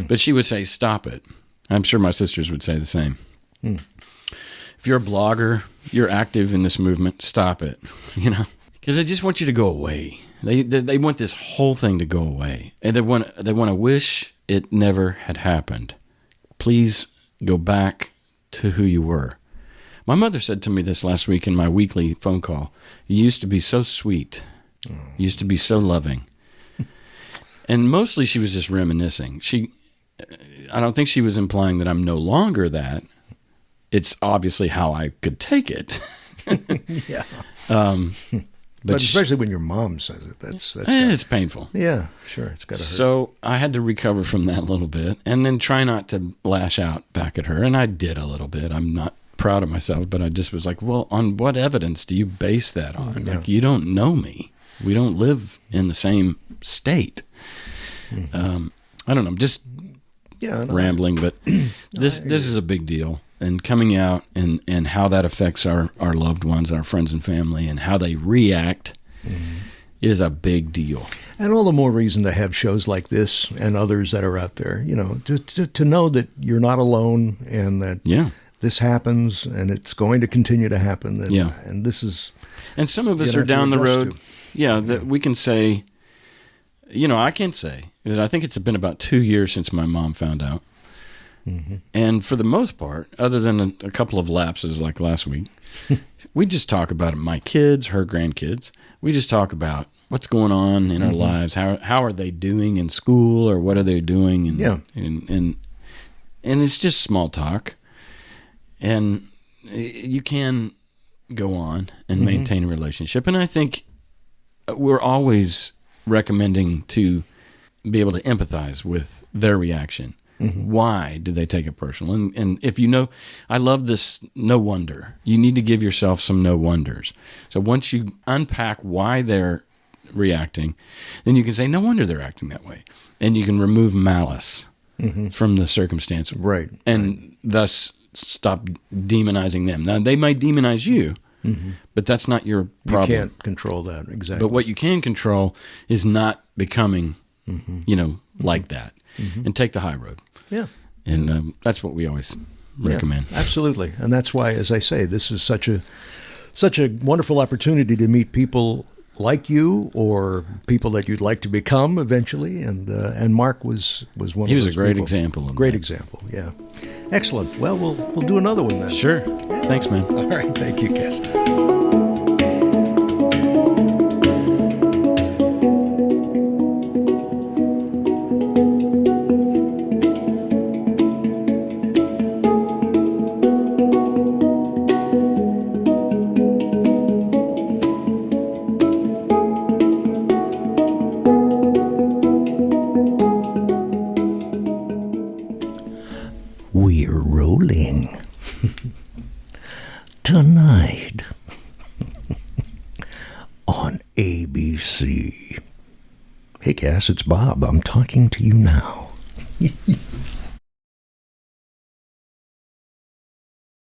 but she would say, stop it. I'm sure my sisters would say the same. If you're a blogger, you're active in this movement, stop it, because they just want you to go away. They want this whole thing to go away, and they want to wish it never had happened. Please go back to who you were. My mother said to me this last week in my weekly phone call, you used to be so sweet. You used to be so loving. And mostly she was just reminiscing. I don't think she was implying that I'm no longer that. It's obviously how I could take it. Yeah. But especially when your mom says it, that's it's painful. Yeah, sure, it's got to hurt. So I had to recover from that a little bit, and then try not to lash out back at her. And I did a little bit. I'm not proud of myself, but I just was like, well, on what evidence do you base that on? Yeah. Like, you don't know me. We don't live in the same state. I don't know. I'm just rambling, but this is a big deal. And coming out and how that affects our loved ones, our friends and family, and how they react is a big deal. And all the more reason to have shows like this and others that are out there, to know that you're not alone and that this happens and it's going to continue to happen. And this is... And some of us are down the road. That we can say, I can say that I think it's been about 2 years since my mom found out. And for the most part, other than a couple of lapses like last week, we just talk about my kids, her grandkids. We just talk about what's going on in our lives. How are they doing in school, or what are they doing? And it's just small talk. And you can go on and maintain a relationship. And I think we're always recommending to be able to empathize with their reaction. Why did they take it personal? And if I love this no wonder. You need to give yourself some no wonders. So once you unpack why they're reacting, then you can say, no wonder they're acting that way. And you can remove malice from the circumstance. Right. And thus stop demonizing them. Now, they might demonize you, but that's not your problem. You can't control that, exactly. But what you can control is not becoming, like that, and take the high road. Yeah. And that's what we always recommend. Yeah, absolutely. And that's why, as I say, this is such a wonderful opportunity to meet people like you or people that you'd like to become eventually. And Mark was one of those. He was a great people. example of Great that. example, yeah. Excellent. Well, we'll do another one then. Sure. Thanks, man. All right. Thank you, Cass. We're rolling. Tonight on ABC. Hey, Cass, it's Bob. I'm talking to you now.